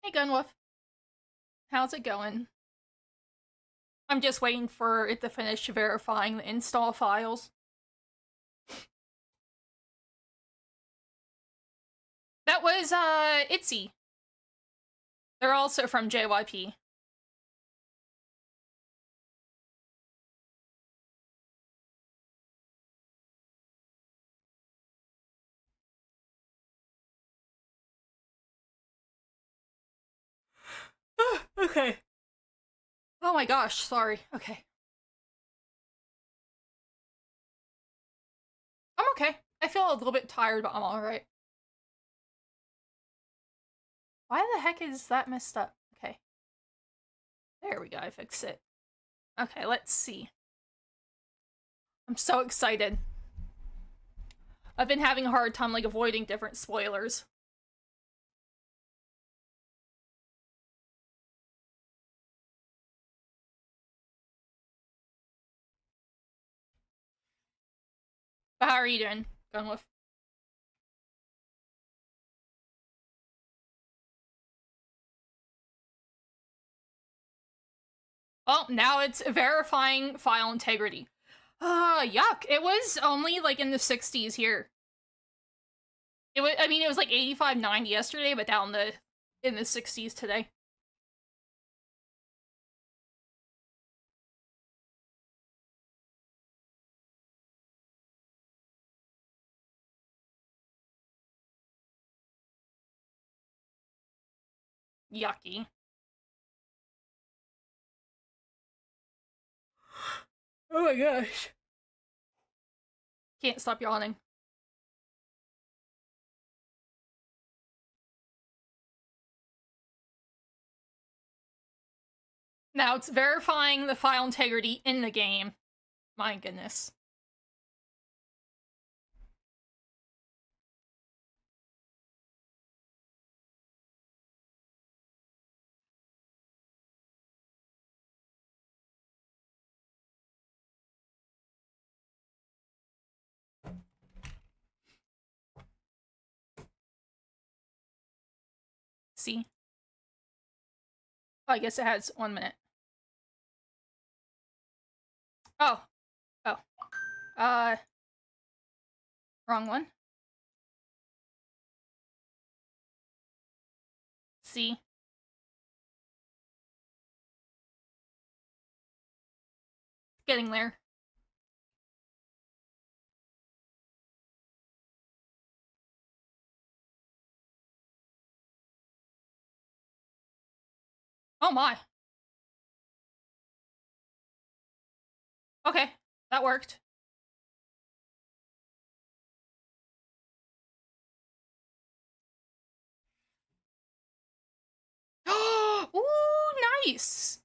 Hey Gunwolf, how's it going? I'm just waiting for it to finish verifying the install files. That was, ITZY. They're also from JYP. Okay. Oh my gosh, sorry. Okay. I'm okay. I feel a little bit tired, but I'm alright. Why the heck is that messed up? Okay. There we go, I fixed it. Okay, let's see. I'm so excited. I've been having a hard time, like, avoiding different spoilers. But how are you doing, Gunwolf? Oh, now it's verifying file integrity. Yuck. It was only, like, in the 60s here. It was, I mean, it was like 85, 90 yesterday, but down in the 60s today. Yucky. Oh my gosh. Can't stop yawning. Now it's verifying the file integrity in the game. My goodness. See? Oh, I guess it has 1 minute. Oh. Oh. Uh. Wrong one. See? Getting there. Oh my. Okay. That worked. Ooh, nice!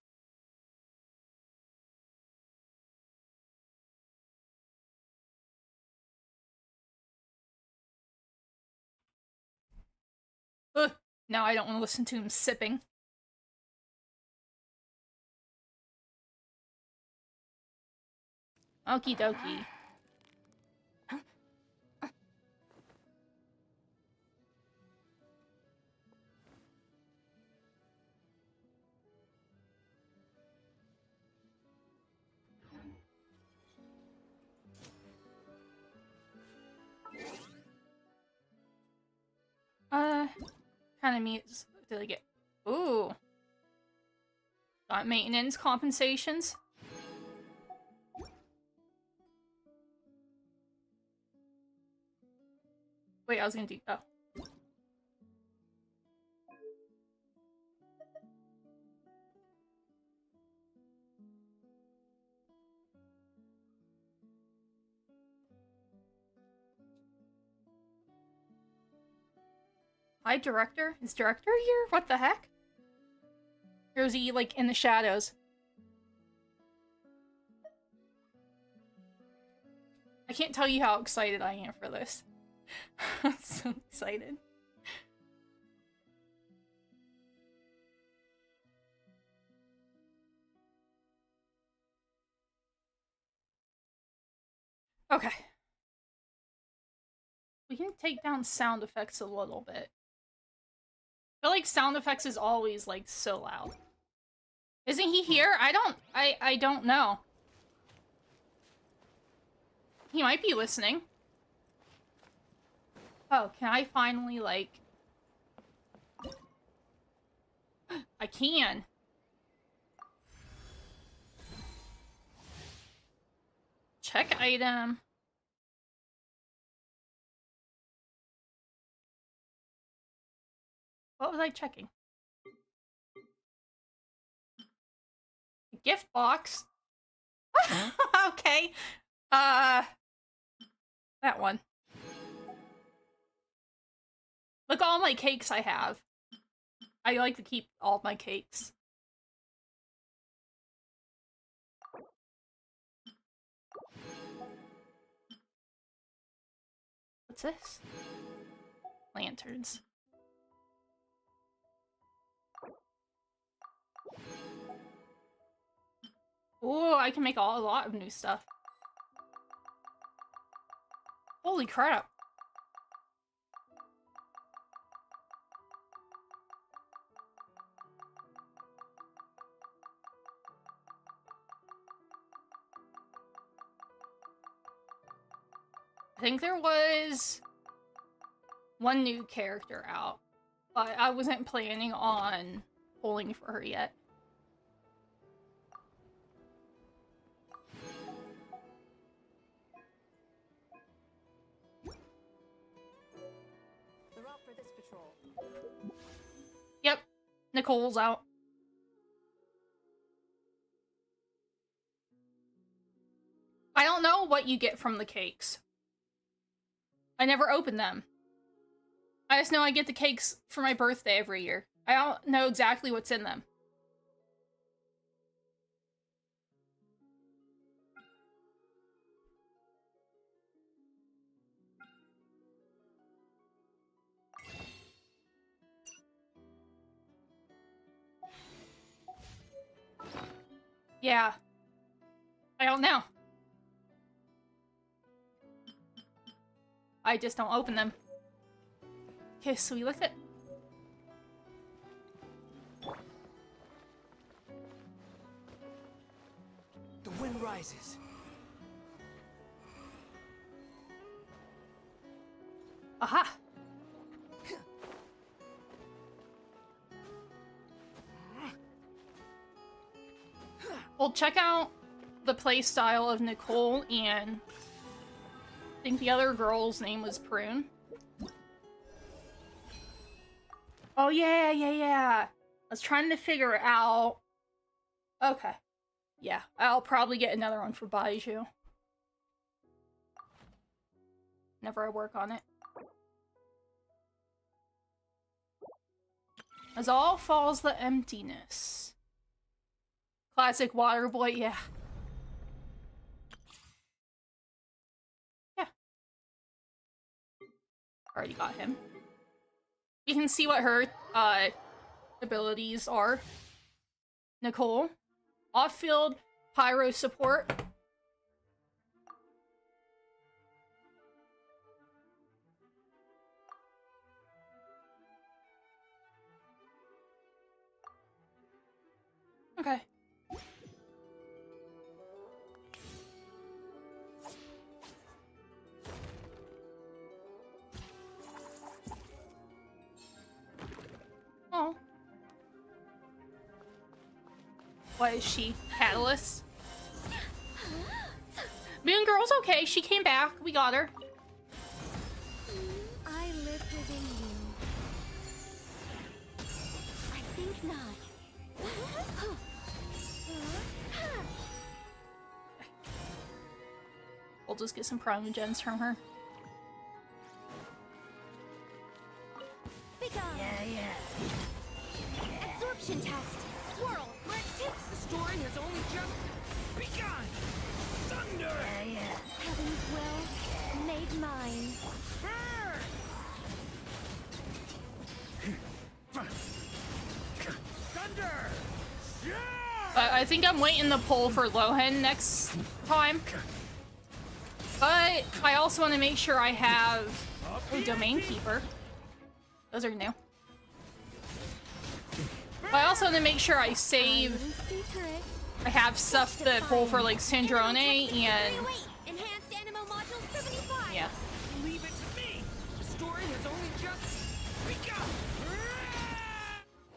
Ugh. Now I don't want to listen to him sipping. Okie dokie. Kind of means did I get? Ooh, got maintenance compensations. Wait, I was gonna do. Oh, hi, director. Is director here? What the heck? Or is he like in the shadows? I can't tell you how excited I am for this. I'm so excited. Okay. We can take down sound effects a little bit. I feel like sound effects is always, like, so loud. Isn't he here? I don't know. He might be listening. Oh, can I finally, like... I can. Check item. What was I checking? Gift box. Okay. That one. Look at all my cakes I have. I like to keep all my cakes. What's this? Lanterns. Ooh, I can make a lot of new stuff. Holy crap. I think there was one new character out, but I wasn't planning on pulling for her yet. The route for this patrol. Yep, Nicole's out. I don't know what you get from the cakes. I never open them. I just know I get the cakes for my birthday every year. I don't know exactly what's in them. Yeah. I don't know. I just don't open them. Okay, so we lift it. The wind rises. Aha! Well, check out the playstyle of Nicole, and I think the other girl's name was Prune. Oh, yeah. I was trying to figure out... Okay. Yeah, I'll probably get another one for Baiju. Whenever I work on it. As all falls the emptiness. Classic water boy, yeah. Yeah. Already got him. You can see what her abilities are. Nicole. Off-field pyro support. Okay. Oh. What is she? Catalyst? Moon Girl's okay. She came back. We got her. I live within you. I think not. We'll just get some Prime Gens from her. Big on. Yeah. Absorption test. Swirl. The story has only just begun. Thunder. Heaven's will made mine. Thunder. I think I'm waiting to pull for Lohan next time. But I also want to make sure I have a Domain Keeper. Those are new. But I also want to make sure I save. Secret. I have stuff to pull for like Syndrome and Wait, enhanced animal module 75. yeah. Leave it to me. The story has only just begun.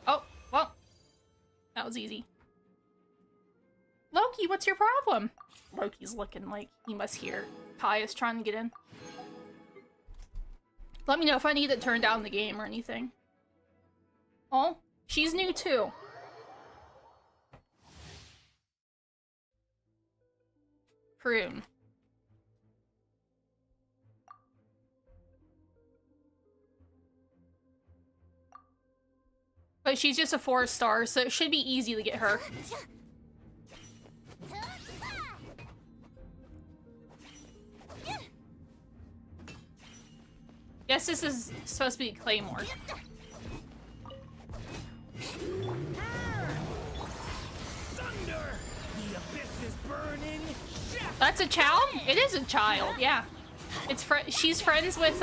Oh, well, that was easy. Loki, what's your problem? Loki's looking like he must hear Kai is trying to get in. Let me know if I need to turn down the game or anything. Oh, she's new too. Prune. But she's just a 4-star, so it should be easy to get her. Guess this is supposed to be Claymore. Thunder! The abyss is burning. That's a child? It is a child, yeah. It's she's friends with,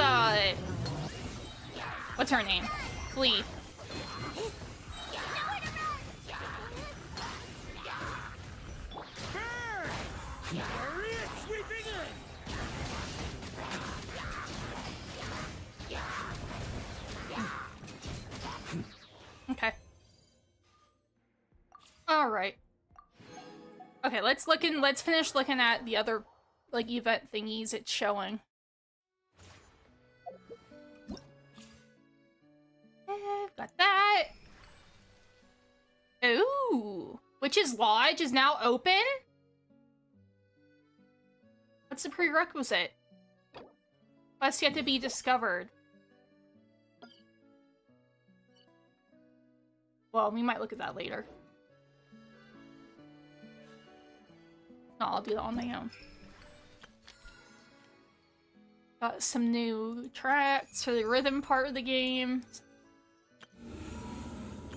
what's her name? Flea. Sweeping in. Okay. All right. Okay, let's finish looking at the other like event thingies it's showing. Got that. Ooh, Witch's Lodge is now open? What's the prerequisite? Quest yet to be discovered. Well, we might look at that later. No, I'll do that on my own. Got some new tracks for the rhythm part of the game.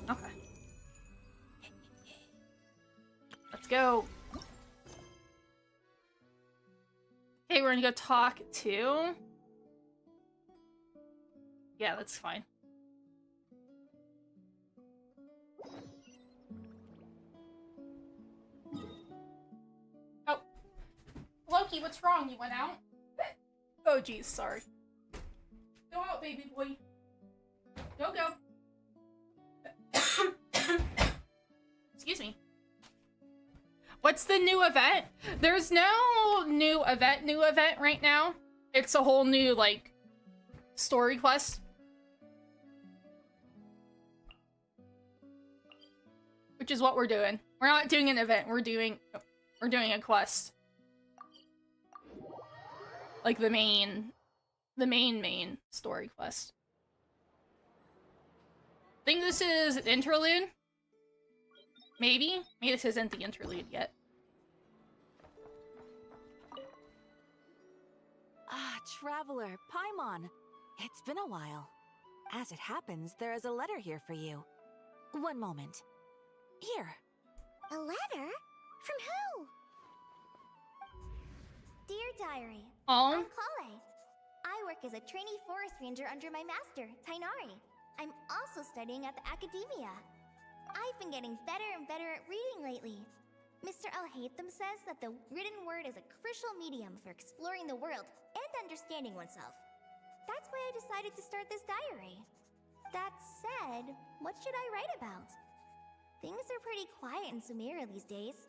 Okay. Let's go. Okay, we're gonna go talk to... Yeah, that's fine. Oh. Loki, what's wrong? You went out? Oh, geez, sorry. Go out, baby boy. Go, go. Excuse me. What's the new event? There's no new event right now. It's a whole new, like, story quest. Which is what we're doing. We're not doing an event, we're doing a quest. Like the main story quest. I think this is an interlude. Maybe this isn't the interlude yet. Ah, Traveler, Paimon. It's been a while. As it happens, there is a letter here for you. One moment. Here. A letter? From who? Dear Diary, Oh, I'm Kale. I work as a trainee forest ranger under my master, Tainari. I'm also studying at the academia. I've been getting better and better at reading lately. Mr. Alhaitham says that the written word is a crucial medium for exploring the world and understanding oneself. That's why I decided to start this diary. That said, what should I write about? Things are pretty quiet in Sumeria these days.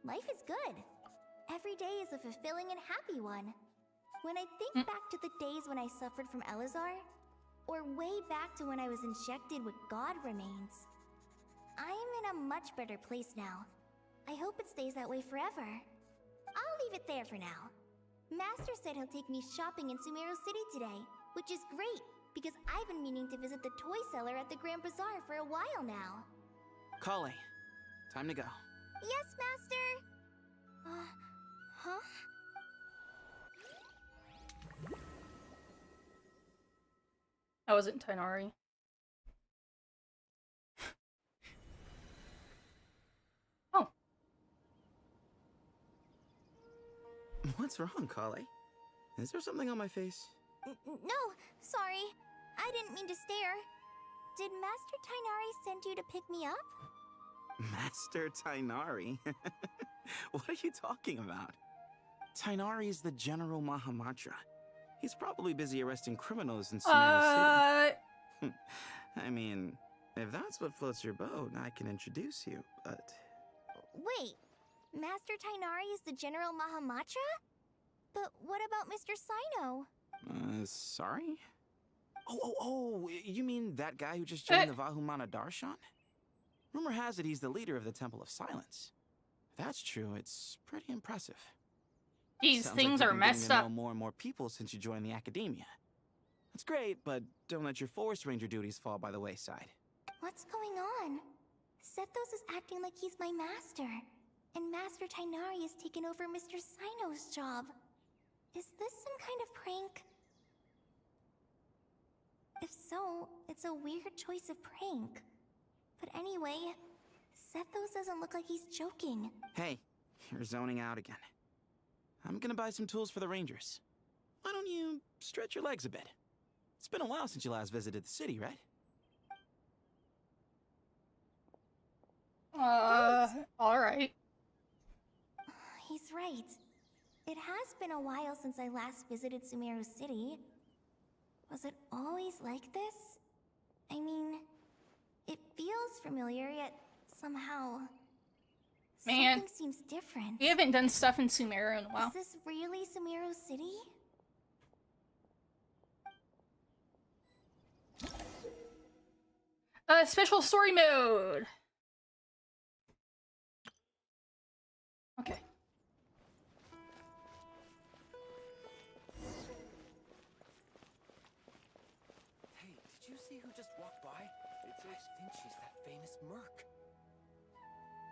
Life is good. Every day is a fulfilling and happy one. When I think back to the days when I suffered from Elazar, or way back to when I was injected with God remains, I'm in a much better place now. I hope it stays that way forever. I'll leave it there for now. Master said he'll take me shopping in Sumeru City today, which is great, because I've been meaning to visit the toy seller at the Grand Bazaar for a while now. Kale, time to go. Yes, Master! Huh? that wasn't Tainari. Oh. What's wrong, Kale? Is there something on my face? No, sorry. I didn't mean to stare. Did Master Tainari send you to pick me up? Master Tainari? What are you talking about? Tainari is the General Mahamatra. He's probably busy arresting criminals in Sumeru City. I mean, if that's what floats your boat, I can introduce you, but... Wait, Master Tainari is the General Mahamatra? But what about Mr. Sino? Sorry? Oh, you mean that guy who just joined the Vahumana Darshan? Rumor has it he's the leader of the Temple of Silence. If that's true, it's pretty impressive. These Sounds things like are you've been getting messed to up. know more and more people since you joined the academia. That's great, but don't let your forest ranger duties fall by the wayside. What's going on? Sethos is acting like he's my master, and Master Tainari has taken over Mr. Sino's job. Is this some kind of prank? If so, it's a weird choice of prank. But anyway, Sethos doesn't look like he's joking. Hey, you're zoning out again. I'm gonna buy some tools for the rangers. Why don't you stretch your legs a bit? It's been a while since you last visited the city, right? Alright. He's right. It has been a while since I last visited Sumeru City. Was it always like this? I mean, it feels familiar, yet somehow... Man. something seems different. We haven't done stuff in Sumeru in a while. Is this really Sumeru City? Special story mode! Okay. Hey, did you see who just walked by? I think she's that famous merc.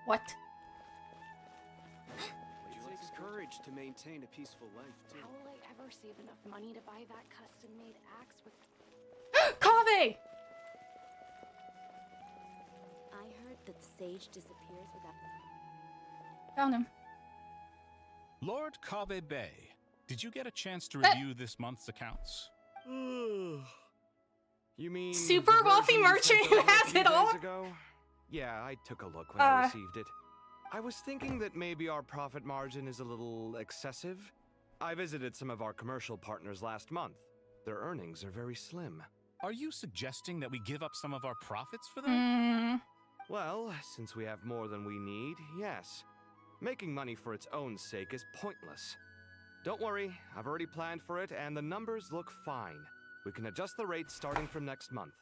What? It takes courage to maintain a peaceful life, too. How will I ever save enough money to buy that custom-made axe with... Kaveh! I heard that the sage disappears without... Found him. Lord Kaveh Bey, did you get a chance to review this month's accounts? You mean Super the wealthy version you merchant sent who over a has few it all? days ago? Yeah, I took a look when I received it. I was thinking that maybe our profit margin is a little excessive. I visited some of our commercial partners last month. Their earnings are very slim. Are you suggesting that we give up some of our profits for them? Well, since we have more than we need, yes. Making money for its own sake is pointless. Don't worry, I've already planned for it, and the numbers look fine. We can adjust the rates starting from next month.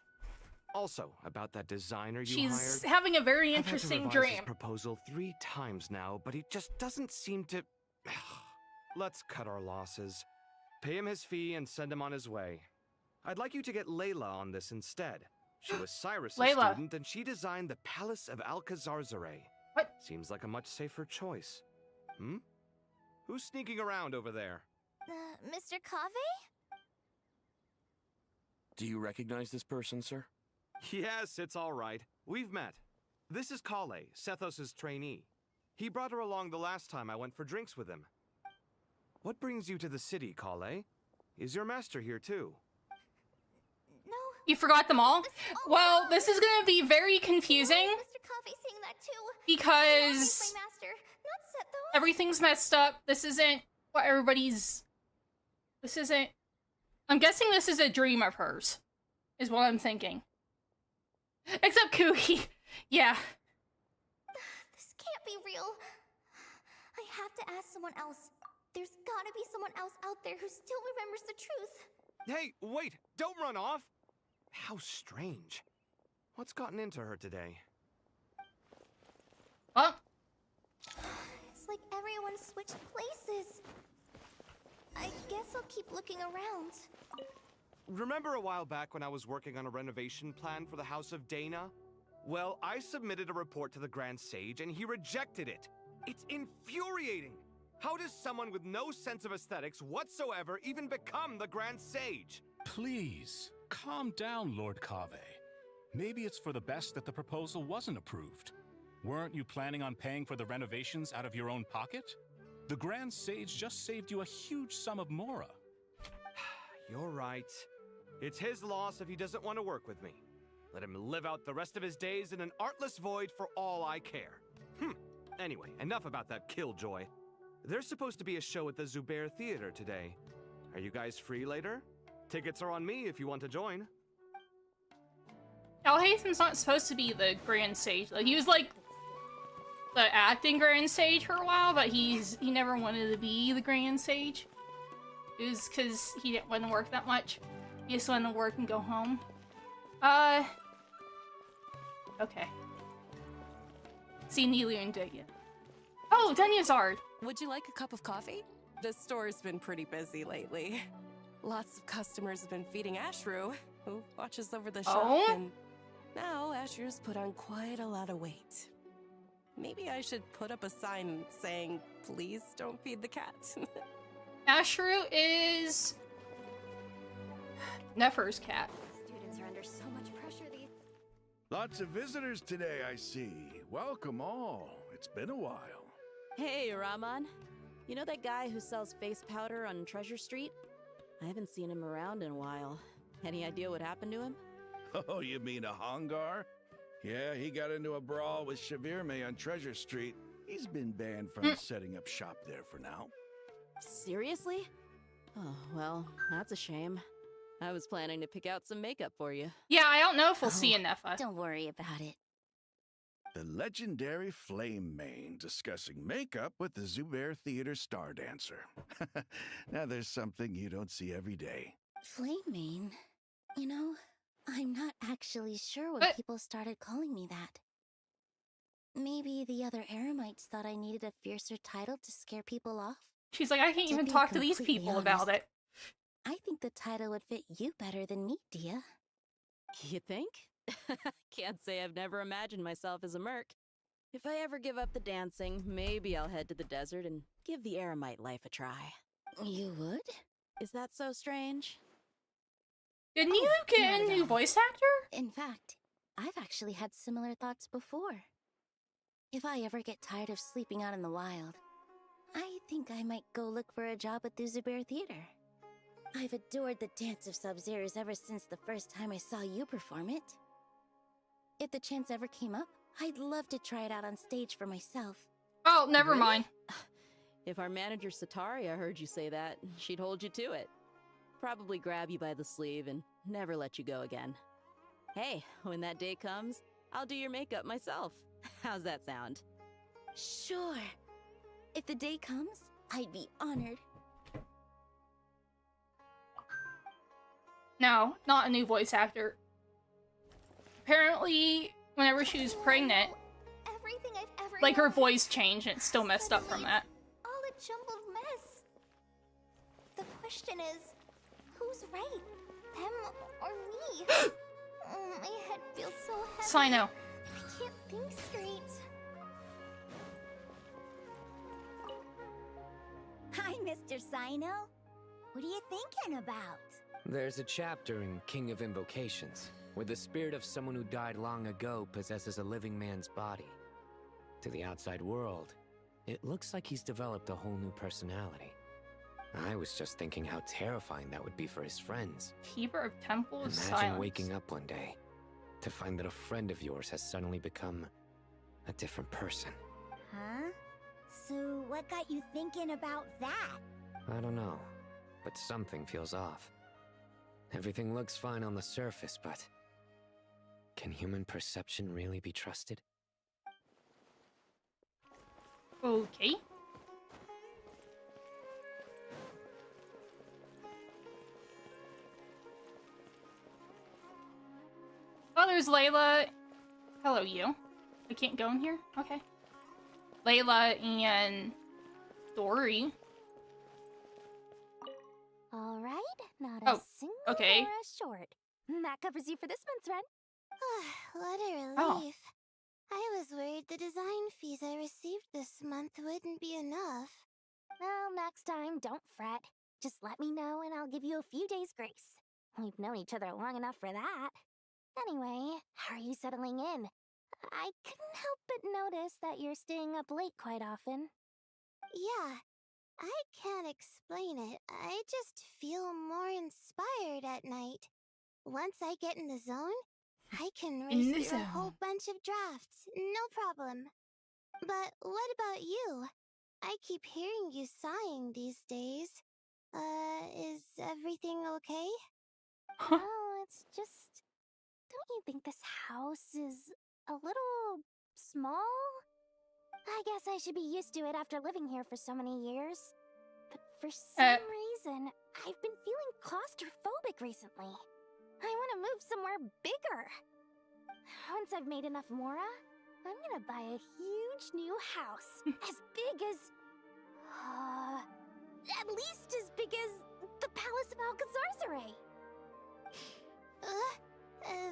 Also, about that designer you hired. She's having a very I've had to interesting revise dream. his proposal 3 times now, but he just doesn't seem to... Let's cut our losses. Pay him his fee and send him on his way. I'd like you to get Layla on this instead. She was Cyrus' Layla. student, and she designed the Palace of Alcazarzare. What? Seems like a much safer choice. Hmm? Who's sneaking around over there? Mr. Kaveh? Do you recognize this person, sir? Yes, it's all right. We've met. This is Kale, Sethos' trainee. He brought her along the last time I went for drinks with him. What brings you to the city, Kale? Is your master here too? No. You forgot them all? Oh, Well, no. this is gonna be very confusing Why is Mr. Kaveh saying that too? because He's my master, not Sethos. everything's messed up. This isn't what everybody's... This isn't... I'm guessing this is a dream of hers, is what I'm thinking. Except Kuhi. Yeah. This can't be real. I have to ask someone else. There's gotta be someone else out there who still remembers the truth. Hey, wait! Don't run off! How strange. What's gotten into her today? Huh? It's like everyone switched places. I guess I'll keep looking around. Remember a while back when I was working on a renovation plan for the House of Dana? Well, I submitted a report to the Grand Sage and he rejected it. It's infuriating! How does someone with no sense of aesthetics whatsoever even become the Grand Sage? Please, calm down, Lord Kaveh. Maybe it's for the best that the proposal wasn't approved. Weren't you planning on paying for the renovations out of your own pocket? The Grand Sage just saved you a huge sum of Mora. You're right. It's his loss if he doesn't want to work with me. Let him live out the rest of his days in an artless void for all I care. Anyway, enough about that killjoy. There's supposed to be a show at the Zubair Theater today. Are you guys free later? Tickets are on me if you want to join. Alhaitham's not supposed to be the Grand Sage. Like, he was like the acting Grand Sage for a while, but he never wanted to be the Grand Sage. It was because he didn't want to work that much. He just wanted to work and go home. Okay. See Neelu and Danya. Oh, Danya's art. Would you like a cup of coffee? The store's been pretty busy lately. Lots of customers have been feeding Ashru, who watches over the shop, and now Ashru's put on quite a lot of weight. Maybe I should put up a sign saying, please don't feed the cat. Ashru is Nefer's cat. Students are under so much pressure these. Lots of visitors today, I see. Welcome all. It's been a while. Hey, Rahman. You know that guy who sells face powder on Treasure Street? I haven't seen him around in a while. Any idea what happened to him? Oh, you mean a Hongar? Yeah, he got into a brawl with Shavirme on Treasure Street. He's been banned from setting up shop there for now. Seriously? Oh, well, that's a shame. I was planning to pick out some makeup for you. Yeah, I don't know if we'll see Nefa. Don't worry about it. The legendary Flame Mane discussing makeup with the Zubair Theater star dancer. Now there's something you don't see every day. Flame Mane? You know, I'm not actually sure when people started calling me that. Maybe the other Eremites thought I needed a fiercer title to scare people off? She's like, I can't even talk to these people about it. I think the title would fit you better than me, Dia. You think? Can't say I've never imagined myself as a merc. If I ever give up the dancing, maybe I'll head to the desert and give the Eremite life a try. You would? Is that so strange? Did Neelu get a new voice actor? In fact, I've actually had similar thoughts before. If I ever get tired of sleeping out in the wild, I think I might go look for a job at the Zubair Theater. I've adored the dance of Sub-Zeros ever since the first time I saw you perform it. If the chance ever came up, I'd love to try it out on stage for myself. Oh, never mind. If our manager Sataria heard you say that, she'd hold you to it. Probably grab you by the sleeve and never let you go again. Hey, when that day comes, I'll do your makeup myself. How's that sound? Sure. If the day comes, I'd be honored. No, not a new voice actor. Apparently, whenever she was pregnant, Everything I've ever like her known voice changed and it's still messed up from that. all a jumbled mess. The question is, who's right? Them or me? Oh, my head feels so heavy. Sino. I can't think straight. Hi, Mr. Sino. What are you thinking about? There's a chapter in King of Invocations where the spirit of someone who died long ago possesses a living man's body. To the outside world, it looks like he's developed a whole new personality. I was just thinking how terrifying that would be for his friends. Keeper of Temple of Imagine Silence. waking up one day to find that a friend of yours has suddenly become a different person. Huh? So what got you thinking about that? I don't know, but something feels off. Everything looks fine on the surface, but can human perception really be trusted? Okay. Oh, there's Layla. Hello, you. I can't go in here? Okay. Layla and Dory. All right, not Oh, a single okay. or a short. That covers you for this month's rent. What a relief. Oh. I was worried the design fees I received this month wouldn't be enough. Well, next time, don't fret. Just let me know and I'll give you a few days' grace. We've known each other long enough for that. Anyway, how are you settling in? I couldn't help but notice that you're staying up late quite often. Yeah, I can't explain it. I just feel more inspired at night. Once I get in the zone, I can In race the through a zone. whole bunch of drafts, no problem. But what about you? I keep hearing you sighing these days. Is everything okay? Oh, it's just... Don't you think this house is a little small? I guess I should be used to it after living here for so many years. But for some reason, I've been feeling claustrophobic recently. I want to move somewhere bigger. Once I've made enough Mora, I'm gonna buy a huge new house. As big as... at least as big as the Palace of Alcazarzaray.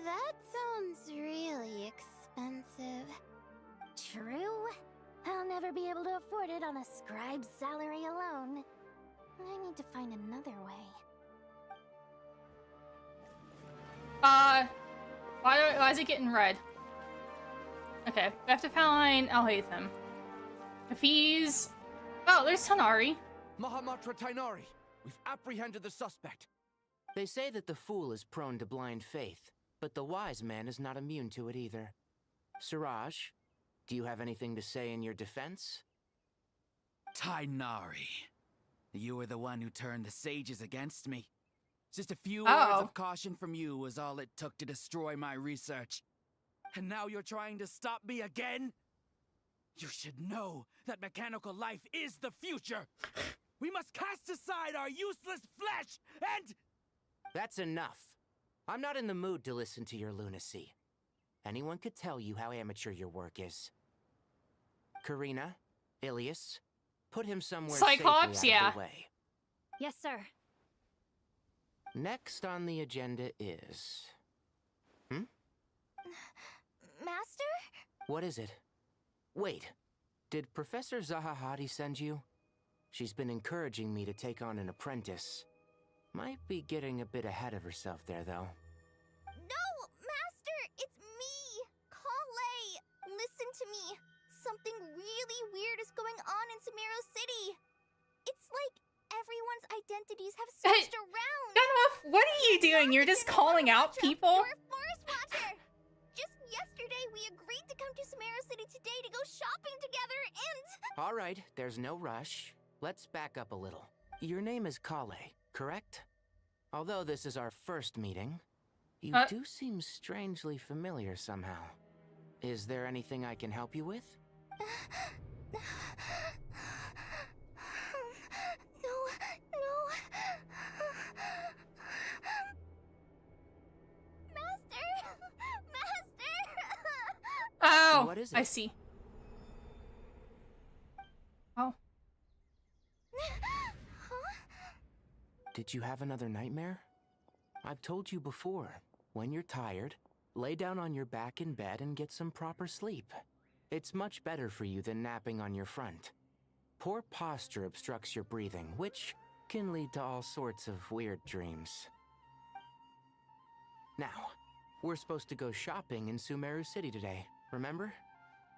That sounds really expensive. True. I'll never be able to afford it on a scribe's salary alone. I need to find another way. Why is it getting red? Okay, we have to find Alhaitham. If he's... Oh, there's Tanari. Mahamatra Tainari, we've apprehended the suspect. They say that the fool is prone to blind faith, but the wise man is not immune to it either. Siraj, do you have anything to say in your defense? Tainari, you were the one who turned the sages against me. Just a few words of caution from you was all it took to destroy my research. And now you're trying to stop me again? You should know that mechanical life is the future. We must cast aside our useless flesh and... That's enough. I'm not in the mood to listen to your lunacy. Anyone could tell you how amateur your work is. Karina, Ilias, put him somewhere Cyclops, safely out of the way. Yes, sir. Next on the agenda is... Master? What is it? Wait, did Professor Zahahati send you? She's been encouraging me to take on an apprentice. Might be getting a bit ahead of herself there, though. No, Master! It's me! Kale! Listen to me! Something really weird is going on in Sumeru City! It's like everyone's identities have switched around! Gunwolf, what are you doing? You're just calling out people? You're a forest watcher! Just yesterday, we agreed to come to Sumeru City today to go shopping together, and... All right, there's no rush. Let's back up a little. Your name is Kale, correct? Although this is our first meeting, you do seem strangely familiar somehow. Is there anything I can help you with? No. Master! Oh, what is it? I see. Oh. Did you have another nightmare? I've told you before, when you're tired, lay down on your back in bed and get some proper sleep. It's much better for you than napping on your front. Poor posture obstructs your breathing, which can lead to all sorts of weird dreams. Now, we're supposed to go shopping in Sumeru City today, remember?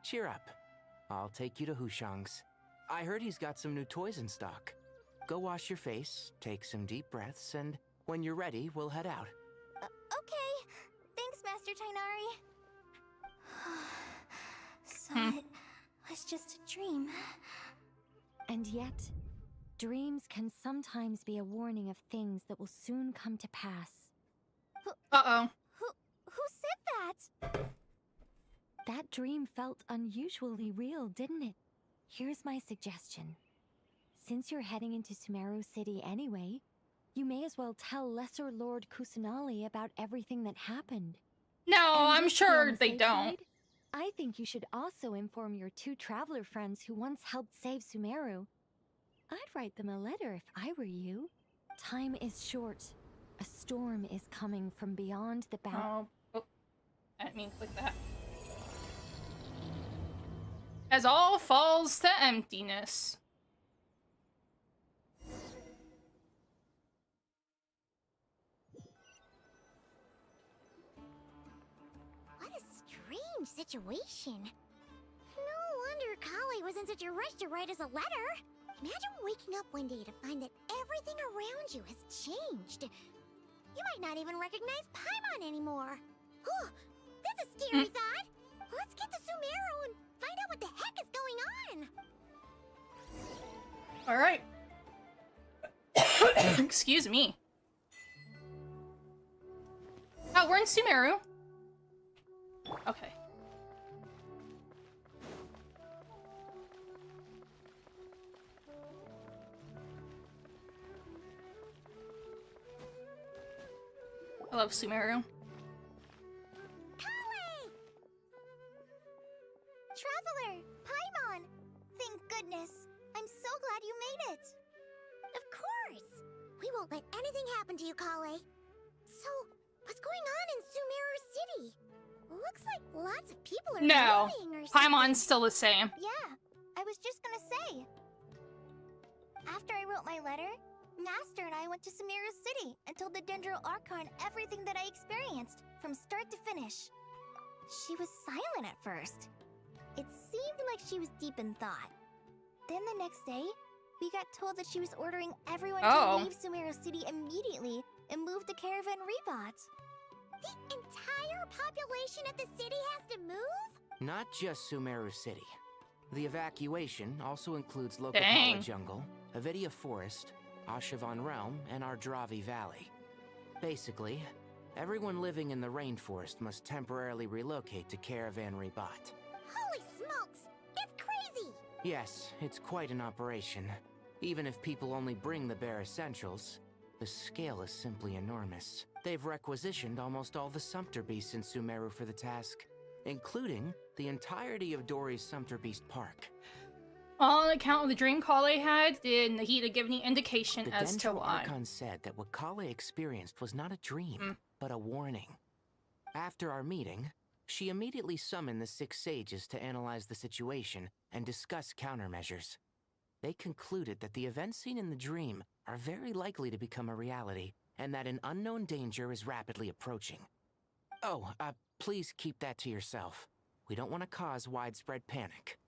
Cheer up. I'll take you to Hushang's. I heard he's got some new toys in stock. Go wash your face, take some deep breaths, and when you're ready, we'll head out. Okay. Thanks, Master Tainari. So it was just a dream. And yet, dreams can sometimes be a warning of things that will soon come to pass. Uh-oh. Who said that? That dream felt unusually real, didn't it? Here's my suggestion. Since you're heading into Sumeru City anyway, you may as well tell Lesser Lord Kusanali about everything that happened. No, And I'm just to be on sure the they safe don't. side, I think you should also inform your 2 traveler friends who once helped save Sumeru. I'd write them a letter if I were you. Time is short. A storm is coming from beyond the bound. Oh, I didn't mean to click that. As all falls to emptiness. What a strange situation. No wonder Kali was in such a rush to write us a letter. Imagine waking up one day to find that everything around you has changed. You might not even recognize Paimon anymore. Oh, Alright. Excuse me. Oh, we're in Sumeru. Okay. I love Sumeru. Traveler! Paimon! Thank goodness. I'm so glad you made it. Of course! We won't let anything happen to you, Kale. So, what's going on in Sumeru City? Looks like lots of people are No. moving or Paimon's still the same. Yeah, I was just gonna say. After I wrote my letter, Master and I went to Sumeru City and told the Dendro Archon everything that I experienced, from start to finish. She was silent at first. It seemed like she was deep in thought. Then the next day, we got told that she was ordering everyone to leave Sumeru City immediately and move to Caravan Rebot. The entire population of the city has to move? Not just Sumeru City. The evacuation also includes local Dang. Jungle, Avidia Forest, Ashavan Realm, and Ardravi Valley. Basically, everyone living in the rainforest must temporarily relocate to Caravan Rebot. Holy smokes! That's crazy! Yes, it's quite an operation. Even if people only bring the bare essentials, the scale is simply enormous. They've requisitioned almost all the Sumpter Beasts in Sumeru for the task, including the entirety of Dori's Sumpter Beast Park. On account of the dream Kale had, did Nahida give any indication as to why? The Archon said that what Kale experienced was not a dream, but a warning. After our meeting, she immediately summoned the 6 sages to analyze the situation and discuss countermeasures. They concluded that the events seen in the dream are very likely to become a reality, and that an unknown danger is rapidly approaching. Oh, please keep that to yourself. We don't want to cause widespread panic.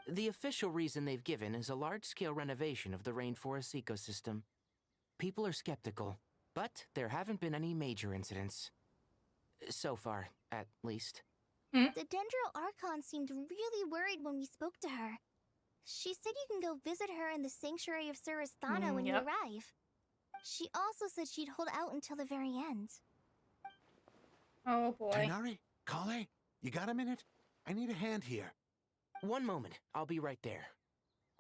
The official reason they've given is a large-scale renovation of the rainforest ecosystem. People are skeptical, but there haven't been any major incidents. So far, at least. The Dendro Archon seemed really worried when we spoke to her. She said you can go visit her in the Sanctuary of Surasthana when you arrive. She also said she'd hold out until the very end. Oh boy. Tighnari? Kale? You got a minute? I need a hand here. One moment, I'll be right there.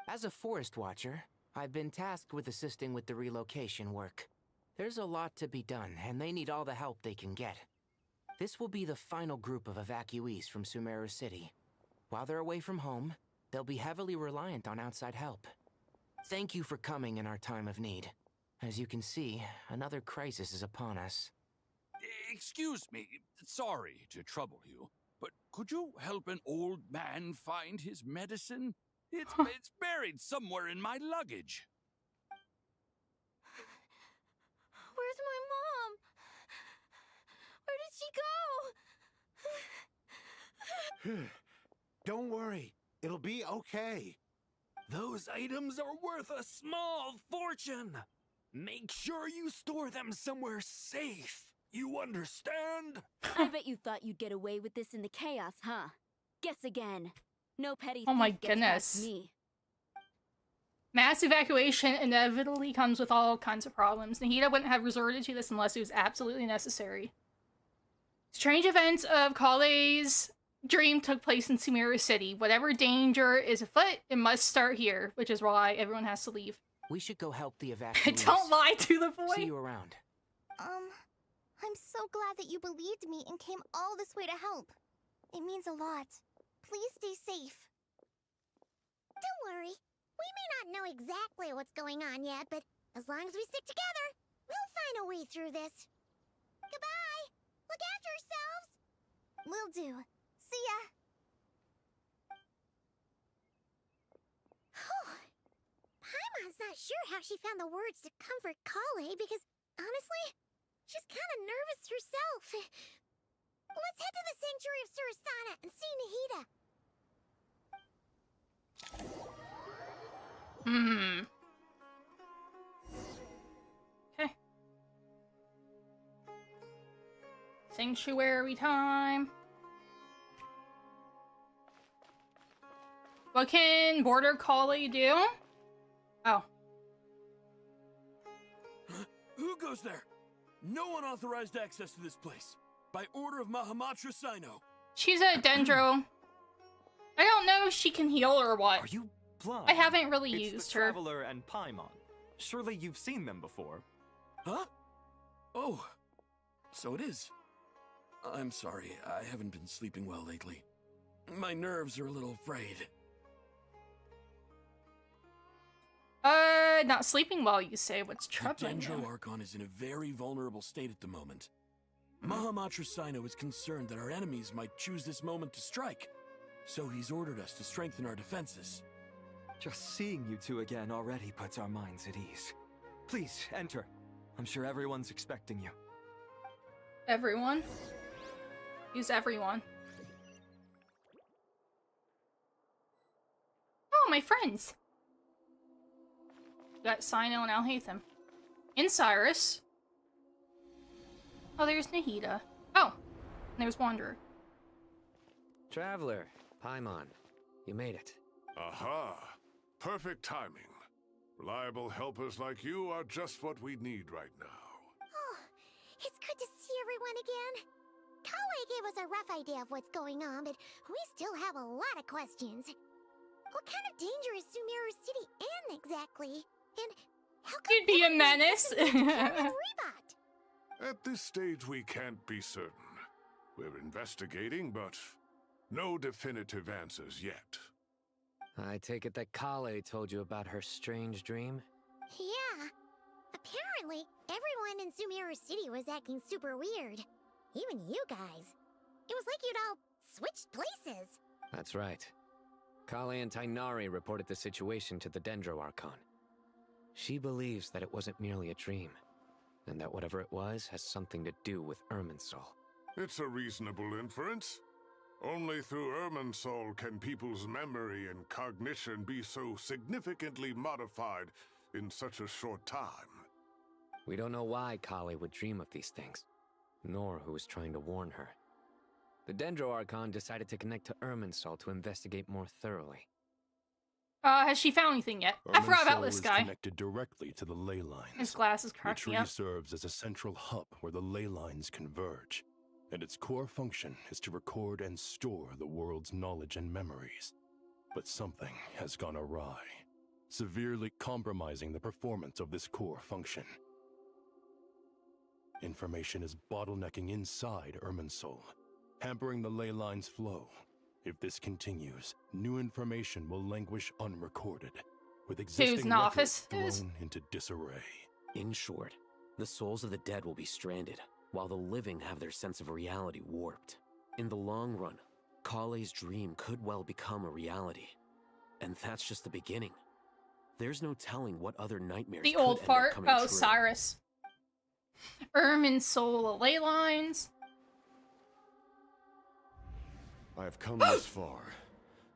As a forest watcher, I've been tasked with assisting with the relocation work. There's a lot to be done, and they need all the help they can get. This will be the final group of evacuees from Sumeru City. While they're away from home, they'll be heavily reliant on outside help. Thank you for coming in our time of need. As you can see, another crisis is upon us. Excuse me, sorry to trouble you, but could you help an old man find his medicine? It's buried somewhere in my luggage. Where's my mom? Where did she go? Don't worry, it'll be okay. Those items are worth a small fortune. Make sure you store them somewhere safe. You understand? I bet you thought you'd get away with this in the chaos, huh? Guess again. No petty Oh my thief gets past goodness. me. Mass evacuation inevitably comes with all kinds of problems. Nahida wouldn't have resorted to this unless it was absolutely necessary. Strange events of Kale's dream took place in Sumeru City. Whatever danger is afoot, it must start here, which is why everyone has to leave. We should go help the evacuees. Don't lie to the boy! See you around. I'm so glad that you believed me and came all this way to help. It means a lot. Please stay safe. Don't worry. We may not know exactly what's going on yet, but as long as we stick together, we'll find a way through this. Goodbye! Look after yourselves! Will do. See ya! Paimon's not sure how she found the words to comfort Kale because, honestly, she's kind of nervous herself. Let's head to the Sanctuary of Surasthana and see Nahida. Okay. Sanctuary time. What can Border Collie do? Oh. Who goes there? No unauthorized access to this place. By order of Mahamatra Sino. She's a Dendro. I don't know if she can heal or what. Are you blind? I haven't really it's used the her. Traveler and Paimon. Surely you've seen them before. Huh? Oh, so it is. I'm sorry, I haven't been sleeping well lately. My nerves are a little frayed. Not sleeping well, you say. What's troubling The Dendro you? Archon is in a very vulnerable state at the moment. Mahamatra Sino is concerned that our enemies might choose this moment to strike, so he's ordered us to strengthen our defenses. Just seeing you two again already puts our minds at ease. Please, enter. I'm sure everyone's expecting you. Everyone? Who's everyone? Oh, my friends! We got Sino and Alhaitham. And Cyrus. Oh, there's Nahida. Oh, and there's Wanderer. Traveler, Paimon, you made it. Aha! Perfect timing. Reliable helpers like you are just what we need right now. Oh, it's good to see everyone again. Kale gave us a rough idea of what's going on, but we still have a lot of questions. What kind of danger is Sumeru City in exactly? And how could You'd be a menace. At this stage, we can't be certain. We're investigating, but no definitive answers yet. I take it that Kale told you about her strange dream? Yeah. Apparently, everyone in Sumeru City was acting super weird. Even you guys. It was like you'd all switched places. That's right. Kale and Tainari reported the situation to the Dendro Archon. She believes that it wasn't merely a dream, and that whatever it was has something to do with Irminsul. It's a reasonable inference. Only through Irminsul can people's memory and cognition be so significantly modified in such a short time. We don't know why Kale would dream of these things, nor who was trying to warn her. The Dendro Archon decided to connect to Irminsul to investigate more thoroughly. Has she found anything yet? I forgot about this is guy. Connected directly to the ley lines. His glasses The cracked me tree up. serves as a central hub where the ley lines converge, and its core function is to record and store the world's knowledge and memories. But something has gone awry, severely compromising the performance of this core function. Information is bottlenecking inside Irminsul, hampering the ley line's flow. If this continues, new information will languish unrecorded, with existing records thrown into disarray. In short, the souls of the dead will be stranded, while the living have their sense of reality warped. In the long run, Kale's dream could well become a reality. And that's just the beginning. There's no telling what other nightmares The could old end up fart. coming Oh, true. Cyrus. Irminsul ley lines. I have come this far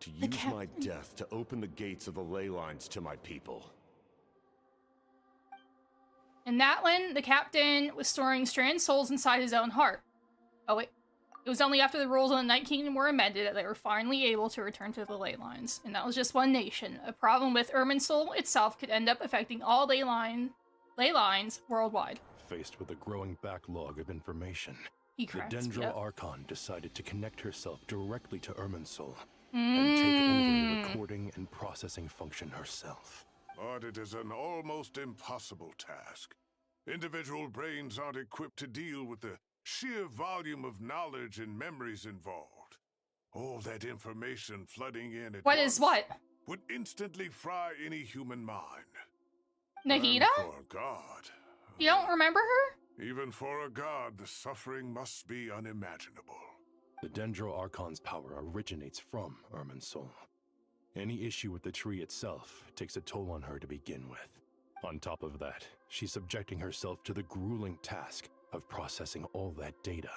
to use my death to open the gates of the ley lines to my people. In Natlan, the captain was storing stranded souls inside his own heart. Oh wait. It was only after the rules of the Night Kingdom were amended that they were finally able to return to the ley lines. And that was just one nation. A problem with Irminsul itself could end up affecting all ley lines worldwide. Faced with a growing backlog of information, He the cracks me Dendro up. Archon decided to connect herself directly to Irminsul and take over the recording and processing function herself. But it is an almost impossible task. Individual brains aren't equipped to deal with the sheer volume of knowledge and memories involved. All that information flooding in at What once is what? would instantly fry any human mind. Nahida? And for a god, You don't remember her? even for a god, the suffering must be unimaginable. The Dendro Archon's power originates from Irminsul. Any issue with the tree itself takes a toll on her to begin with. On top of that, she's subjecting herself to the grueling task of processing all that data.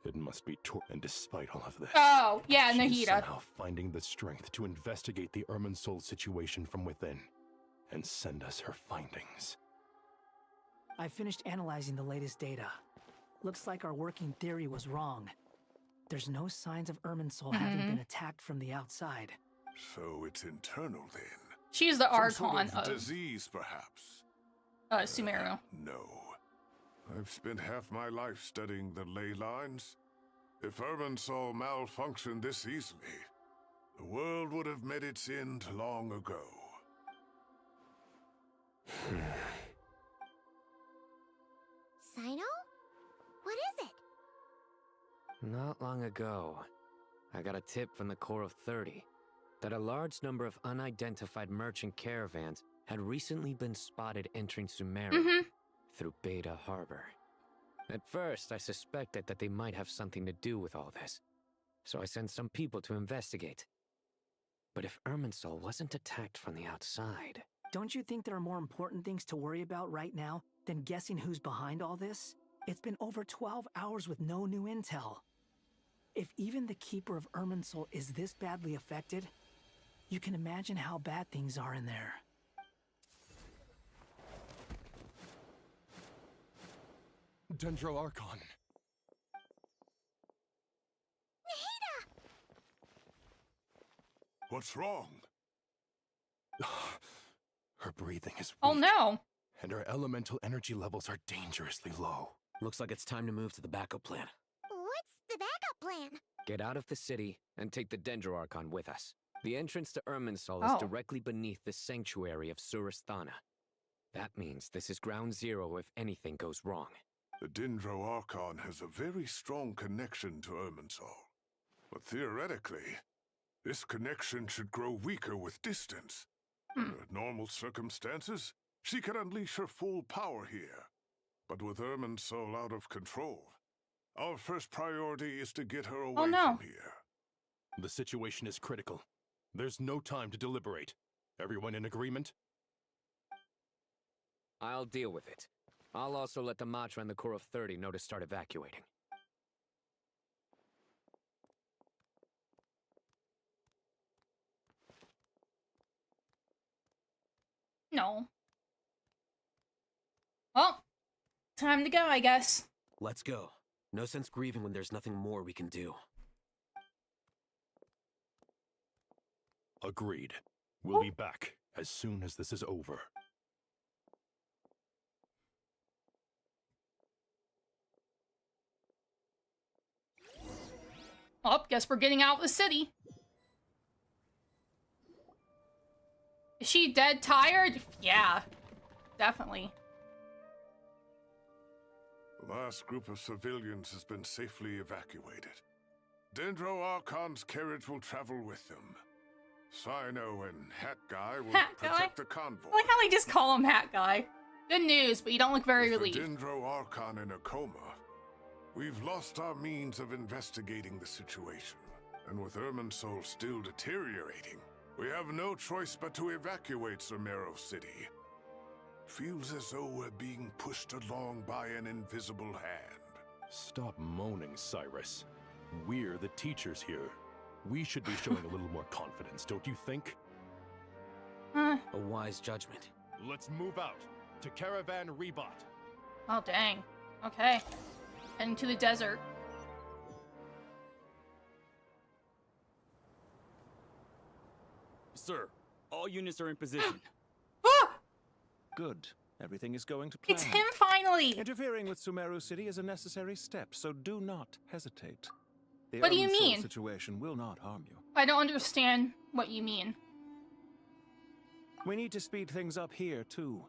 It must be and despite all of this, Oh, yeah, she's Nahida. somehow finding the strength to investigate the Irminsul situation from within and send us her findings. I finished analyzing the latest data. Looks like our working theory was wrong. There's no signs of Irminsul having been attacked from the outside. So it's internal then. She's the Some Archon sort of of disease, perhaps. Sumeru. No. I've spent half my life studying the ley lines. If Irminsul malfunctioned this easily, the world would have met its end long ago. Sino? What is it? Not long ago, I got a tip from the Core of 30 that a large number of unidentified merchant caravans had recently been spotted entering Sumeru through Beta Harbor. At first, I suspected that they might have something to do with all this, so I sent some people to investigate. But if Irminsul wasn't attacked from the outside... Don't you think there are more important things to worry about right now than guessing who's behind all this? It's been over 12 hours with no new intel. If even the Keeper of Irminsul is this badly affected, you can imagine how bad things are in there. Dendro Archon. What's wrong? Her breathing is weak. Oh no! And her elemental energy levels are dangerously low. Looks like it's time to move to the backup plan. What's the backup plan? Get out of the city and take the Dendro Archon with us. The entrance to Irminsul is directly beneath the sanctuary of Surasthana. That means this is ground zero if anything goes wrong. The Dendro Archon has a very strong connection to Irminsul. But theoretically, this connection should grow weaker with distance. Under normal circumstances, she could unleash her full power here. But with Irminsul out of control, our first priority is to get her away from here. The situation is critical. There's no time to deliberate. Everyone in agreement? I'll deal with it. I'll also let the Matra and the Core of 30 know to start evacuating. No. Well, time to go, I guess. Let's go. No sense grieving when there's nothing more we can do. Agreed. We'll be back as soon as this is over. Oh, guess we're getting out of the city. Is she dead tired? Yeah, definitely. The last group of civilians has been safely evacuated. Dendro Archon's carriage will travel with them. Sino and Hat Guy will protect the convoy. I like how they just call him Hat Guy. Good news, but you don't look very relieved. With the Dendro Archon in a coma, we've lost our means of investigating the situation. And with Irminsul still deteriorating, we have no choice but to evacuate Sumeru City. Feels as though we're being pushed along by an invisible hand. Stop moaning, Cyrus. We're the teachers here. We should be showing a little more confidence, don't you think? A wise judgment. Let's move out to Caravan Rebot. Oh, dang. Okay. Heading to the desert. Sir, all units are in position. Good. Everything is going to plan. It's him finally! Interfering with Sumeru City is a necessary step, so do not hesitate. The What do you Irminsul mean? situation will not harm you. I don't understand what you mean. We need to speed things up here, too.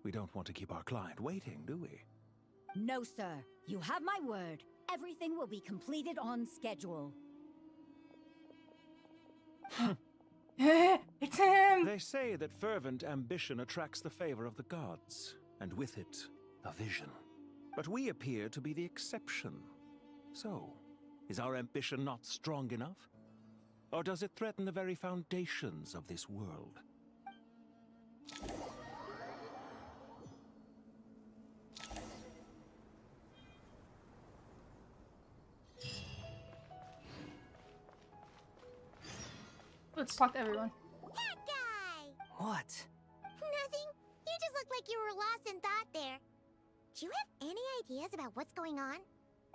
We don't want to keep our client waiting, do we? No, sir. You have my word. Everything will be completed on schedule. It's him! They say that fervent ambition attracts the favor of the gods, and with it, a vision. But we appear to be the exception. So, is our ambition not strong enough? Or does it threaten the very foundations of this world? Let's talk to everyone. Hat Guy! What? Nothing. You just look like you were lost in thought there. Do you have any ideas about what's going on?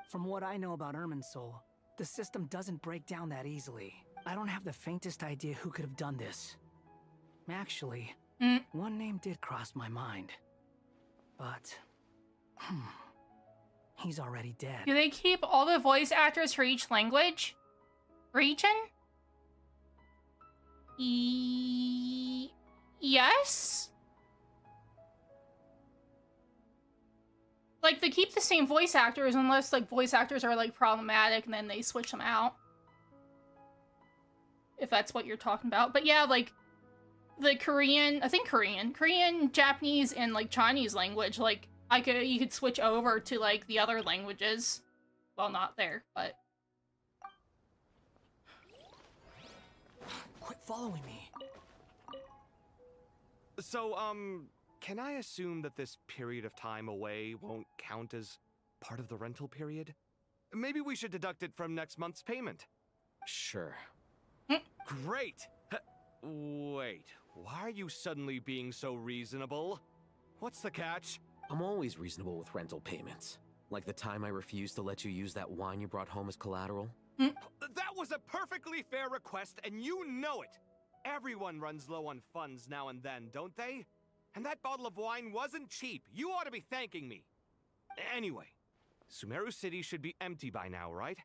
From what I know about Irminsul, the system doesn't break down that easily. I don't have the faintest idea who could have done this. Actually, one name did cross my mind. But, he's already dead. Do they keep all the voice actors for each language? Region? Yes? Like, they keep the same voice actors unless, like, voice actors are, like, problematic and then they switch them out. If that's what you're talking about. But yeah, like, the Korean, Korean, Japanese, and, like, Chinese language, like, you could switch over to, like, the other languages. Well, not there, but... Quit following me. So, can I assume that this period of time away won't count as part of the rental period? Maybe we should deduct it from next month's payment. Sure. Great! Wait, why are you suddenly being so reasonable? What's the catch? I'm always reasonable with rental payments. Like the time I refused to let you use that wine you brought home as collateral. That was a perfectly fair request, and you know it! Everyone runs low on funds now and then, don't they? And that bottle of wine wasn't cheap. You ought to be thanking me. Anyway, Sumeru City should be empty by now, right?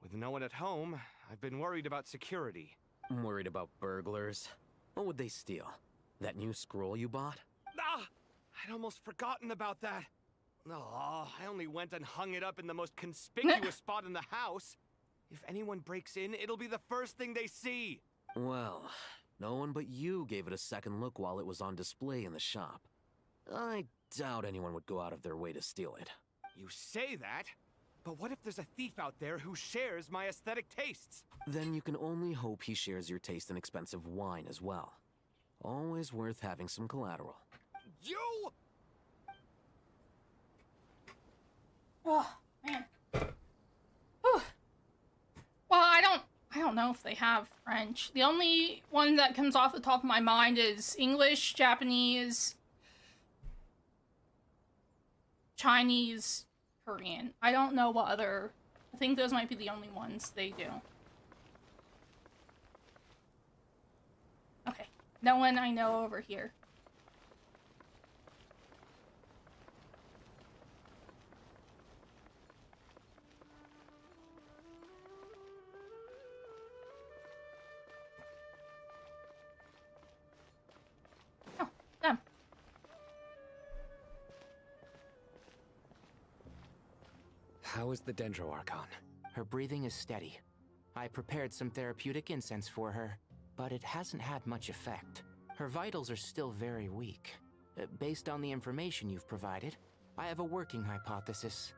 With no one at home, I've been worried about security. I'm worried about burglars. What would they steal? That new scroll you bought? Ah! I'd almost forgotten about that. Oh, I only went and hung it up in the most conspicuous spot in the house. If anyone breaks in, it'll be the first thing they see. Well, no one but you gave it a second look while it was on display in the shop. I doubt anyone would go out of their way to steal it. You say that, but what if there's a thief out there who shares my aesthetic tastes? Then you can only hope he shares your taste in expensive wine as well. Always worth having some collateral. You! Oh, man. Whew. Well, I don't know if they have French. The only one that comes off the top of my mind is English, Japanese, Chinese, Korean. I don't know what other... I think those might be the only ones they do. Okay. No one I know over here. How is the Dendro Archon? Her breathing is steady. I prepared some therapeutic incense for her, but it hasn't had much effect. Her vitals are still very weak. Based on the information you've provided, I have a working hypothesis.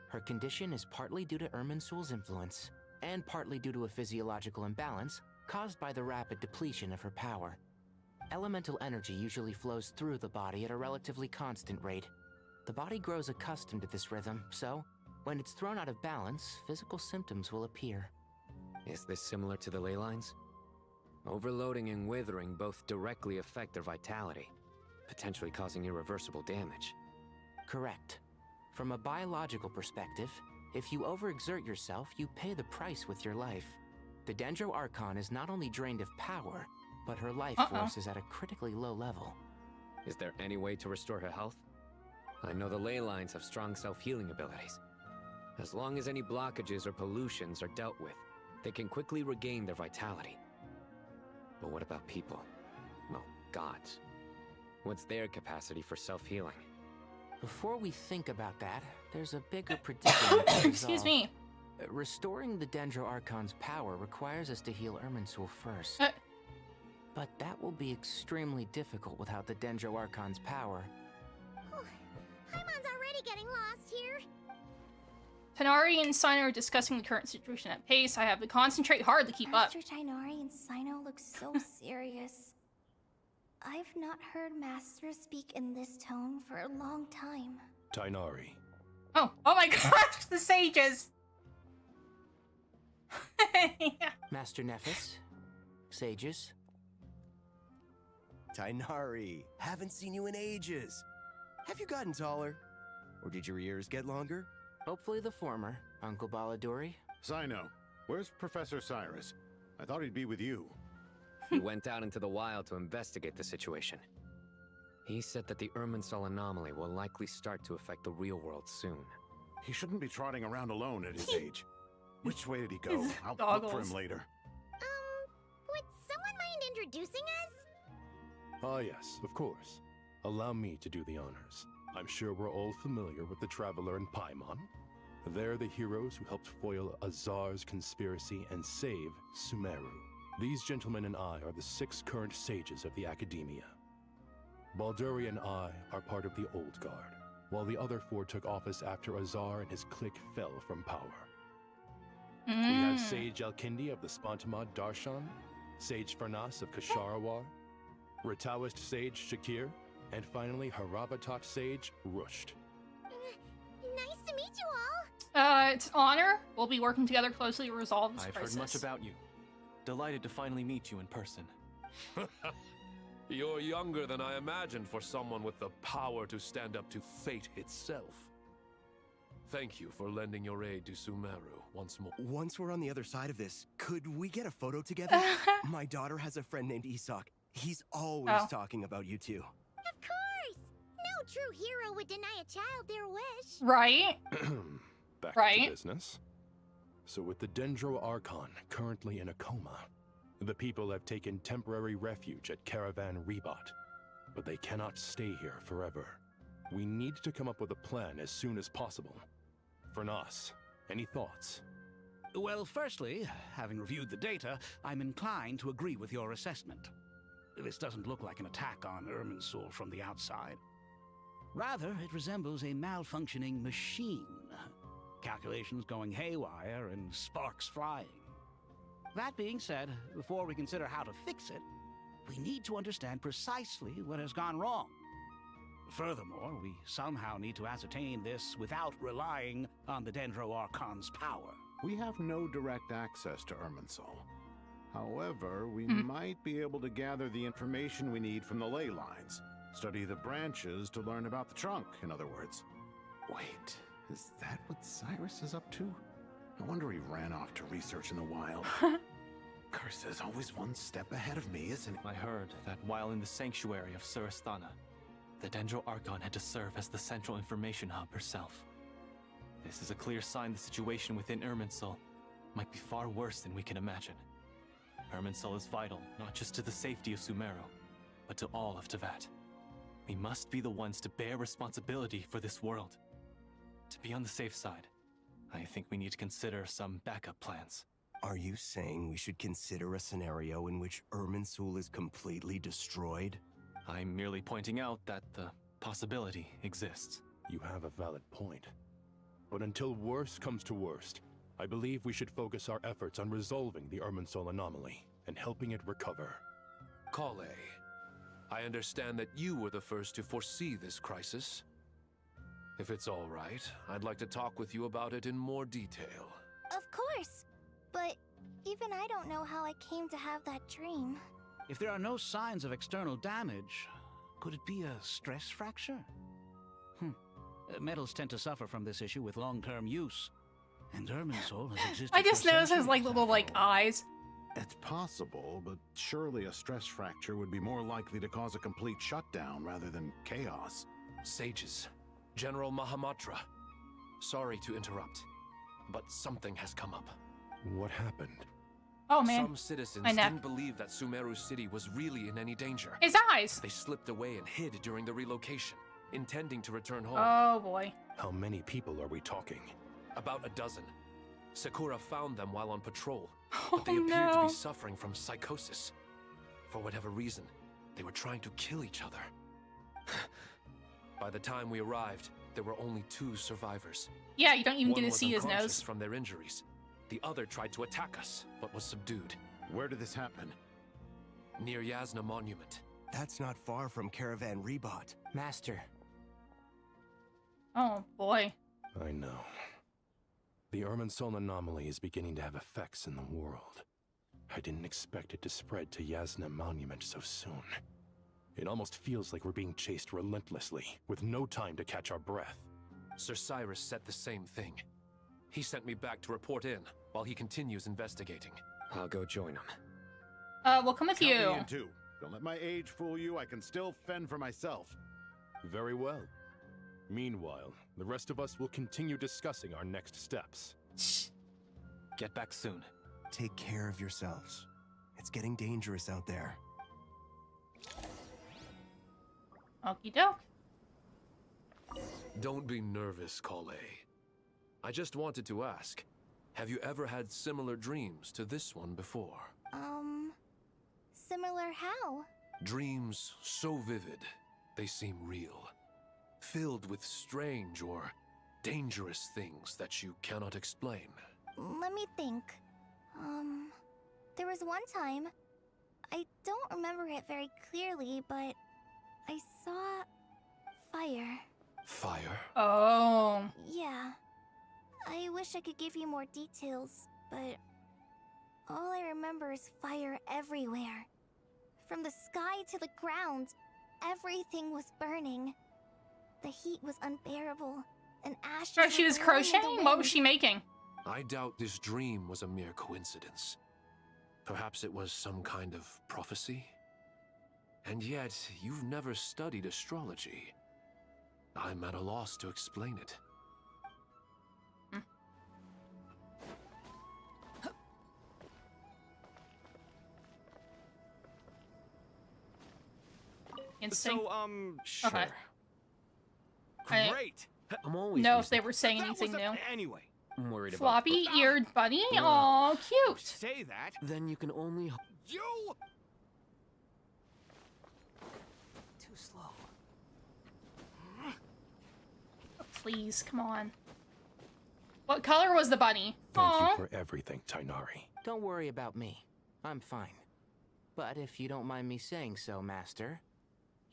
Her condition is partly due to Irminsul's influence, and partly due to a physiological imbalance caused by the rapid depletion of her power. Elemental energy usually flows through the body at a relatively constant rate. The body grows accustomed to this rhythm, so when it's thrown out of balance, physical symptoms will appear. Is this similar to the ley lines? Overloading and withering both directly affect their vitality, potentially causing irreversible damage. Correct. From a biological perspective, if you overexert yourself, you pay the price with your life. The Dendro Archon is not only drained of power, but her life force is at a critically low level. Is there any way to restore her health? I know the ley lines have strong self-healing abilities. As long as any blockages or pollutions are dealt with, they can quickly regain their vitality. But what about people? Well, gods. What's their capacity for self-healing? Before we think about that, there's a bigger predicament to Excuse resolve. me. Restoring the Dendro Archon's power requires us to heal Irminsul first. But that will be extremely difficult without the Dendro Archon's power. Paimon's already getting lost here. Tighnari and Sino are discussing the current situation at pace. I have to concentrate hard to keep up. Master Tighnari and Sino look so serious. I've not heard Master speak in this tone for a long time. Tighnari. Oh my gosh, the sages! Yeah. Master Nephis, sages. Tighnari, haven't seen you in ages. Have you gotten taller? Or did your ears get longer? Hopefully the former, Uncle Baladuri. Sino, where's Professor Cyrus? I thought he'd be with you. He went out into the wild to investigate the situation. He said that the Irminsul anomaly will likely start to affect the real world soon. He shouldn't be trotting around alone at his age. Which way did he go? His I'll look goggles. for him later. Would someone mind introducing us? Ah, yes, of course. Allow me to do the honors. I'm sure we're all familiar with the Traveler and Paimon. They're the heroes who helped foil Azar's conspiracy and save Sumeru. These gentlemen and I are the 6 current sages of the Academia. Balduri and I are part of the Old Guard, while the other 4 took office after Azar and his clique fell from power. We have Sage Alkindi of the Spontamad Darshan, Sage Farnas of Kasharawar, Rataoist Sage Shakir, and finally Haravatat Sage Rusht. Nice to meet you all. It's an honor. We'll be working together closely to resolve this I've crisis. heard much about you. Delighted to finally meet you in person. You're younger than I imagined for someone with the power to stand up to fate itself. Thank you for lending your aid to Sumeru once more. Once we're on the other side of this, could we get a photo together? My daughter has a friend named Isak. He's always talking about you two. Of course! No true hero would deny a child their wish. Right? Back Right. to business. So with the Dendro Archon currently in a coma, the people have taken temporary refuge at Caravan Rebot. But they cannot stay here forever. We need to come up with a plan as soon as possible. Fernas, any thoughts? Well, firstly, having reviewed the data, I'm inclined to agree with your assessment. This doesn't look like an attack on Irminsul from the outside. Rather, it resembles a malfunctioning machine. Calculations going haywire and sparks flying. That being said, before we consider how to fix it, we need to understand precisely what has gone wrong. Furthermore, we somehow need to ascertain this without relying on the Dendro Archon's power. We have no direct access to Irminsul. However, we might be able to gather the information we need from the ley lines. Study the branches to learn about the trunk, in other words. Wait, is that what Cyrus is up to? No wonder he ran off to research in the wild. Curse is always one step ahead of me, isn't it? I heard that while in the sanctuary of Surasthana, the Dendro Archon had to serve as the central information hub herself. This is a clear sign the situation within Irminsul might be far worse than we can imagine. Irminsul is vital, not just to the safety of Sumeru, but to all of Teyvat. We must be the ones to bear responsibility for this world. To be on the safe side, I think we need to consider some backup plans. Are you saying we should consider a scenario in which Irminsul is completely destroyed? I'm merely pointing out that the possibility exists. You have a valid point. But until worst comes to worst, I believe we should focus our efforts on resolving the Irminsul anomaly and helping it recover. Kale, I understand that you were the first to foresee this crisis. If it's all right, I'd like to talk with you about it in more detail. Of course. But even I don't know how I came to have that dream. If there are no signs of external damage, could it be a stress fracture? Metals tend to suffer from this issue with long-term use. And Irminsul has existed I just for noticed his centuries. little eyes. It's possible, but surely a stress fracture would be more likely to cause a complete shutdown rather than chaos. Sages, General Mahamatra, sorry to interrupt, but something has come up. What happened? Oh man, Some citizens my neck. didn't believe that Sumeru City was really in any danger. His eyes. They slipped away and hid during the relocation, intending to return home. Oh boy. How many people are we talking? About a dozen. Sakura found them while on patrol, Oh, but they appeared to no. be suffering from psychosis. For whatever reason, they were trying to kill each other. By the time we arrived, there were only 2 survivors. Yeah, you don't even One get to was see his unconscious nose. from their injuries. The other tried to attack us, but was subdued. Where did this happen? Near Yasna Monument. That's not far from Caravan Rebot. Master. Oh boy. I know. The Irminsul anomaly is beginning to have effects in the world. I didn't expect it to spread to Yasna Monument so soon. It almost feels like we're being chased relentlessly, with no time to catch our breath. Sir Cyrus said the same thing. He sent me back to report in, while he continues investigating. I'll go join him. We'll come with Count you. me in too. Don't let my age fool you. I can still fend for myself. Very well. Meanwhile, the rest of us will continue discussing our next steps. Get back soon. Take care of yourselves. It's getting dangerous out there. Okie doke. Don't be nervous, Kale. I just wanted to ask, have you ever had similar dreams to this one before? Similar how? Dreams so vivid, they seem real. Filled with strange or dangerous things that you cannot explain. Let me think. There was one time, I don't remember it very clearly, but I saw fire. Fire? Oh. Yeah. I wish I could give you more details, but all I remember is fire everywhere. From the sky to the ground, everything was burning. The heat was unbearable, and ashes. Oh, she was were blowing in the crocheting? What was wind. she making? I doubt this dream was a mere coincidence. Perhaps it was some kind of prophecy? And yet, you've never studied astrology. I'm at a loss to explain it. So, Sure. Okay. Great. I'm always know if they were saying anything new. Anyway. I'm worried about. Floppy-eared bunny? Aw, cute. Say that. Then you can only. You. Too slow. Please, come on. What color was the bunny? Thank Aw. you for everything, Tainari. Don't worry about me. I'm fine. But if you don't mind me saying so, Master,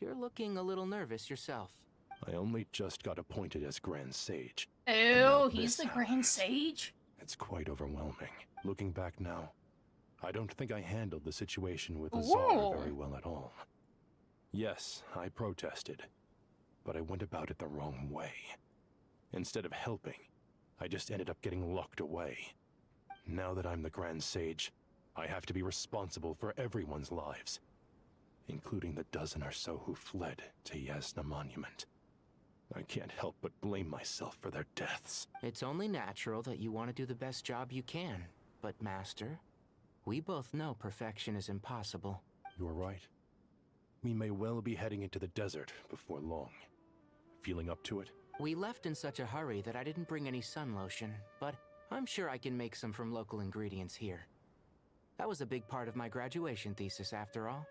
you're looking a little nervous yourself. I only just got appointed as Grand Sage. Oh, he's the Grand Sage? It's quite overwhelming. Looking back now, I don't think I handled the situation with the Ooh. Tsar very well at all. Yes, I protested, but I went about it the wrong way. Instead of helping, I just ended up getting locked away. Now that I'm the Grand Sage, I have to be responsible for everyone's lives, including the dozen or so who fled to Yasna Monument. I can't help but blame myself for their deaths. It's only natural that you want to do the best job you can. But, Master, we both know perfection is impossible. You're right. We may well be heading into the desert before long. Feeling up to it? We left in such a hurry that I didn't bring any sun lotion, but I'm sure I can make some from local ingredients here. That was a big part of my graduation thesis, after all.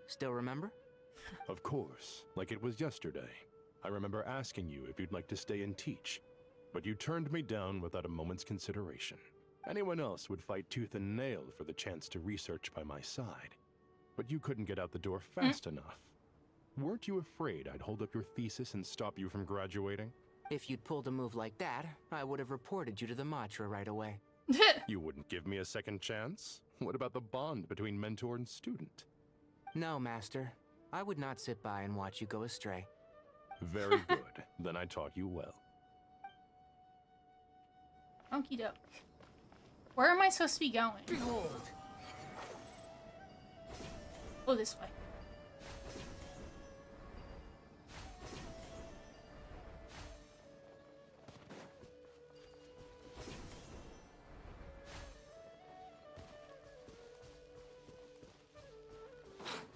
Still remember? Of course, like it was yesterday. I remember asking you if you'd like to stay and teach, but you turned me down without a moment's consideration. Anyone else would fight tooth and nail for the chance to research by my side, but you couldn't get out the door fast enough. Weren't you afraid I'd hold up your thesis and stop you from graduating? If you'd pulled a move like that, I would have reported you to the Matra right away. You wouldn't give me a second chance? What about the bond between mentor and student? No, Master. I would not sit by and watch you go astray. Very good. Then I taught you well. Okie doke. Where am I supposed to be going? Behold. Oh, this way.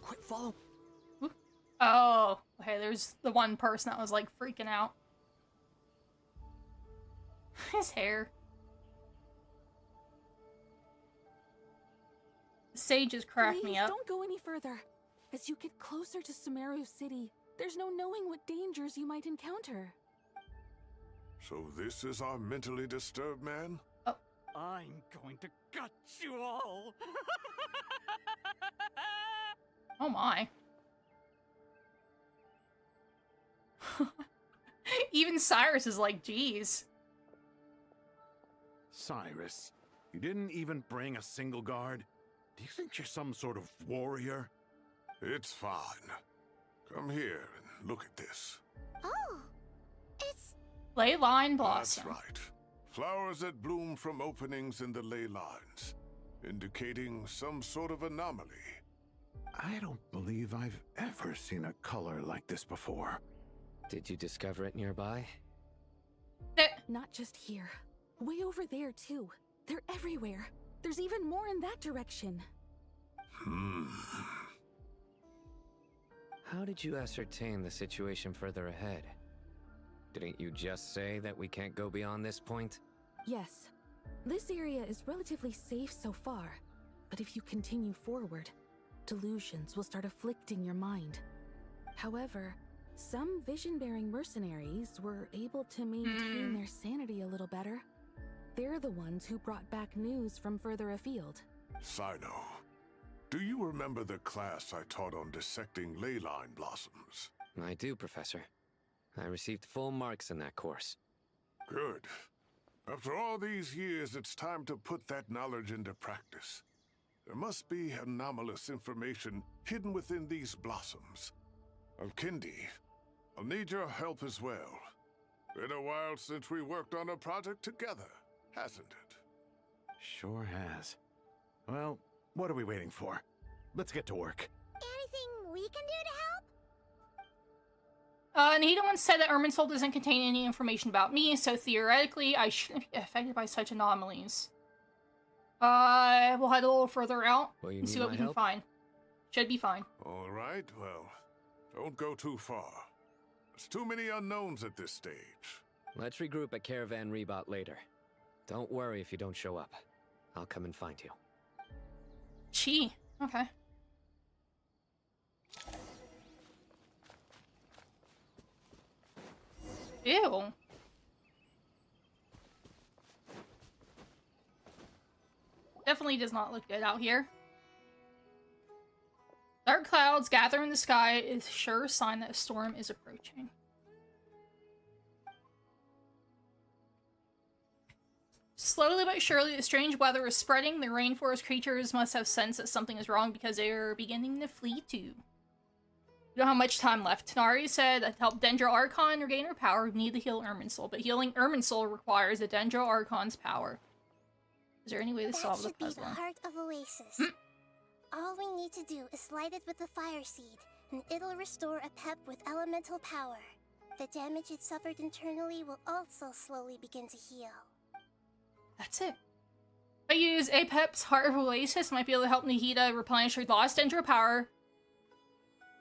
Quick, follow. Oh, okay, there's the one person that was like freaking out. His hair. The sages crack me up. Don't go any further. As you get closer to Sumeru City, there's no knowing what dangers you might encounter. So this is our mentally disturbed man? I'm going to gut you all. Oh my. Even Cyrus is like, geez. Cyrus, you didn't even bring a single guard? Do you think you're some sort of warrior? It's fine. Come here and look at this. Oh, it's... Ley line blossom. That's right. Flowers that bloom from openings in the ley lines. indicating some sort of anomaly. I don't believe I've ever seen a color like this before. Did you discover it nearby? Not just here. Way over there, too. They're everywhere. There's even more in that direction. How did you ascertain the situation further ahead? Didn't you just say that we can't go beyond this point? Yes. This area is relatively safe so far, but if you continue forward, delusions will start afflicting your mind. However, some vision-bearing mercenaries were able to maintain their sanity a little better. They're the ones who brought back news from further afield. Sino, do you remember the class I taught on dissecting ley line blossoms? I do, Professor. I received full marks in that course. Good. After all these years, it's time to put that knowledge into practice. There must be anomalous information hidden within these blossoms. Alkindi, I'll need your help as well. Been a while since we worked on a project together, hasn't it? Sure has. Well, what are we waiting for? Let's get to work. Anything we can do to help? Nahida once said that Irminsul doesn't contain any information about me, so theoretically I shouldn't be affected by such anomalies. We'll head a little further out and see what we can find. Should be fine. All right, well, don't go too far. There's too many unknowns at this stage. Let's regroup at Caravan Rebot later. Don't worry if you don't show up. I'll come and find you. Gee, okay. Ew. Definitely does not look good out here. Dark clouds gather in the sky is a sure sign that a storm is approaching. Slowly but surely, the strange weather is spreading. The rainforest creatures must have sensed that something is wrong because they are beginning to flee too. We don't have much time left. Tanari said that to help Dendro Archon regain her power, we need to heal Irminsul, but healing Irminsul requires the Dendro Archon's power. Is there any way to solve the puzzle? That should be the heart of Oasis. All we need to do is light it with the fire seed, and it'll restore a pep with elemental power. The damage it suffered internally will also slowly begin to heal. That's it. I use Apep's Heart of Oasis might be able to help Nahida replenish her lost Dendro power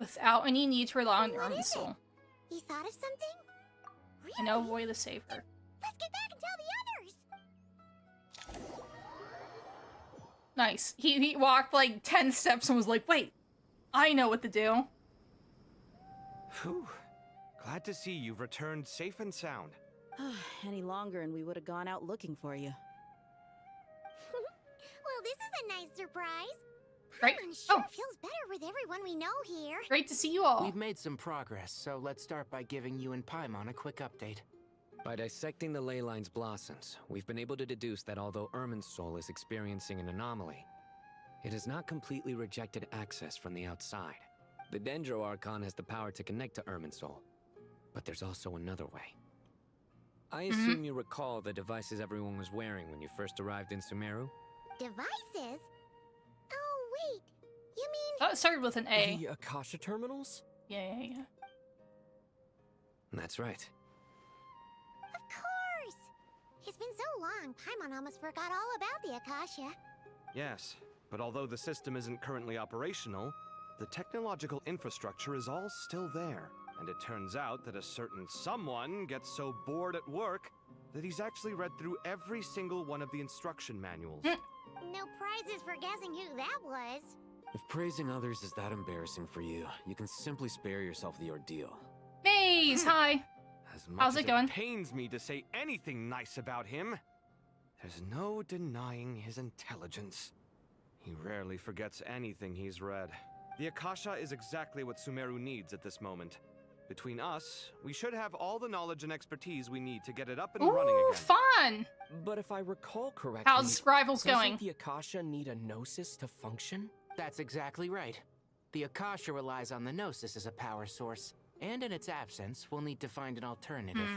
without any need to rely on Irminsul. You thought of something? Really? I know a way to save her. Let's get back and tell the others! Nice. He walked like 10 steps and was like, wait, I know what to do. Whew. Glad to see you've returned safe and sound. Any longer and we would have gone out looking for you. Well, this is a nice surprise. Right? Sure feels better with everyone we know here. Great to see you all. We've made some progress, so let's start by giving you and Paimon a quick update. By dissecting the ley line's blossoms, we've been able to deduce that although Irminsul is experiencing an anomaly, it has not completely rejected access from the outside. The Dendro Archon has the power to connect to Irminsul, but there's also another way. I assume you recall the devices everyone was wearing when you first arrived in Sumeru? Devices? Oh, wait. You mean... Oh, it started with an A. The Akasha terminals? Yeah. That's right. Of course! It's been so long, Paimon almost forgot all about the Akasha. Yes, but although the system isn't currently operational, the technological infrastructure is all still there. And it turns out that a certain someone gets so bored at work that he's actually read through every single one of the instruction manuals. No prizes for guessing who that was. If praising others is that embarrassing for you, you can simply spare yourself the ordeal. Maze, hi. As much How's as it going? It pains me to say anything nice about him, there's no denying his intelligence. He rarely forgets anything he's read. The Akasha is exactly what Sumeru needs at this moment. Between us, we should have all the knowledge and expertise we need to get it up and running again. Fun! But if I recall correctly, how's Rivals going? Doesn't the Akasha need a gnosis to function? That's exactly right. The Akasha relies on the Gnosis as a power source, and in its absence, we'll need to find an alternative.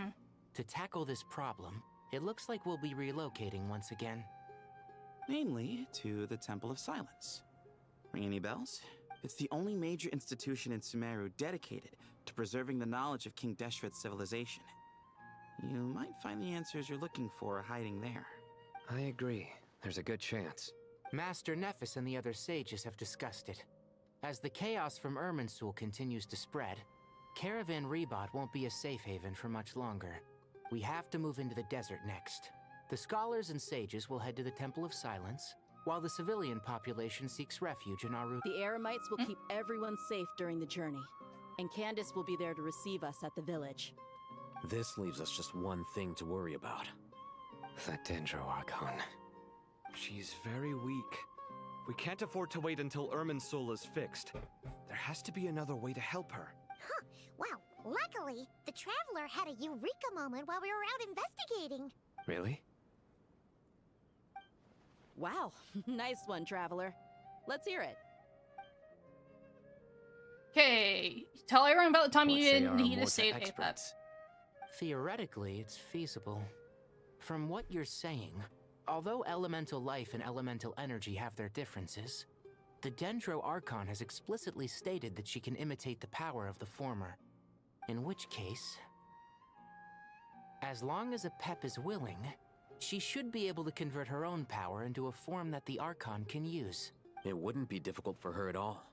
To tackle this problem, it looks like we'll be relocating once again. namely to the Temple of Silence. Ring any bells? It's the only major institution in Sumeru dedicated to preserving the knowledge of King Deshret's civilization. You might find the answers you're looking for hiding there. I agree. There's a good chance. Master Nephis and the other sages have discussed it. As the chaos from Irminsul continues to spread, Caravan Rebot won't be a safe haven for much longer. We have to move into the desert next. The scholars and sages will head to the Temple of Silence, while the civilian population seeks refuge in Aru. The Eremites will keep everyone safe during the journey, and Candace will be there to receive us at the village. This leaves us just one thing to worry about. That Dendro Archon. She's very weak. We can't afford to wait until Irminsul is fixed. There has to be another way to help her. Huh. Wow. Luckily, the Traveler had a eureka moment while we were out investigating. Really? Wow. Nice one, Traveler. Let's hear it. Okay, tell everyone about the time Let's you say didn't our need to Morta save a pet. experts. Theoretically, it's feasible. From what you're saying, although elemental life and elemental energy have their differences, the Dendro Archon has explicitly stated that she can imitate the power of the former. In which case, as long as a Pep is willing, she should be able to convert her own power into a form that the Archon can use. It wouldn't be difficult for her at all.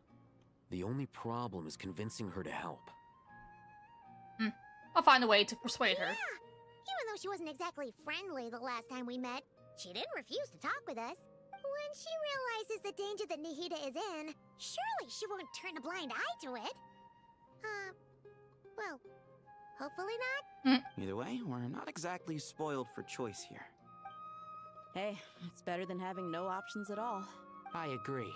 The only problem is convincing her to help. I'll find a way to persuade her. Even though she wasn't exactly friendly the last time we met, she didn't refuse to talk with us. When she realizes the danger that Nahida is in, surely she won't turn a blind eye to it. Well, hopefully not. Either way, we're not exactly spoiled for choice here. Hey, it's better than having no options at all. I agree.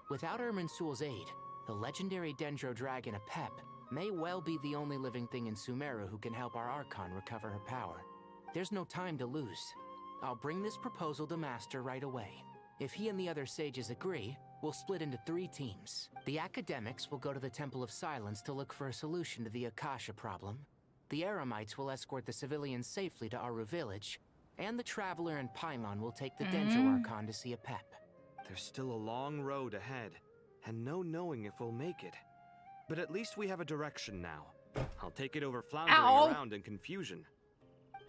Without Irminsul's aid, the legendary Dendro Dragon Apep may well be the only living thing in Sumeru who can help our Archon recover her power. There's no time to lose. I'll bring this proposal to Master right away. If he and the other sages agree, we'll split into 3 teams. The academics will go to the Temple of Silence to look for a solution to the Akasha problem. The Eremites will escort the civilians safely to Aru village, and the Traveler and Paimon will take the Dendro Archon to see Apep. There's still a long road ahead, and no knowing if we'll make it. But at least we have a direction now. I'll take it over floundering around in confusion.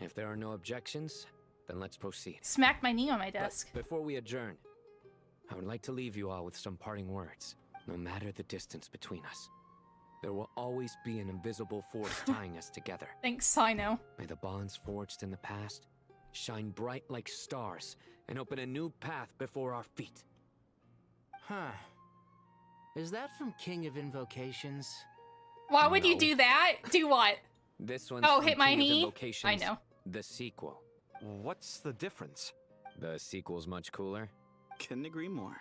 If there are no objections, then let's proceed. Smack my knee on my desk. But before we adjourn, I would like to leave you all with some parting words. No matter the distance between us, there will always be an invisible force tying us together. Thanks, Sino. May the bonds forged in the past shine bright like stars and open a new path before our feet. Huh. Is that from King of Invocations? Why would you do that? Do what? This one's Oh, from hit my King of knee? Invocations, I know. The sequel. What's the difference? The sequel's much cooler. Couldn't agree more.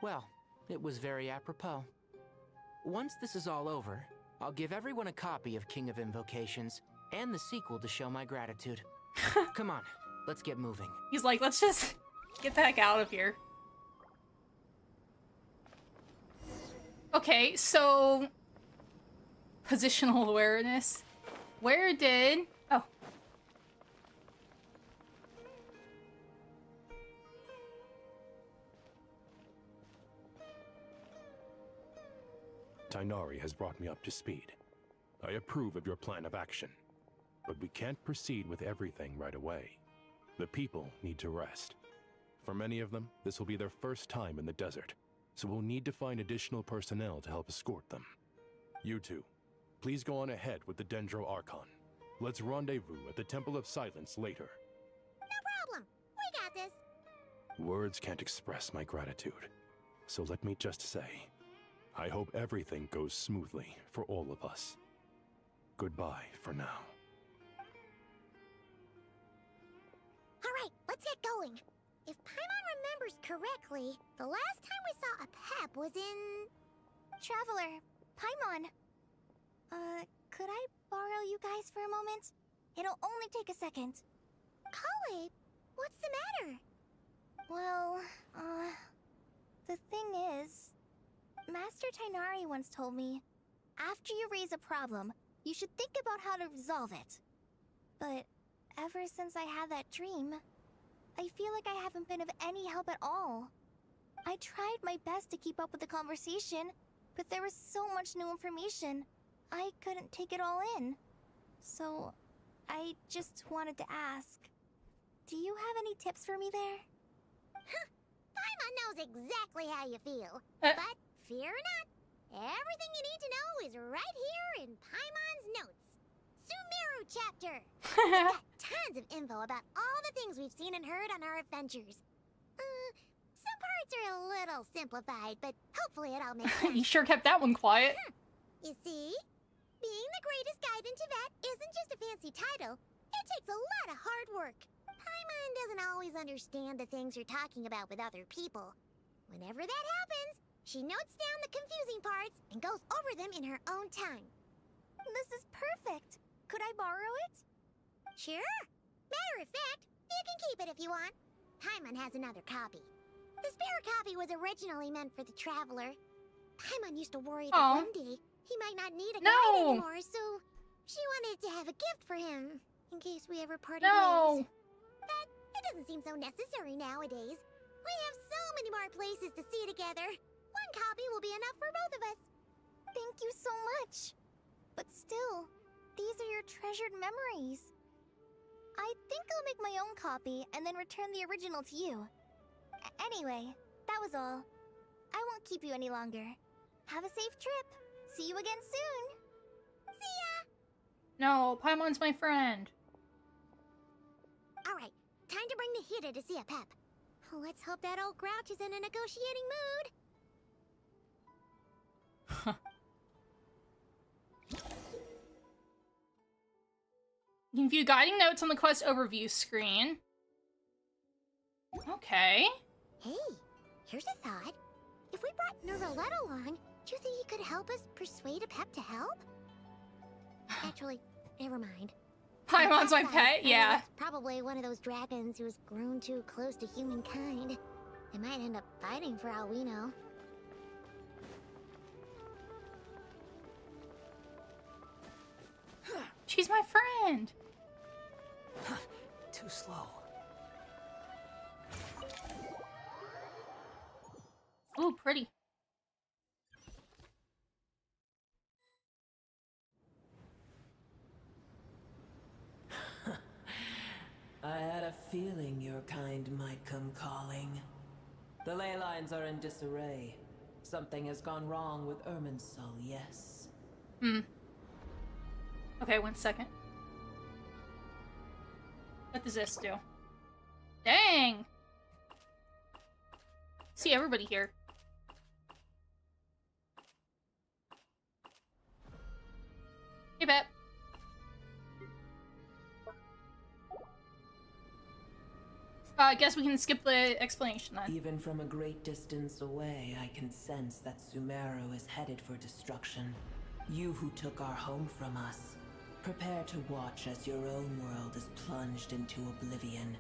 Well, it was very apropos. Once this is all over, I'll give everyone a copy of King of Invocations and the sequel to show my gratitude. Come on, let's get moving. He's like, let's just get the heck out of here. Okay, so positional awareness. Where did... Oh. Tainari has brought me up to speed. I approve of your plan of action, but we can't proceed with everything right away. The people need to rest. For many of them, this will be their first time in the desert, so we'll need to find additional personnel to help escort them. You two, please go on ahead with the Dendro Archon. Let's rendezvous at the Temple of Silence later. No problem. We got this. Words can't express my gratitude, so let me just say, I hope everything goes smoothly for all of us. Goodbye for now. All right, let's get going. If Paimon remembers correctly, the last time we saw a Pep was in... Traveler, Paimon. Could I borrow you guys for a moment? It'll only take a second. Kale, what's the matter? Well, the thing is... Master Tainari once told me, after you raise a problem, you should think about how to resolve it. But ever since I had that dream, I feel like I haven't been of any help at all. I tried my best to keep up with the conversation, but there was so much new information. I couldn't take it all in. So, I just wanted to ask, do you have any tips for me there? Huh. Paimon knows exactly how you feel. But fear not, everything you need to know is right here in Paimon's notes. Sumeru chapter. It's got tons of info about all the things we've seen and heard on our adventures. Some parts are a little simplified, but hopefully it all makes sense. You sure kept that one quiet. You see? Being the greatest guide in Tibet isn't just a fancy title. It takes a lot of hard work. Paimon doesn't always understand the things you're talking about with other people. Whenever that happens, she notes down the confusing parts and goes over them in her own time. This is perfect. Could I borrow it? Sure. Matter of fact, you can keep it if you want. Paimon has another copy. The spare copy was originally meant for the traveler. Paimon used to worry that one day he might not need a guide anymore, so she wanted to have a gift for him in case we ever parted ways. But it doesn't seem so necessary nowadays. We have so many more places to see together. One copy will be enough for both of us. Thank you so much. But still, these are your treasured memories. I think I'll make my own copy and then return the original to you. Anyway, that was all. I won't keep you any longer. Have a safe trip. See you again soon. See ya! No, Paimon's my friend. Alright, time to bring Nahida to see a Pep. Let's hope that old grouch is in a negotiating mood. You can view guiding notes on the quest overview screen. Okay. Hey, here's a thought. If we brought Nervalette along, do you think he could help us persuade a Pep to help? Actually, never mind. Paimon's my pet? Yeah. Probably one of those dragons who's grown too close to humankind. They might end up fighting for all we know. She's my friend. Too slow. Ooh, pretty. I had a feeling your kind might come calling. The ley lines are in disarray. Something has gone wrong with Irminsul, yes? Okay, 1 second. What does this do? Dang! See everybody here. Hey, Pep. I guess we can skip the explanation then. Even from a great distance away, I can sense that Sumeru is headed for destruction. You who took our home from us, prepare to watch as your own world is plunged into oblivion.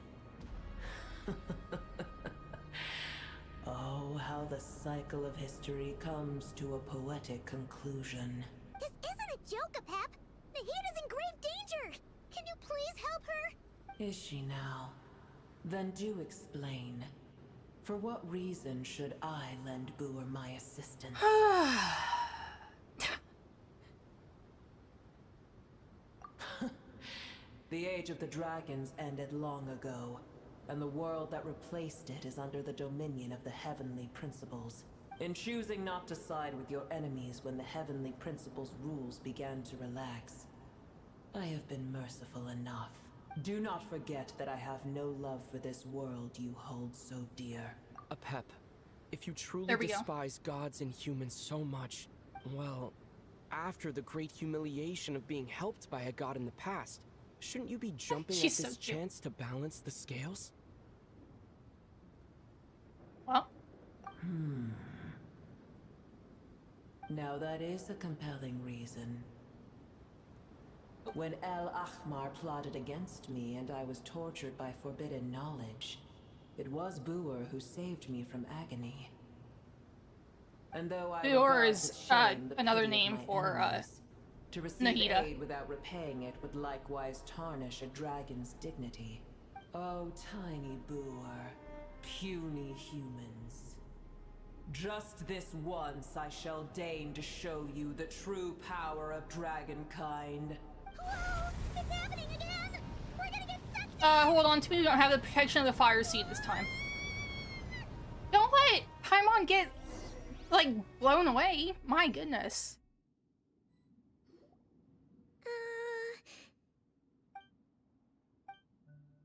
Oh, how the cycle of history comes to a poetic conclusion. This isn't a joke, Pep! Nahida's in grave danger! Can you please help her? Is she now? Then do explain. For what reason should I lend Boer my assistance? The age of the dragons ended long ago, and the world that replaced it is under the dominion of the heavenly principles. In choosing not to side with your enemies when the heavenly principles' rules began to relax, I have been merciful enough. Do not forget that I have no love for this world you hold so dear. A Pep, if you truly despise gods and humans so much, well, after the great humiliation of being helped by a god in the past, shouldn't you be jumping at this chance to balance the scales? Well. Now that is a compelling reason. When El Ahmar plotted against me and I was tortured by forbidden knowledge, it was Boer who saved me from agony. And though I Boer is another name for to receive Nahida. aid without repaying it would likewise tarnish a dragon's dignity. Oh, tiny Boer, puny humans. Just this once I shall deign to show you the true power of dragonkind. Whoa! It's happening again! We're gonna get sucked Hold on to me, we don't have the protection of the fire seed this time. Don't let Paimon get, like, blown away. My goodness.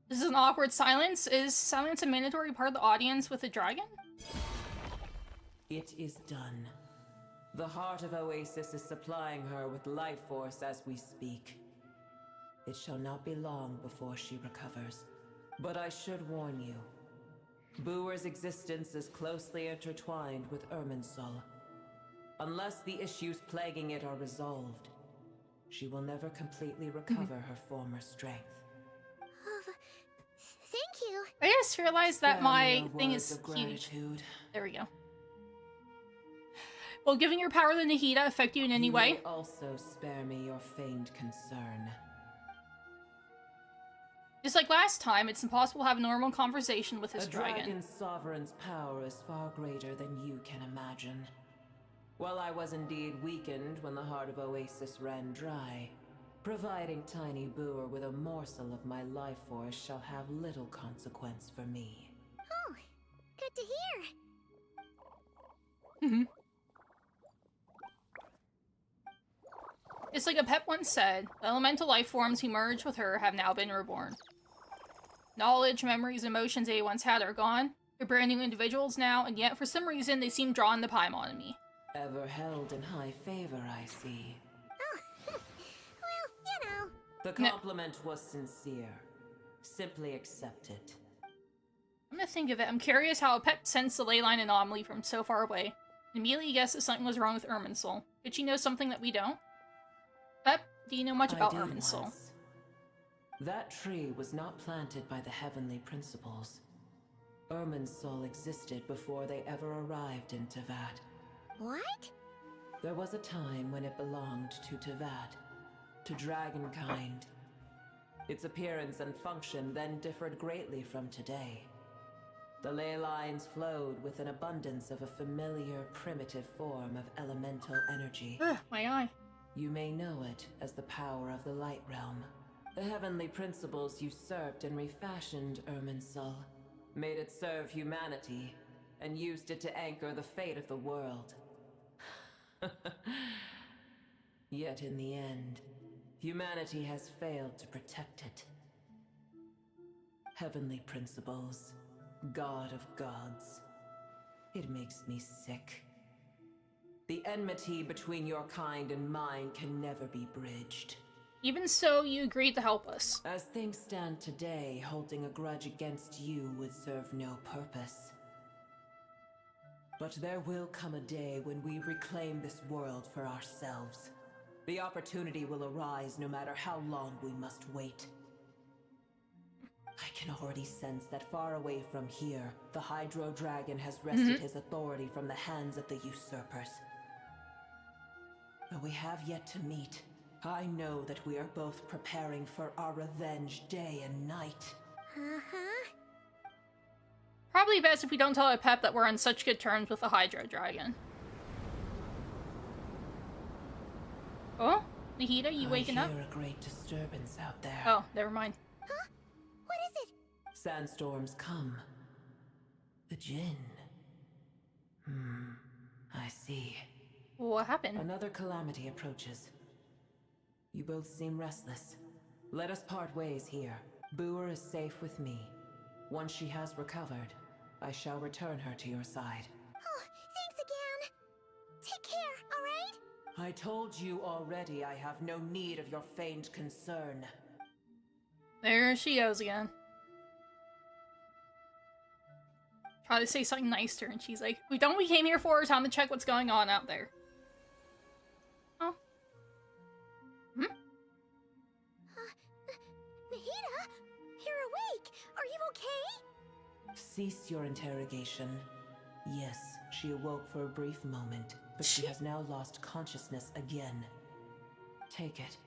This is an awkward silence. Is silence a mandatory part of the audience with a dragon? It is done. The heart of Oasis is supplying her with life force as we speak. It shall not be long before she recovers. But I should warn you. Boer's existence is closely intertwined with Irminsul. Unless the issues plaguing it are resolved, she will never completely recover her former strength. Thank you. I just realized that my thing is huge. There we go. Will giving your power to Nahida affect you in any way? You may also spare me your feigned concern. Just like last time, it's impossible to have a normal conversation with this dragon. A dragon's sovereign's power is far greater than you can imagine. While I was indeed weakened when the heart of Oasis ran dry, providing tiny Boer with a morsel of my life force shall have little consequence for me. Oh, good to hear. Mm-hmm. It's like a pet once said, the elemental life forms who merged with her have now been reborn. Knowledge, memories, emotions they once had are gone. They're brand new individuals now, and yet for some reason they seem drawn to Paimon and me. Ever held in high favor, I see. Oh, well, you know. The compliment was sincere. Simply accept it. I'm gonna think of it. I'm curious how a pet sensed the ley line anomaly from so far away. Immediately guessed that something was wrong with Irminsul. Did she know something that we don't? Pep, do you know much about Irminsul? That tree was not planted by the heavenly principles. Irminsul existed before they ever arrived in Tevat. What? There was a time when it belonged to Tevat, to dragonkind. Its appearance and function then differed greatly from today. The ley lines flowed with an abundance of a familiar, primitive form of elemental energy. My eye. You may know it as the power of the Light Realm. The heavenly principles usurped and refashioned Irminsul, made it serve humanity, and used it to anchor the fate of the world. Yet in the end, humanity has failed to protect it. Heavenly principles, God of gods. It makes me sick. The enmity between your kind and mine can never be bridged. Even so, you agreed to help us. As things stand today, holding a grudge against you would serve no purpose. But there will come a day when we reclaim this world for ourselves. The opportunity will arise no matter how long we must wait. I can already sense that far away from here, the Hydro Dragon has wrested his authority from the hands of the usurpers. Though we have yet to meet, I know that we are both preparing for our revenge day and night. Uh-huh. Probably best if we don't tell Pep that we're on such good terms with the Hydro Dragon. Oh? Nahida, you waking up? I hear a great disturbance out there. Oh, never mind. Huh? What is it? Sandstorms come. The Jinn. I see. What happened? Another calamity approaches. You both seem restless. Let us part ways here. Boer is safe with me. Once she has recovered, I shall return her to your side. Oh, thanks again. Take care, alright? I told you already I have no need of your feigned concern. There she goes again. Try to say something nice to her, and she's like, we came here for? Time to check what's going on out there. Oh. Nahida? You're awake. Are you okay? Cease your interrogation. Yes, she awoke for a brief moment, but she has now lost consciousness again. Take it.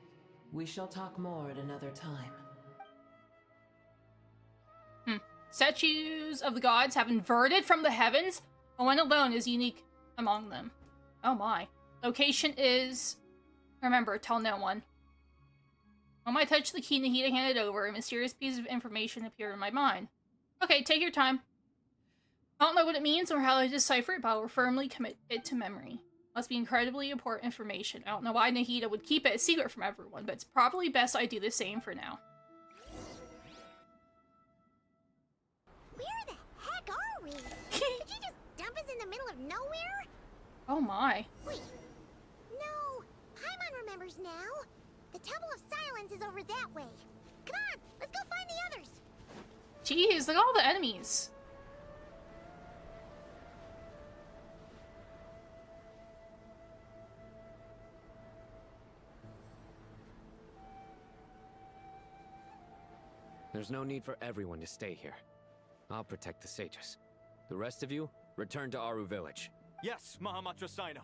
We shall talk more at another time. Statues of the gods have inverted from the heavens, and one alone is unique among them. Oh my. Location is... Remember, tell no one. When I touched the key Nahida handed over, a mysterious piece of information appeared in my mind. Okay, take your time. I don't know what it means or how to decipher it, but I will firmly commit it to memory. Must be incredibly important information. I don't know why Nahida would keep it a secret from everyone, but it's probably best I do the same for now. Where the heck are we? Did you just dump us in the middle of nowhere? Oh my. Wait. No. Paimon remembers now. The Temple of Silence is over that way. Come on, let's go find the others. Jeez, look at all the enemies. There's no need for everyone to stay here. I'll protect the sages. The rest of you, return to Aru village. Yes, Mahamatra Sino.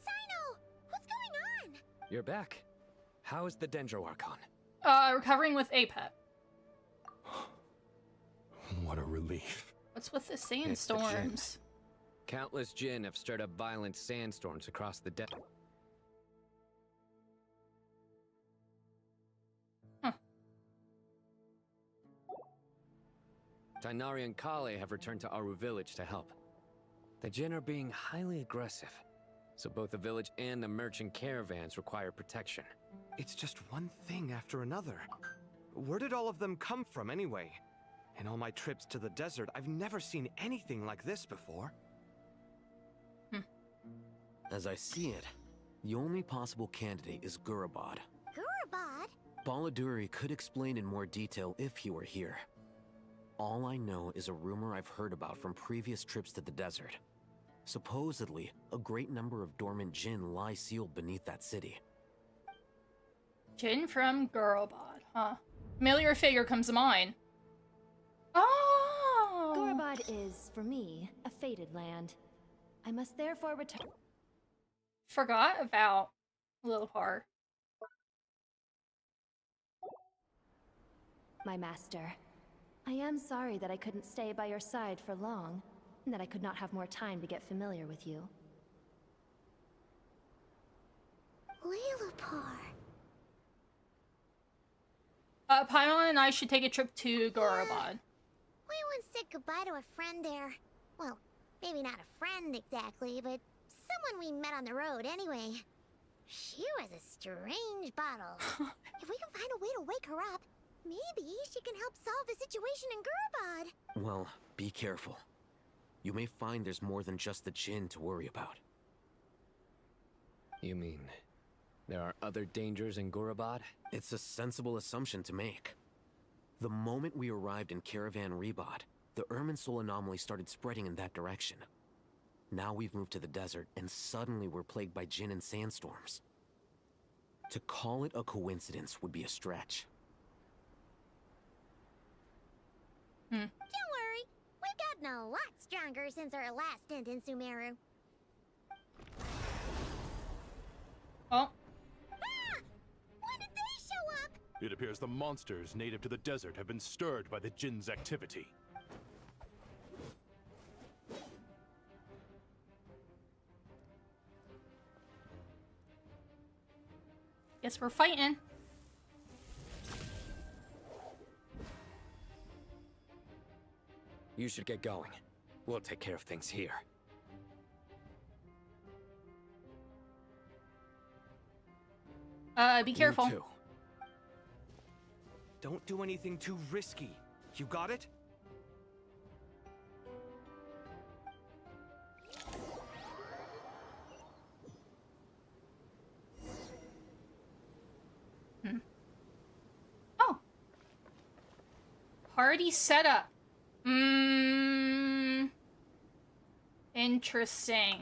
Sino! What's going on? You're back. How is the Dendro Archon? Recovering with Apep. What a relief. What's with the It's sandstorms? Countless Jinn have stirred up violent sandstorms across the desert. Tainari and Kale have returned to Aru village to help. The Jinn are being highly aggressive, so both the village and the merchant caravans require protection. It's just one thing after another. Where did all of them come from anyway? In all my trips to the desert, I've never seen anything like this before. As I see it, the only possible candidate is Gurabad. Gurabad? Baladuri could explain in more detail if he were here. All I know is a rumor I've heard about from previous trips to the desert. Supposedly, a great number of dormant Jinn lie sealed beneath that city. Jinn from Gurabad, huh? Familiar figure comes to mind. Oh! Gurabad is, for me, a fated land. I must therefore return. Forgot about a little part. My master, I am sorry that I couldn't stay by your side for long, and that I could not have more time to get familiar with you. Lilipar. Paimon and I should take a trip to Gurabad. We once said goodbye to a friend there. Well, maybe not a friend exactly, but someone we met on the road anyway. She was a strange bottle. If we can find a way to wake her up, maybe she can help solve the situation in Gurabad. Well, be careful. You may find there's more than just the Jinn to worry about. You mean, there are other dangers in Gurabad? It's a sensible assumption to make. The moment we arrived in Caravan Rebod, the Irminsul anomaly started spreading in that direction. Now we've moved to the desert, and suddenly we're plagued by Jinn and sandstorms. To call it a coincidence would be a stretch. Don't worry, we've gotten a lot stronger since our last stint in Sumeru. Oh. Ah! When did they show up? It appears the monsters native to the desert have been stirred by the Jinn's activity. Guess we're fighting. You should get going. We'll take care of things here. Be careful. You too. Don't do anything too risky. You got it? Oh. Party setup. Interesting.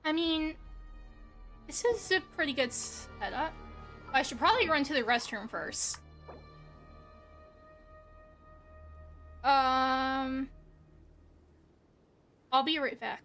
I mean, this is a pretty good setup. I should probably run to the restroom first. I'll be right back.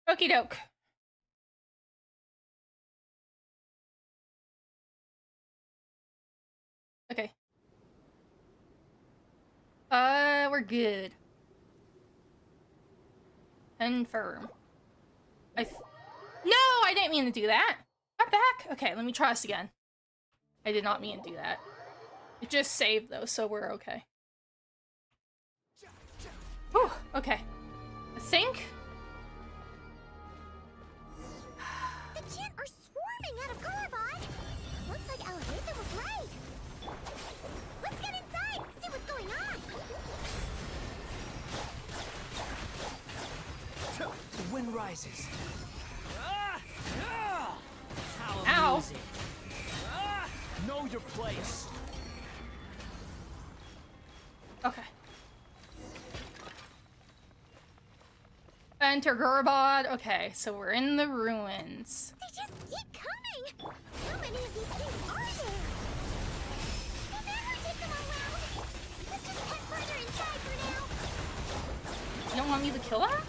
Okie doke. Okay. We're good. Confirm. No, I didn't mean to do that. What the heck? Okay, let me try this again. I did not mean to do that. It just saved though, so we're okay. Whew, okay. I think. The Jinn are swarming out of Gorobod! Looks like Alhazen was right! Let's get inside and see what's going on! The wind rises. Ow. Amusing. Know your place. Okay. Enter Gorobod. Okay, so we're in the ruins. They just keep coming! How many of these things are there? We'll never take them all out! Let's just head further inside for now! You don't want me to kill that?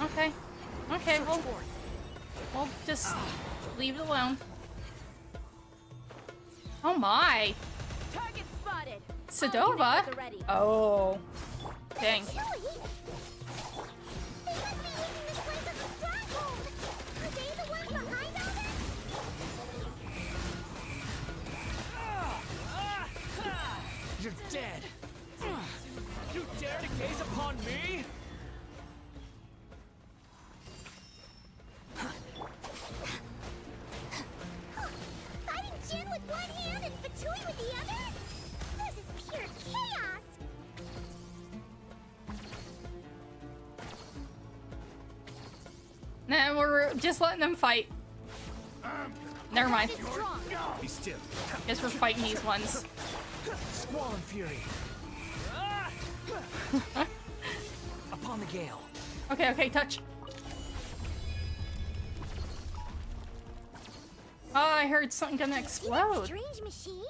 Okay. Okay, we'll just leave it alone. Oh my! Target spotted! Sedova? Oh. Dang. They must be using this place as a stronghold! Are they the ones behind all this? You're dead. You dare to gaze upon me? Fighting Jin with one hand and Fatui with the other? This is pure chaos! Nah, we're just letting them fight. Never mind. Be still. Guess we're fighting these ones. Squall and fury. Upon the gale. Okay, okay, touch. Oh, I heard something gonna explode. Strange machine?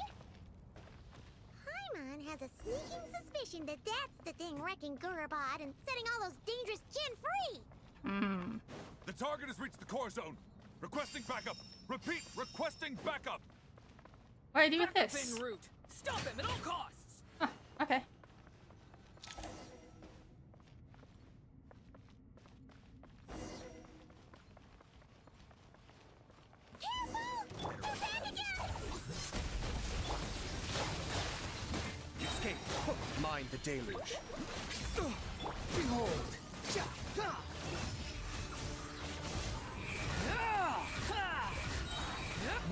Paimon has a sneaking suspicion that that's the thing wrecking Gorobod and setting all those dangerous Jinn free! Hmm. The target has reached the core zone. Requesting backup. Repeat, requesting backup. What do I do with this? En route. Stop him at all costs. Oh, okay. Escape. Mind the deluge. Behold.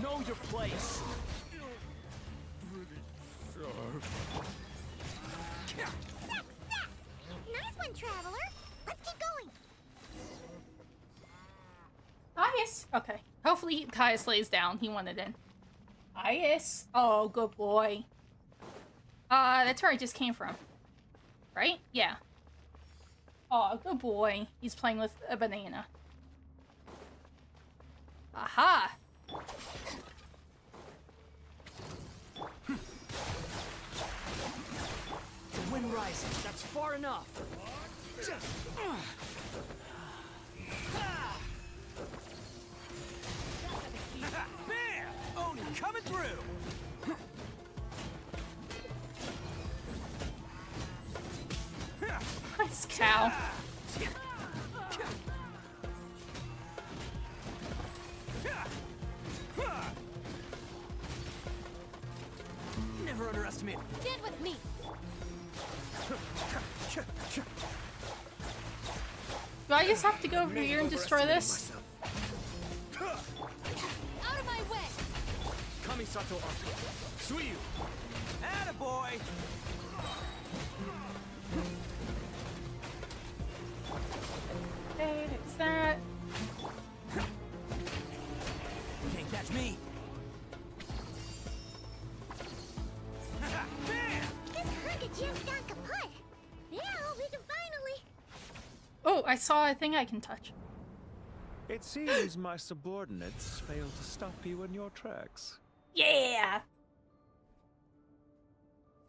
Know your place. Success! Nice one, Traveler! Let's keep going! Caius. Okay. Hopefully Caius lays down. He wanted in. Caius. Oh, good boy. That's where I just came from. Right? Yeah. Oh, good boy. He's playing with a banana. Aha! The wind rises. That's far enough. Bam! Oni coming through! Nice cow. Never underestimate. Stand with me! Do I just have to go over here and destroy this? Out of my way! Kamisato Archon. Suiyu! Attaboy! Okay, fix that. Can't catch me. This cricket just got kaput! Now we can finally... Oh, I saw a thing I can touch. It seems my subordinates failed to stop you in your tracks. Yeah!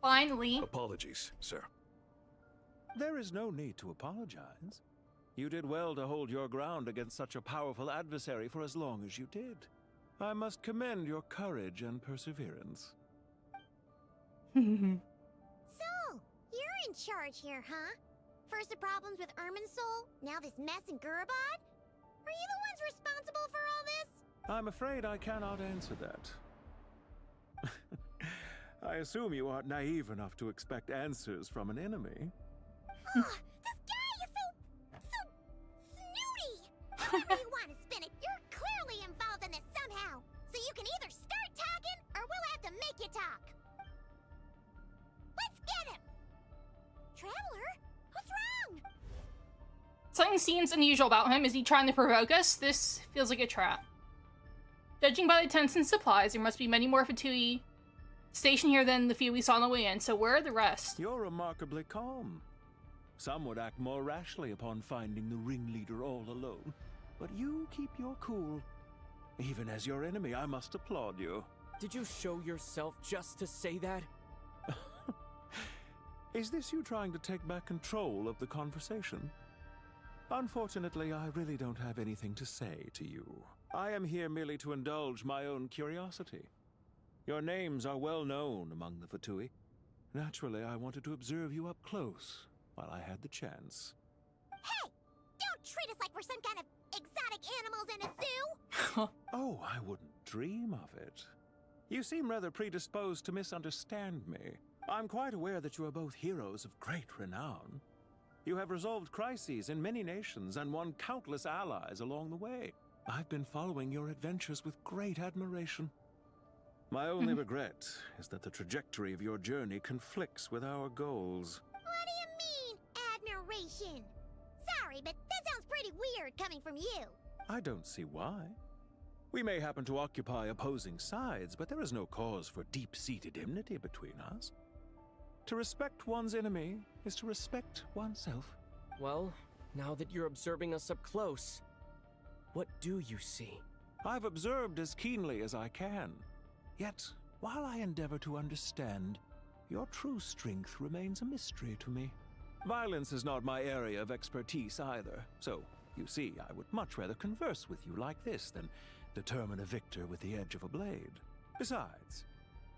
Finally. Apologies, sir. There is no need to apologize. You did well to hold your ground against such a powerful adversary for as long as you did. I must commend your courage and perseverance. So, you're in charge here, huh? First the problems with Irminsul, now this mess in Gurabad? Are you the ones responsible for all this? I'm afraid I cannot answer that. I assume you aren't naive enough to expect answers from an enemy. This guy is so snooty! However you want to spin it, you're clearly involved in this somehow. So you can either start talking, or we'll have to make you talk. Let's get him! Traveler, what's wrong? Something seems unusual about him. Is he trying to provoke us? This feels like a trap. Judging by the tents and supplies, there must be many more Fatui stationed here than the few we saw on the way in, so where are the rest? You're remarkably calm. Some would act more rashly upon finding the ringleader all alone. But you keep your cool. Even as your enemy, I must applaud you. Did you show yourself just to say that? Is this you trying to take back control of the conversation? Unfortunately, I really don't have anything to say to you. I am here merely to indulge my own curiosity. Your names are well known among the Fatui. Naturally, I wanted to observe you up close while I had the chance. Hey! Don't treat us like we're some kind of exotic animals in a zoo! Oh, I wouldn't dream of it. You seem rather predisposed to misunderstand me. I'm quite aware that you are both heroes of great renown. You have resolved crises in many nations and won countless allies along the way. I've been following your adventures with great admiration. My only regret is that the trajectory of your journey conflicts with our goals. What do you mean, admiration? Sorry, but that sounds pretty weird coming from you. I don't see why. We may happen to occupy opposing sides, but there is no cause for deep-seated enmity between us. To respect one's enemy is to respect oneself. Well, now that you're observing us up close, what do you see? I've observed as keenly as I can. Yet, while I endeavor to understand, your true strength remains a mystery to me. Violence is not my area of expertise either, so, you see, I would much rather converse with you like this than determine a victor with the edge of a blade. Besides,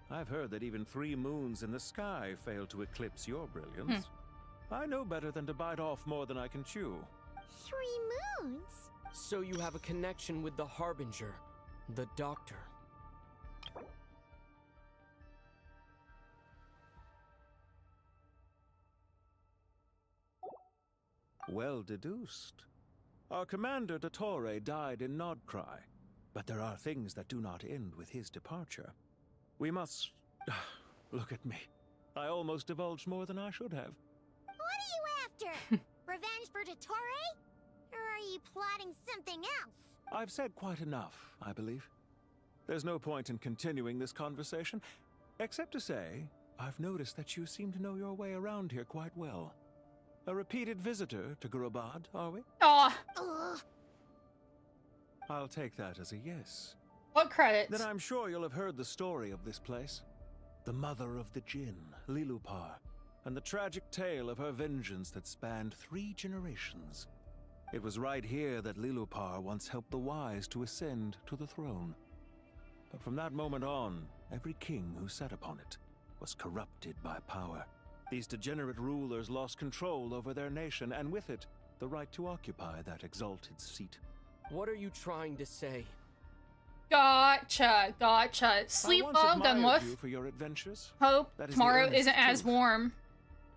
I've heard that even 3 moons in the sky fail to eclipse your brilliance. I know better than to bite off more than I can chew. 3 moons? So you have a connection with the Harbinger, the Doctor. Well deduced. Our commander, Dottore, died in Nodcry, but there are things that do not end with his departure. We must... Look at me. I almost divulged more than I should have. What are you after? Revenge for Dottore? Or are you plotting something else? I've said quite enough, I believe. There's no point in continuing this conversation, except to say, I've noticed that you seem to know your way around here quite well. A repeated visitor to Gurabad, are we? Aw. I'll take that as a yes. What credits? Then I'm sure you'll have heard the story of this place. The mother of the Jinn, Lilupar, and the tragic tale of her vengeance that spanned 3 generations. It was right here that Lilupar once helped the wise to ascend to the throne. But from that moment on, every king who sat upon it was corrupted by power. These degenerate rulers lost control over their nation, and with it, the right to occupy that exalted seat. What are you trying to say? Gotcha, gotcha. Sleep well, Gunwolf. You for your adventures. Hope tomorrow isn't as warm.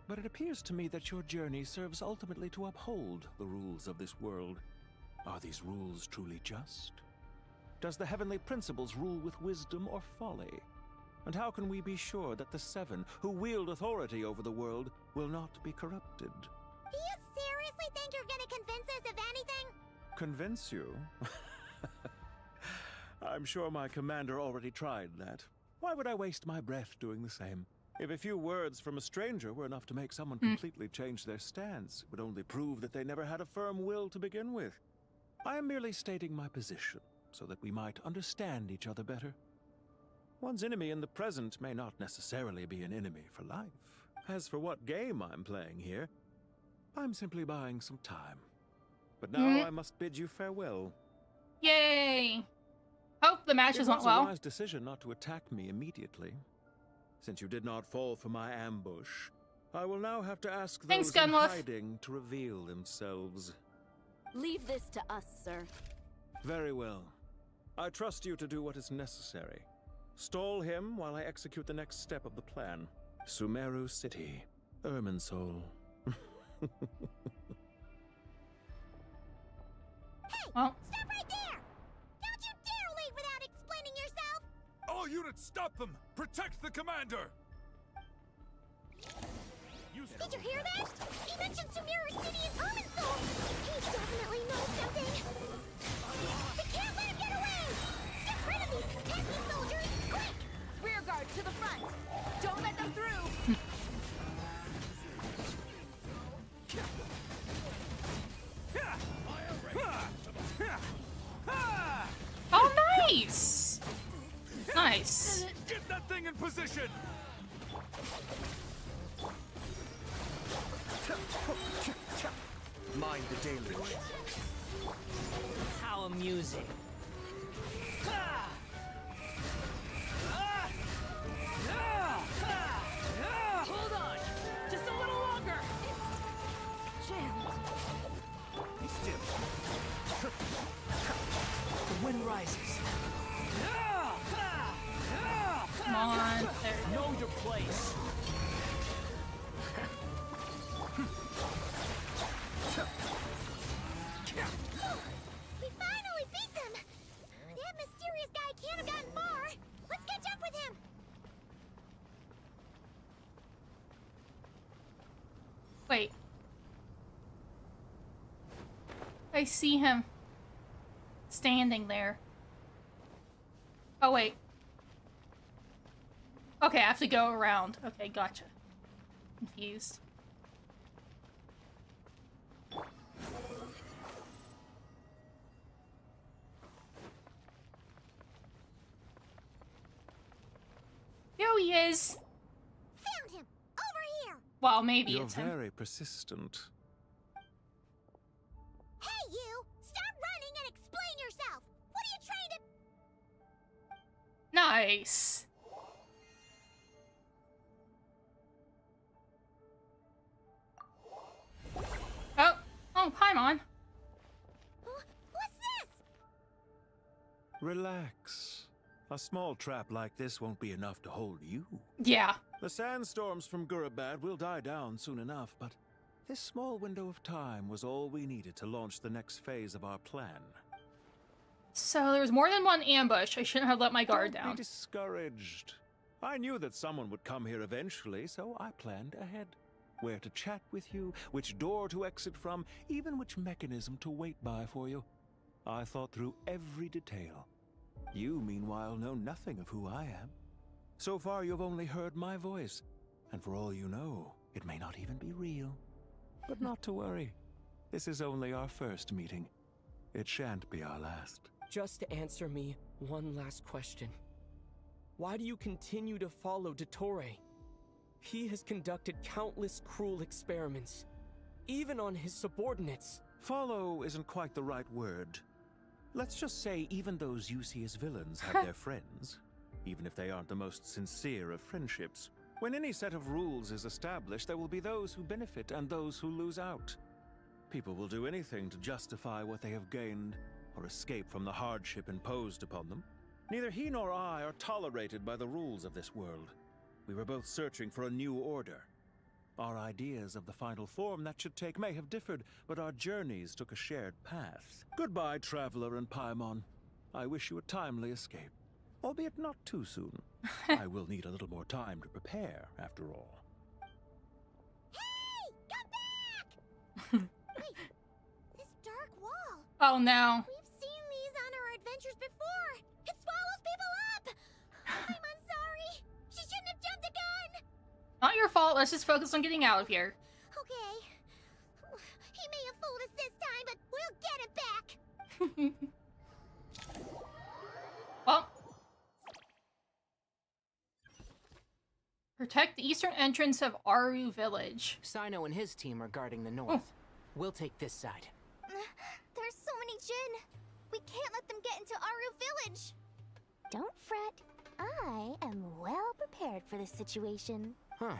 But it appears to me that your journey serves ultimately to uphold the rules of this world. Are these rules truly just? Does the heavenly principles rule with wisdom or folly? And how can we be sure that the 7 who wield authority over the world will not be corrupted? Do you seriously think you're gonna convince us of anything? Convince you? I'm sure my commander already tried that. Why would I waste my breath doing the same? If a few words from a stranger were enough to make someone completely change their stance, it would only prove that they never had a firm will to begin with. I am merely stating my position, so that we might understand each other better. One's enemy in the present may not necessarily be an enemy for life. As for what game I'm playing here, I'm simply buying some time. But now I must bid you farewell. Yay! Hope the matches went It was well. a wise decision not to attack me immediately. Since you did not fall for my ambush, I will now have to ask those in hiding to reveal themselves. Leave this to us, sir. Very well. I trust you to do what is necessary. Stall him while I execute the next step of the plan. Sumeru City, Irminsul. Well, stop right there! Don't you dare leave without explaining yourself! All units, stop them! Protect the commander! Did you hear that? He mentioned Sumeru City and Irminsul! He definitely knows something! We can't let him get away! Get rid of these pesky soldiers, quick! Rear guard to the front! Don't let them through! oh, nice! Nice. Get that thing in position! Mind the deluge. How amusing. Hold on! Just a little longer! Jammed. Be still. The wind rises. Come on. Know your place. We finally beat them! That mysterious guy can't have gotten far! Let's catch up with him! Wait. I see him standing there. Oh, wait. Okay, I have to go around. Okay, gotcha. Confused. Here he is. Found him! Over here! Well, maybe You're it's him. very persistent. Hey, you! Stop running and explain yourself! What are you trying to... Nice. Oh, Paimon. What's this? Relax. A small trap like this won't be enough to hold you. Yeah. The sandstorms from Gurabad will die down soon enough, but this small window of time was all we needed to launch the next phase of our plan. So there was more than one ambush. I shouldn't have let my guard Don't down. be discouraged. I knew that someone would come here eventually, so I planned ahead. Where to chat with you, which door to exit from, even which mechanism to wait by for you. I thought through every detail. You, meanwhile, know nothing of who I am. So far, you've only heard my voice, and for all you know, it may not even be real. But not to worry. This is only our first meeting. It shan't be our last. Just answer me one last question. Why do you continue to follow Dottore? He has conducted countless cruel experiments, even on his subordinates. Follow isn't quite the right word. Let's just say even those you see as villains have their friends, even if they aren't the most sincere of friendships. When any set of rules is established, there will be those who benefit and those who lose out. People will do anything to justify what they have gained or escape from the hardship imposed upon them. Neither he nor I are tolerated by the rules of this world. We were both searching for a new order. Our ideas of the final form that should take may have differed, but our journeys took a shared path. Goodbye, Traveler and Paimon. I wish you a timely escape, albeit not too soon. I will need a little more time to prepare, after all. Hey! Come back! Wait, this dark wall. Oh no. We've seen these on our adventures before. It swallows people up. I'm sorry. She shouldn't have jumped the gun. Not your fault. Let's just focus on getting out of here. Okay. He may have fooled us this time, but we'll get it back. Well. Protect the eastern entrance of Aru Village. Sino and his team are guarding the north. We'll take this side. Jin! We can't let them get into Aru Village! Don't fret. I am well prepared for this situation. Huh.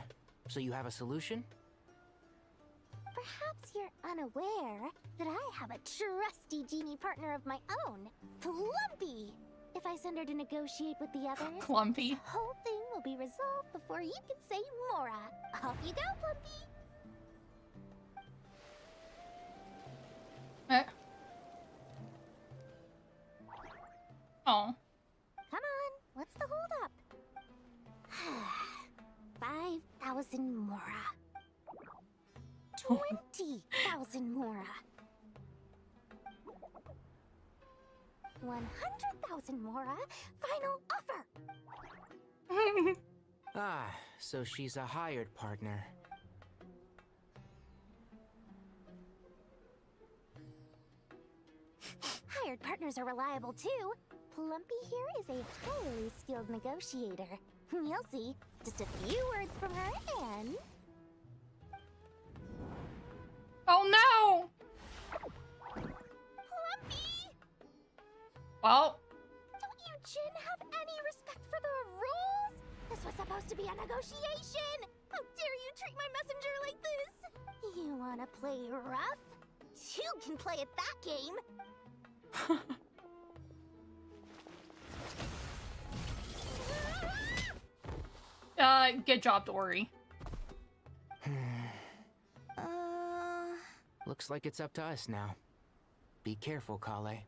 So you have a solution? Perhaps you're unaware that I have a trusty genie partner of my own, Plumpy. If I send her to negotiate with the others, Clumpy. this whole thing will be resolved before you can say Mora. Off you go, Plumpy. Oh. Come on, what's the holdup? 5,000 Mora. 20,000 Mora. 100,000 Mora. Final offer. Ah, so she's a hired partner. Hired partners are reliable too. Plumpy here is a highly skilled negotiator. You'll see. Just a few words from her and... Oh no! Plumpy! Well... Don't you, Jin, have any respect for the rules? This was supposed to be a negotiation! How dare you treat my messenger like this? You wanna play rough? Two can play at that game! Good job, Dory. Looks like it's up to us now. Be careful, Kale.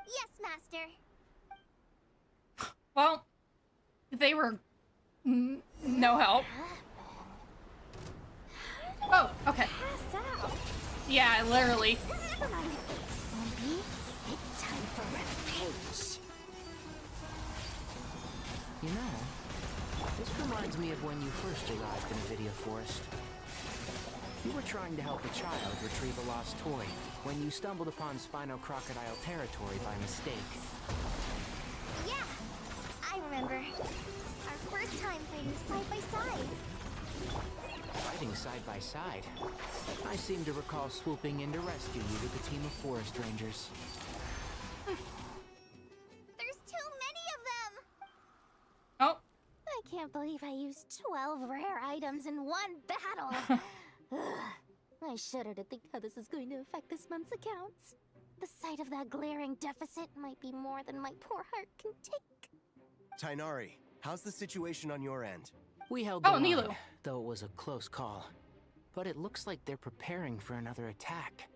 Yes, Master. Well, they were no help. Oh, okay. Yeah, literally. Never mind. Plumpy, it's time for revenge. You know, this reminds me of when you first arrived in Avidia Forest. You were trying to help a child retrieve a lost toy when you stumbled upon Spino Crocodile territory by mistake. Yeah, I remember. Our first time fighting side by side. Fighting side by side? I seem to recall swooping in to rescue you with a team of forest rangers. There's too many of them! Oh. I can't believe I used 12 rare items in one battle! I shudder to think how this is going to affect this month's accounts. The sight of that glaring deficit might be more than my poor heart can take. Tainari, how's the situation on your end? We held the line, though it was a close call. But it looks like they're preparing for another attack.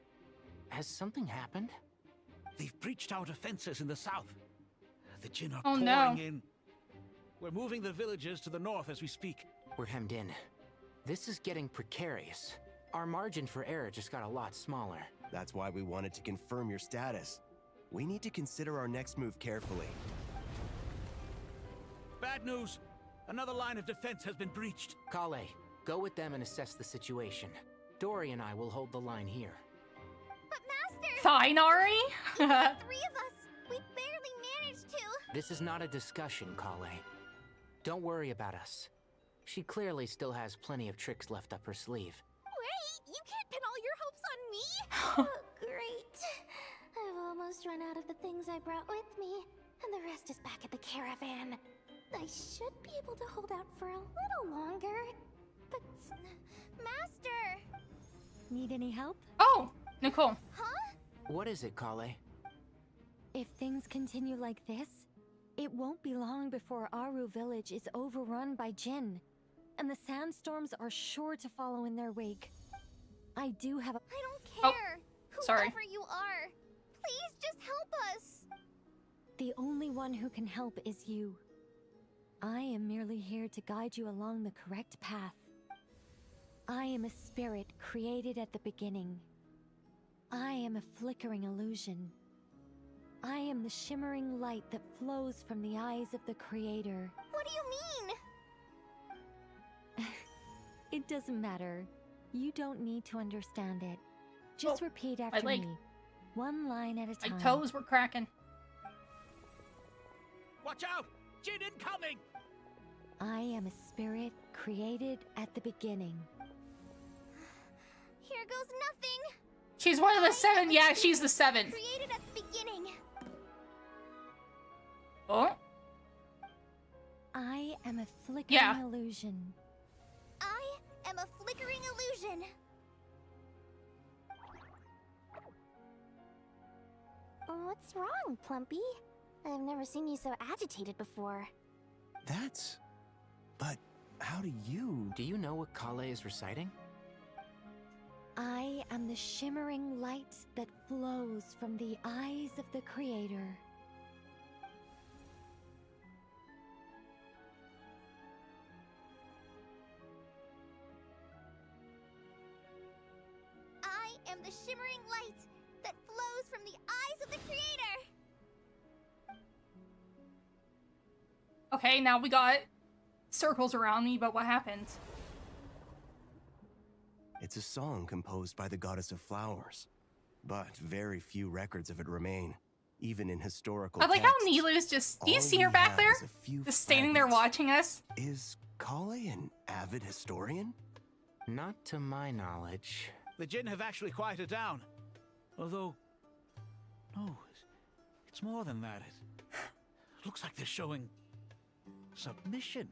Has something happened? They've breached our defenses in the south. The Jin are Oh, pouring no. in. We're moving the villagers to the north as we speak. We're hemmed in. This is getting precarious. Our margin for error just got a lot smaller. That's why we wanted to confirm your status. We need to consider our next move carefully. Bad news! Another line of defense has been breached. Kale, go with them and assess the situation. Dory and I will hold the line here. But Master! Tainari? Three of us! We barely managed to! This is not a discussion, Kale. Don't worry about us. She clearly still has plenty of tricks left up her sleeve. Wait! You can't pin all your hopes on me! Oh, great. I've almost run out of the things I brought with me, and the rest is back at the caravan. I should be able to hold out for a little longer, but... Master! Need any help? Oh, Nicole. Huh? What is it, Kale? If things continue like this, it won't be long before Aru Village is overrun by Jin, and the sandstorms are sure to follow in their wake. I do have a... I don't care! sorry. Whoever you are, please just help us! The only one who can help is you. I am merely here to guide you along the correct path. I am a spirit created at the beginning. I am a flickering illusion. I am the shimmering light that flows from the eyes of the Creator. What do you mean? It doesn't matter. You don't need to understand it. Just repeat after like- me. One line at a My time. toes were cracking. Watch out! Jin incoming! I am a spirit created at the beginning. Here goes nothing! She's one of the 7. Yeah, she's the 7th. Created at the beginning. Oh? I am a flickering illusion. I am a flickering illusion. What's wrong, Plumpy? I've never seen you so agitated before. But how do you... Do you know what Kale is reciting? I am the shimmering light that flows from the eyes of the Creator. I am the shimmering light that flows from the eyes of the Creator. Okay, now we got circles around me, but what happened? It's a song composed by the goddess of flowers, but very few records of it remain, even in historical I like how texts. Nilu's just... Do you All see we her back have there? is a few Just standing there fragments. watching us? Is Kale an avid historian? Not to my knowledge. The Jinn have actually quieted down. Although, no, it's more than that. It looks like they're showing submission.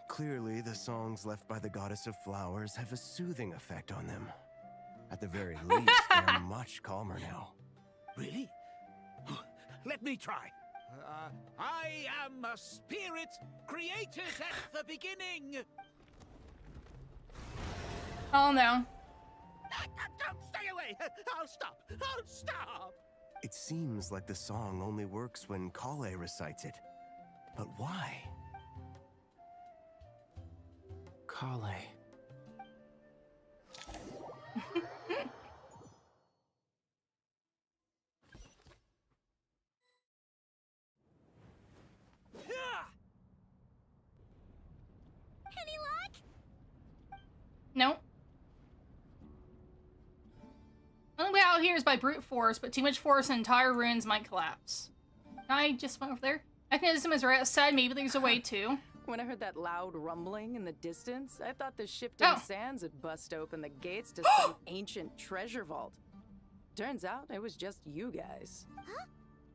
Clearly the songs left by the goddess of flowers have a soothing effect on them. At the very least, they're much calmer now. Really? Let me try. I am a spirit created at the beginning. Oh no. Stay away! I'll stop! I'll stop! It seems like the song only works when Kale recites it. But why? Kale. Any luck? Nope. Only way out here is by brute force, but too much force and entire ruins might collapse. I just went over there. Mechanism is right outside, maybe there's a way to. When I heard that loud rumbling in the distance, I thought the shifting sands had bust open the gates to some ancient treasure vault. Turns out it was just you guys. Huh?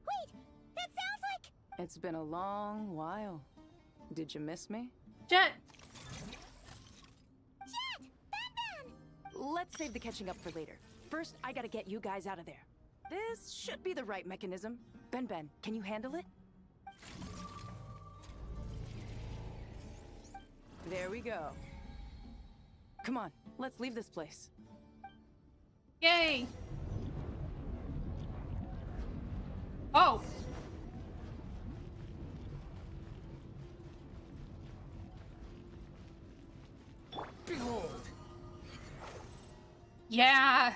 Wait, that sounds like... It's been a long while. Did you miss me? Jet! Jet! Ben! Let's save the catching up for later. First, I gotta get you guys out of there. This should be the right mechanism. Ben, can you handle it? There we go. Come on, let's leave this place. Yay! Oh! Behold! Yeah!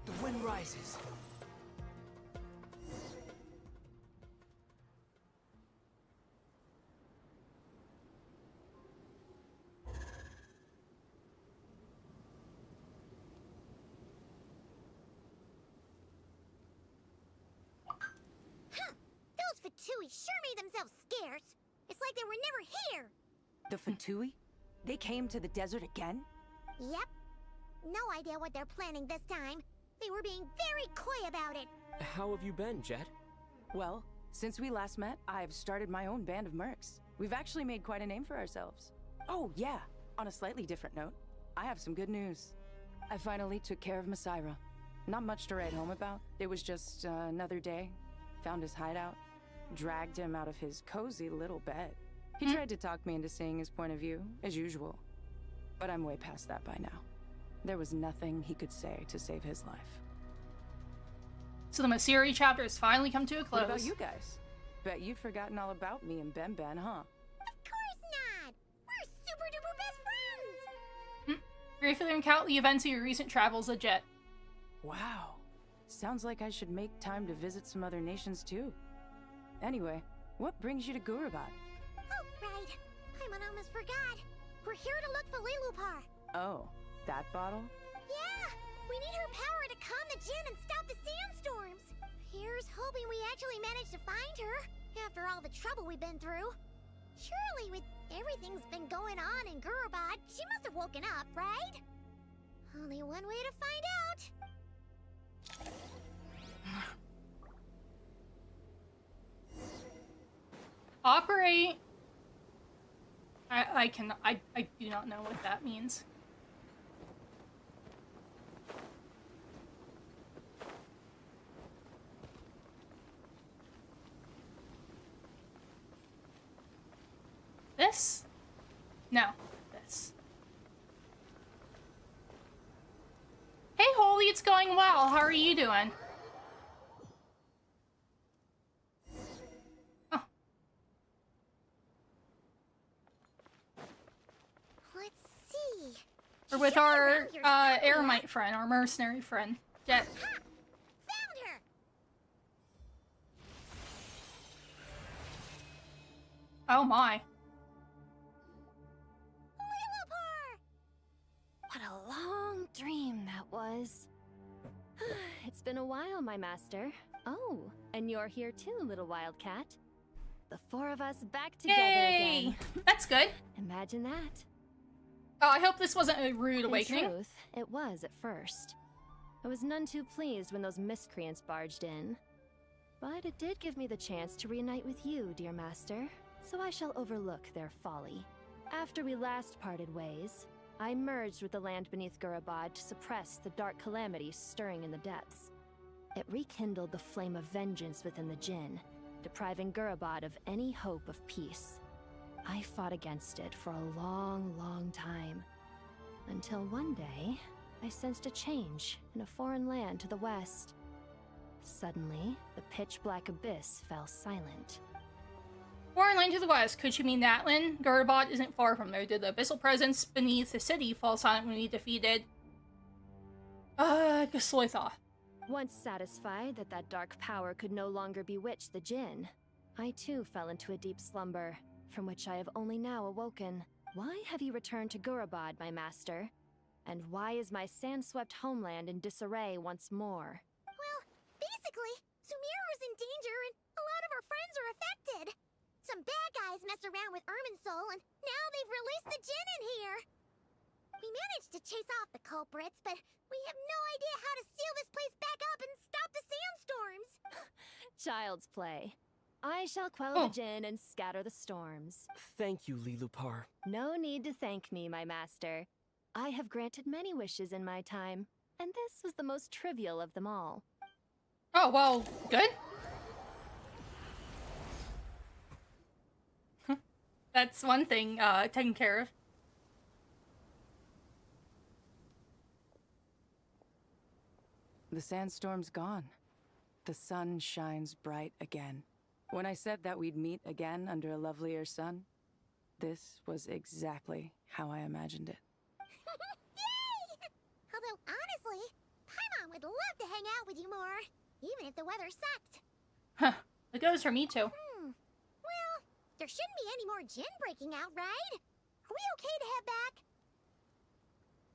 The wind rises. Those Fatui sure made themselves scarce. It's like they were never here. The Fatui? They came to the desert again? Yep. No idea what they're planning this time. They were being very coy about it. How have you been, Jet? Well, since we last met, I've started my own band of mercs. We've actually made quite a name for ourselves. Oh, yeah. On a slightly different note, I have some good news. I finally took care of Masira. Not much to write home about. It was just another day. Found his hideout. Dragged him out of his cozy little bed. He tried to talk me into seeing his point of view, as usual. But I'm way past that by now. There was nothing he could say to save his life. So the Masiri chapter has finally come to a close. What about you guys? Bet you've forgotten all about me and Ben, huh? Of course not! We're super duper best friends! Gratefully recount the events of your recent travels, a Jet. Wow. Sounds like I should make time to visit some other nations too. Anyway, what brings you to Gurabad? Oh, right. I almost forgot. We're here to look for Lilupar. Oh, that bottle? Yeah! We need her power to calm the Jinn and stop the sandstorms. Here's hoping we actually manage to find her, after all the trouble we've been through. Surely, with everything's been going on in Gurubad, she must have woken up, right? Only one way to find out. Operate. I do not know what that means. This? No, this. Hey, Holy, it's going well. How are you doing? Oh. Let's see. We're with our Eremite friend, our mercenary friend, Jet. Found her. Oh my. What a long dream that was. It's been a while, my master. Oh, and you're here too, little wildcat. The four of us back together Yay! again. That's good. Imagine that. Oh, I hope this wasn't a rude awakening. In truth, it was at first. I was none too pleased when those miscreants barged in. But it did give me the chance to reunite with you, dear master, so I shall overlook their folly. After we last parted ways, I merged with the land beneath Gurubad to suppress the dark calamities stirring in the depths. It rekindled the flame of vengeance within the Jinn, depriving Gurubad of any hope of peace. I fought against it for a long, long time, until one day, I sensed a change in a foreign land to the west. Suddenly, the pitch-black abyss fell silent. Foreign land to the west. Could you mean that land? Gurubad isn't far from there. Did the abyssal presence beneath the city fall silent when we defeated Gasloitha? Once satisfied that that dark power could no longer bewitch the Jinn, I too fell into a deep slumber, from which I have only now awoken. Why have you returned to Gurubad, my master? And why is my sand-swept homeland in disarray once more? Well, basically, Sumeru's in danger and a lot of our friends are affected. Some bad guys messed around with Irminsul and now they've released the Jinn in here. We managed to chase off the culprits, but we have no idea how to seal this place back up and stop the sandstorms. Child's play. I shall quell the Jinn and scatter the storms. Thank you, Lilupar. No need to thank me, my master. I have granted many wishes in my time, and this was the most trivial of them all. Oh, well, good. That's one thing taken care of. The sandstorm's gone. The sun shines bright again. When I said that we'd meet again under a lovelier sun, this was exactly how I imagined it. Yay! Although, honestly, Paimon would love to hang out with you more, even if the weather sucked. Huh. It goes for me, too. Well, there shouldn't be any more Jinn breaking out, right? Are we okay to head back?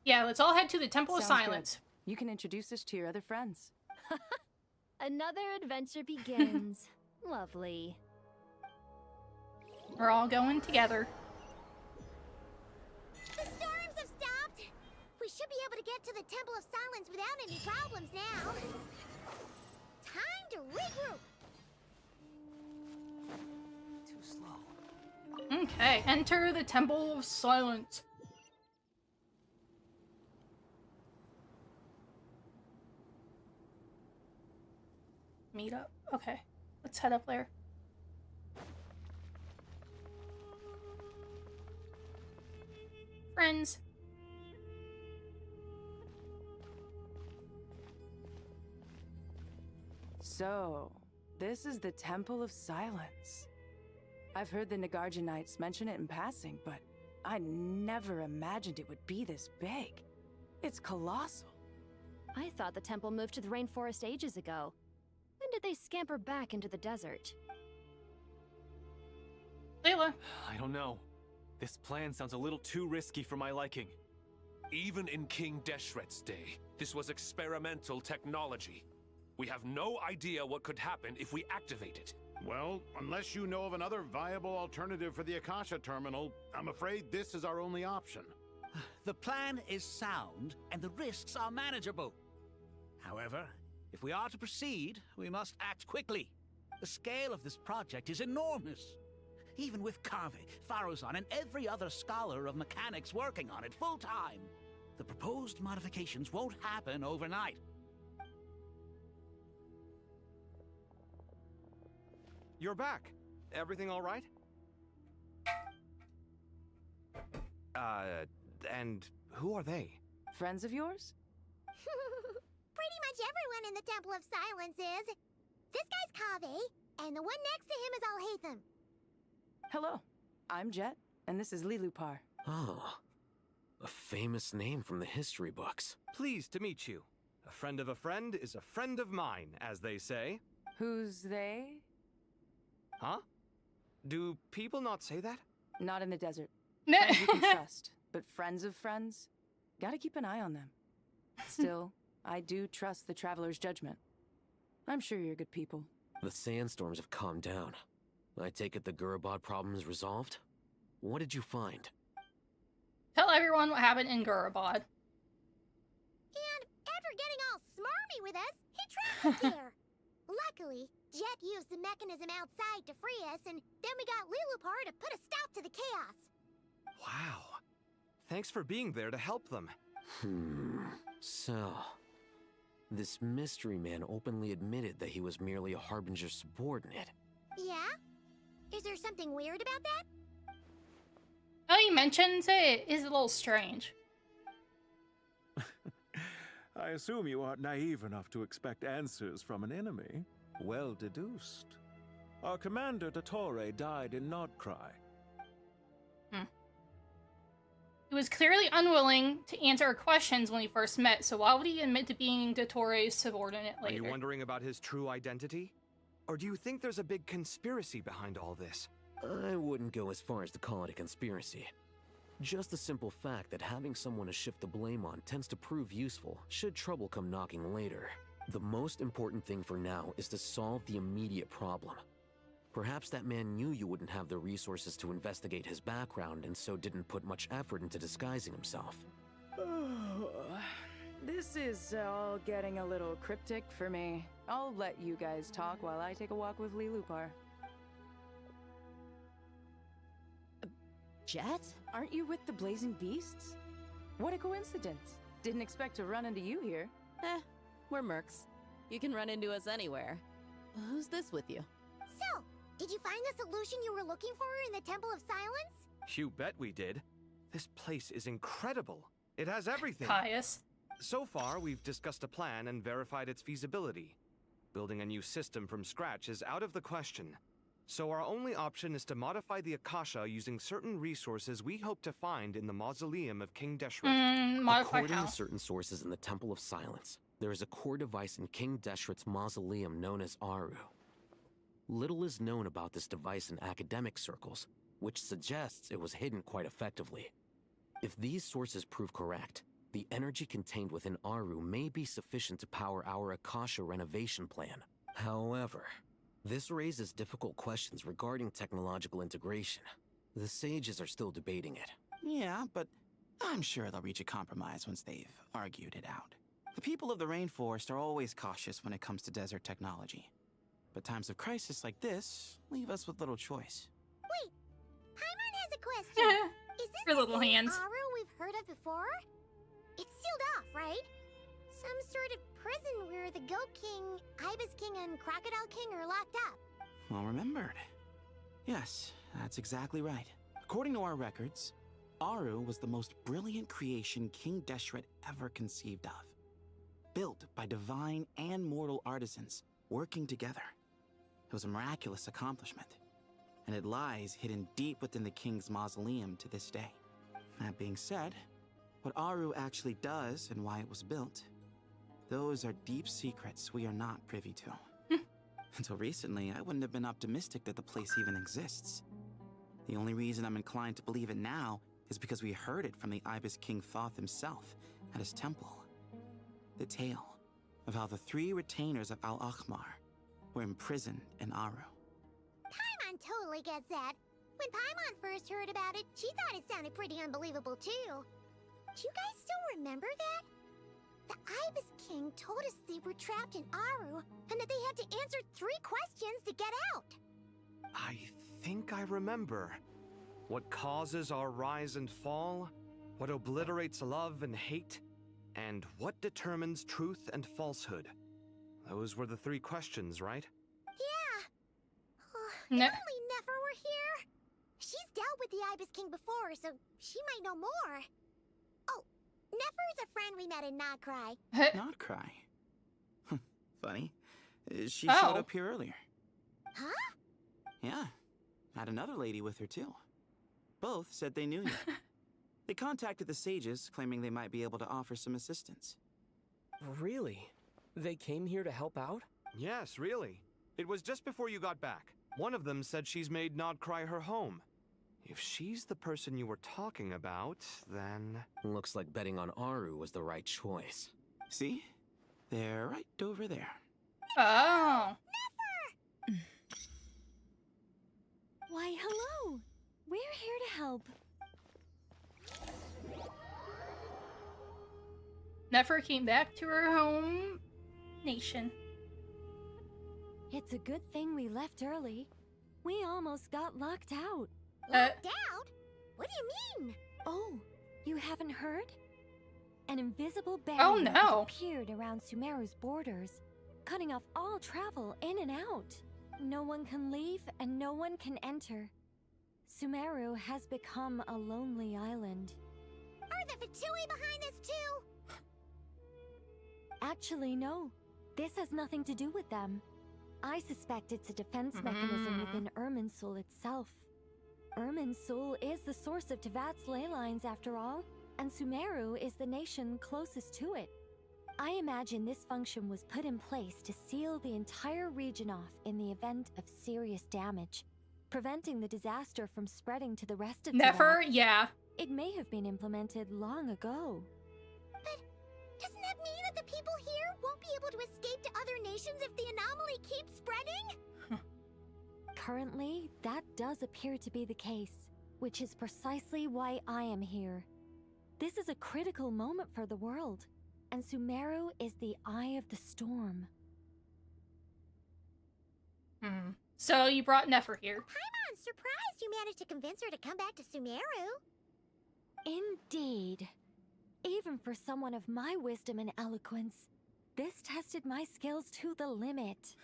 Yeah, let's all head to the Temple of Sounds Silence. good. You can introduce us to your other friends. Another adventure begins. Lovely. We're all going together. The storms have stopped. We should be able to get to the Temple of Silence without any problems now. Time to regroup. Too slow. Okay, enter the Temple of Silence. Meet up. Okay, let's head up there. Friends. So, this is the Temple of Silence. I've heard the Nagarjanites mention it in passing, but I never imagined it would be this big. It's colossal. I thought the temple moved to the rainforest ages ago. When did they scamper back into the desert? Layla. I don't know. This plan sounds a little too risky for my liking. Even in King Deshret's day, This was experimental technology. We have no idea what could happen if we activate it. Well, unless you know of another viable alternative for the Akasha terminal, I'm afraid this is our only option. The plan is sound, and the risks are manageable. However, if we are to proceed, we must act quickly. The scale of this project is enormous. Even with Carvey, Faruzan, and every other scholar of mechanics working on it full-time, the proposed modifications won't happen overnight. You're back. Everything all right? And who are they? Friends of yours? Pretty much everyone in the Temple of Silence is. This guy's Kaveh, and the one next to him is Alhaitham. Hello, I'm Jet, and this is Lilupar. Oh, a famous name from the history books. Pleased to meet you. A friend of a friend is a friend of mine, as they say. Who's they? Huh? Do people not say that? Not in the desert. Friends you can trust, but friends of friends? Gotta keep an eye on them. Still, I do trust the Traveler's judgment. I'm sure you're good people. The sandstorms have calmed down. I take it the Gurabad problem is resolved? What did you find? Tell everyone what happened in Gurabad. And after getting all smarmy with us, he trapped us here. Luckily, Jet used the mechanism outside to free us, and then we got Lilupar to put a stop to the chaos. Wow. Thanks for being there to help them. So... this mystery man openly admitted that he was merely a Harbinger's subordinate. Yeah? Is there something weird about that? Oh, he mentions it is a little strange. I assume you aren't naive enough to expect answers from an enemy. Well deduced. Our commander, Dottore, died in Nodcry. He was clearly unwilling to answer our questions when we first met, so why would he admit to being Dottore's subordinate later? Are you wondering about his true identity? Or do you think there's a big conspiracy behind all this? I wouldn't go as far as to call it a conspiracy. Just the simple fact that having someone to shift the blame on tends to prove useful, should trouble come knocking later. The most important thing for now is to solve the immediate problem. Perhaps that man knew you wouldn't have the resources to investigate his background and so didn't put much effort into disguising himself. This is all getting a little cryptic for me. I'll let you guys talk while I take a walk with Lilupar. Jet? Aren't you with the Blazing Beasts? What a coincidence. Didn't expect to run into you here. We're mercs. You can run into us anywhere. Who's this with you? So, did you find the solution you were looking for in the Temple of Silence? You bet we did. This place is incredible. It has everything. Pious. So far, we've discussed a plan and verified its feasibility. Building a new system from scratch is out of the question. So our only option is to modify the Akasha using certain resources we hope to find in the mausoleum of King Deshret. According to certain sources in the Temple of Silence, there is a core device in King Deshret's mausoleum known as Aru. Little is known about this device in academic circles, which suggests it was hidden quite effectively. If these sources prove correct, the energy contained within Aru may be sufficient to power our Akasha renovation plan. However, this raises difficult questions regarding technological integration. The sages are still debating it. Yeah, but I'm sure they'll reach a compromise once they've argued it out. The people of the rainforest are always cautious when it comes to desert technology. But times of crisis like this leave us with little choice. Wait, Paimon has a question. Is this Your the little same hands. Aru we've heard of before? It's sealed off, right? Some sort of prison where the Goat King, Ibis King, and Crocodile King are locked up. Well remembered. Yes, that's exactly right. According to our records, Aru was the most brilliant creation King Deshret ever conceived of. Built by divine and mortal artisans working together. It was a miraculous accomplishment, and it lies hidden deep within the king's mausoleum to this day. That being said, what Aru actually does and why it was built, those are deep secrets we are not privy to. Until recently, I wouldn't have been optimistic that the place even exists. The only reason I'm inclined to believe it now is because we heard it from the Ibis King Thoth himself at his temple. the tale of how the 3 retainers of Al-Akhmar were imprisoned in Aru. Paimon totally gets that. When Paimon first heard about it, she thought it sounded pretty unbelievable too. Do you guys still remember that? The Ibis King told us they were trapped in Aru, and that they had to answer 3 questions to get out. I think I remember. What causes our rise and fall? What obliterates love and hate? And what determines truth and falsehood? Those were the 3 questions, right? Yeah. If only Nefer were here. She's dealt with the Ibis King before, so she might know more. Oh, Nefer is a friend we met in Notcry. Notcry? Funny. She showed up here earlier. Huh? Yeah. Had another lady with her too. Both said they knew you. They contacted the sages, claiming they might be able to offer some assistance. Really? They came here to help out? Yes, really. It was just before you got back. One of them said she's made Nodcry her home. If she's the person you were talking about, then... Looks like betting on Aru was the right choice. See? They're right over there. Oh. Nefer! Why, hello! We're here to help. Nefer came back to her home nation. It's a good thing we left early. We almost got locked out. Locked out? What do you mean? Oh, you haven't heard? An invisible barrier has appeared around Sumeru's borders, cutting off all travel in and out. No one can leave and no one can enter. Sumeru has become a lonely island. Are the Fatui behind this too? Actually, no. This has nothing to do with them. I suspect it's a defense mechanism within Irminsul itself. Irminsul is the source of Teyvat's ley lines after all, and Sumeru is the nation closest to it. I imagine this function was put in place to seal the entire region off in the event of serious damage, preventing the disaster from spreading to the rest of Never, Teyvat. yeah. It may have been implemented long ago. But doesn't that mean that the people here won't be able to escape to other nations if the anomaly keeps spreading? Currently, that does appear to be the case, which is precisely why I am here. This is a critical moment for the world, and Sumeru is the eye of the storm. So you brought Nefer here. Paimon's surprised you managed to convince her to come back to Sumeru. Indeed. Even for someone of my wisdom and eloquence, this tested my skills to the limit.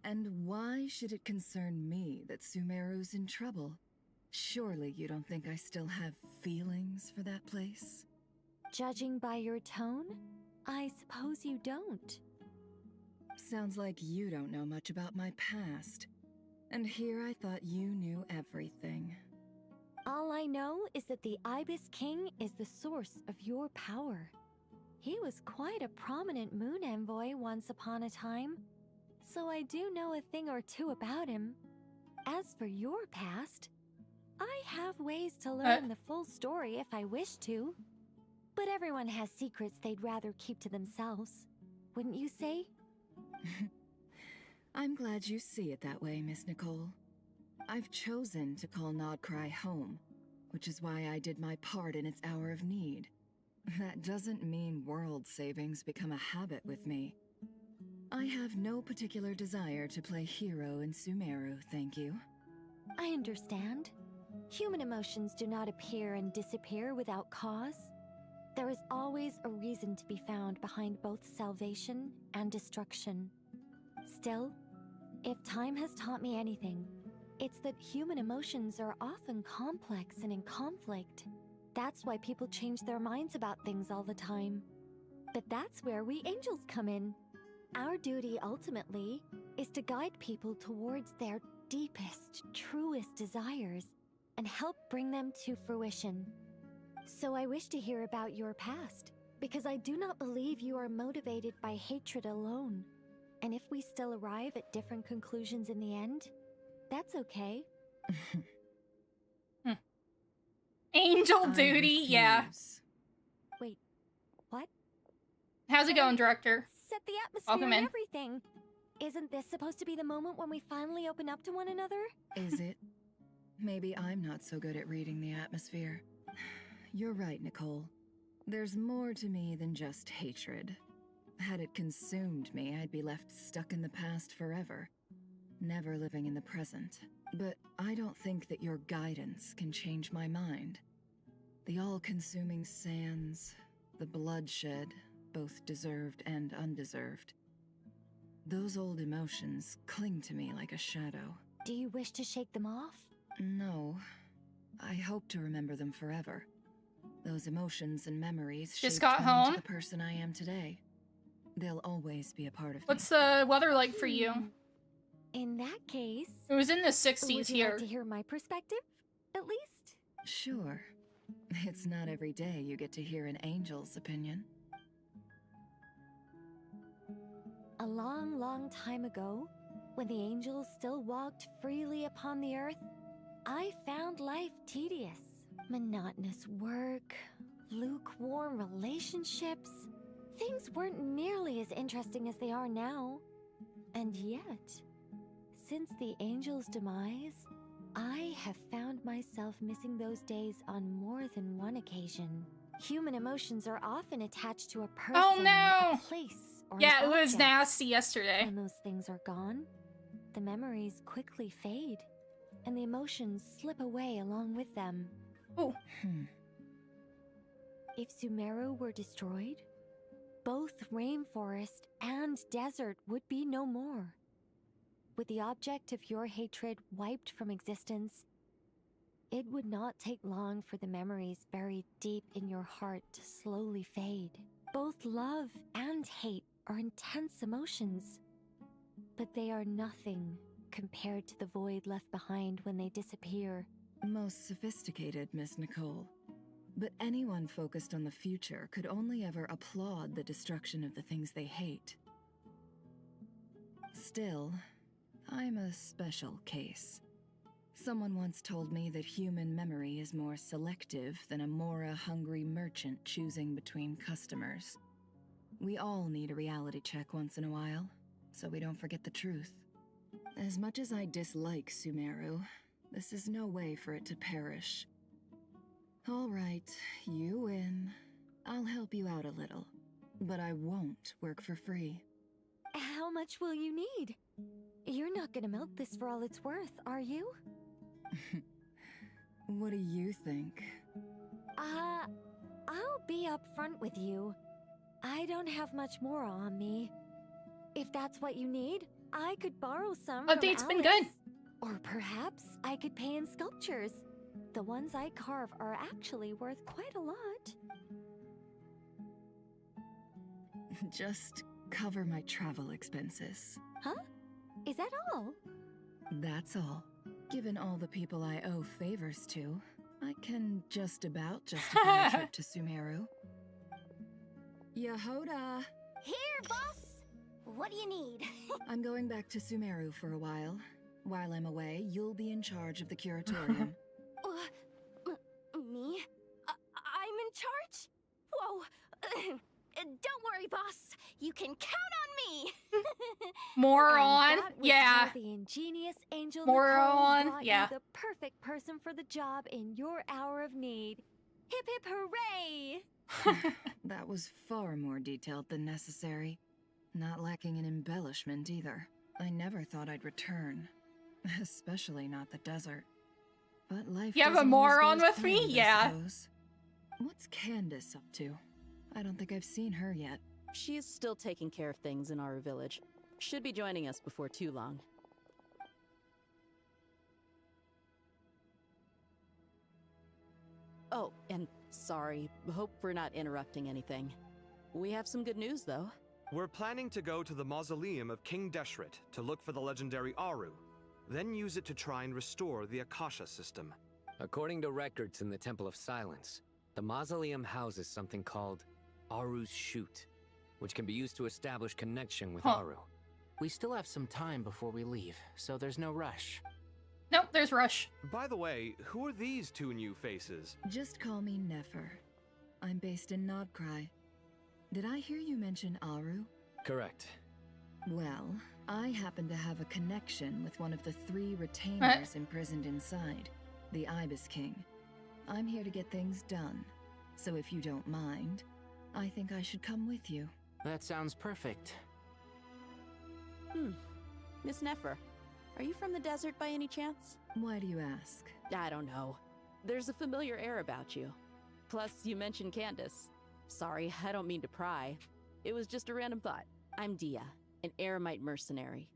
And why should it concern me that Sumeru's in trouble? Surely you don't think I still have feelings for that place? Judging by your tone, I suppose you don't. Sounds like you don't know much about my past. And here I thought you knew everything. All I know is that the Ibis King is the source of your power. He was quite a prominent moon envoy once upon a time, so I do know a thing or two about him. As for your past, I have ways to learn the full story if I wish to. But everyone has secrets they'd rather keep to themselves, wouldn't you say? I'm glad you see it that way, Miss Nicole. I've chosen to call Nodcry home, which is why I did my part in its hour of need. That doesn't mean world savings become a habit with me. I have no particular desire to play hero in Sumeru, thank you. I understand. Human emotions do not appear and disappear without cause. There is always a reason to be found behind both salvation and destruction. Still, if time has taught me anything, it's that human emotions are often complex and in conflict. That's why people change their minds about things all the time. But that's where we angels come in. Our duty, ultimately, is to guide people towards their deepest, truest desires and help bring them to fruition. So I wish to hear about your past, because I do not believe you are motivated by hatred alone. And if we still arrive at different conclusions in the end, that's okay. Angel duty, yeah. Wait, what? How's it going, director? Set the atmosphere Welcome and in. everything. Isn't this supposed to be the moment when we finally open up to one another? Is it? Maybe I'm not so good at reading the atmosphere. You're right, Nicole. There's more to me than just hatred. Had it consumed me, I'd be left stuck in the past forever, never living in the present. But I don't think that your guidance can change my mind. The all-consuming sands, the bloodshed, both deserved and undeserved. Those old emotions cling to me like a shadow. Do you wish to shake them off? No. I hope to remember them forever. Those emotions and memories Just shaped got me home? into the person I am today. They'll always be a part of me. What's the weather like for you? In that case... It was in the 60s would you here. like to hear my perspective, at least? Sure. It's not every day you get to hear an angel's opinion. A long, long time ago, when the angels still walked freely upon the earth, I found life tedious. Monotonous work, lukewarm relationships. Things weren't nearly as interesting as they are now. And yet, since the angel's demise, I have found myself missing those days on more than one occasion. Human emotions are often attached to a person, Oh no! a place, or Yeah, an it was object. nasty yesterday. When those things are gone, the memories quickly fade, and the emotions slip away along with them. Oh. If Sumeru were destroyed, both rainforest and desert would be no more. With the object of your hatred wiped from existence, it would not take long for the memories buried deep in your heart to slowly fade. Both love and hate are intense emotions, but they are nothing compared to the void left behind when they disappear. Most sophisticated, Miss Nicole. But anyone focused on the future could only ever applaud the destruction of the things they hate. Still, I'm a special case. Someone once told me that human memory is more selective than a Mora-hungry merchant choosing between customers. We all need a reality check once in a while, so we don't forget the truth. As much as I dislike Sumeru, this is no way for it to perish. All right, you win. I'll help you out a little, but I won't work for free. How much will you need? You're not gonna milk this for all it's worth, are you? What do you think? I'll be upfront with you. I don't have much more on me. If that's what you need, I could borrow some from Update's been Alice. good. Or perhaps I could pay in sculptures. The ones I carve are actually worth quite a lot. Just cover my travel expenses. Huh? Is that all? That's all. Given all the people I owe favors to, I can just about justify a trip to Sumeru. Yehoda! Here, boss! What do you need? I'm going back to Sumeru for a while. While I'm away, you'll be in charge of the curatorium. Me? I'm in charge? Whoa! Don't worry, boss. You can count on me. Moron. That was Yeah. how the ingenious angel Moron, Nicole brought yeah. you the perfect person for the job in your hour of need. Hip hip hooray! That was far more detailed than necessary. Not lacking in embellishment either. I never thought I'd return. Especially not the desert. But life You have a doesn't always moron go as with me? planned, I Yeah. suppose. What's Candace up to? I don't think I've seen her yet. She is still taking care of things in our village. Should be joining us before too long. Oh, and sorry. Hope we're not interrupting anything. We have some good news, though. We're planning to go to the mausoleum of King Deshret to look for the legendary Aru, then use it to try and restore the Akasha system. According to records in the Temple of Silence, the mausoleum houses something called Aru's Chute, which can be used to establish connection with Aru. We still have some time before we leave, so there's no rush. Nope, there's Rush. By the way, who are these two new faces? Just call me Nefer. I'm based in Nodcry. Did I hear you mention Aru? Correct. Well, I happen to have a connection with one of the 3 retainers imprisoned inside, the Ibis King. I'm here to get things done, so if you don't mind, I think I should come with you. That sounds perfect. Miss Nefer, are you from the desert by any chance? Why do you ask? I don't know. There's a familiar air about you. Plus, you mentioned Candace. Sorry, I don't mean to pry. It was just a random thought. I'm Dia, an Eremite mercenary.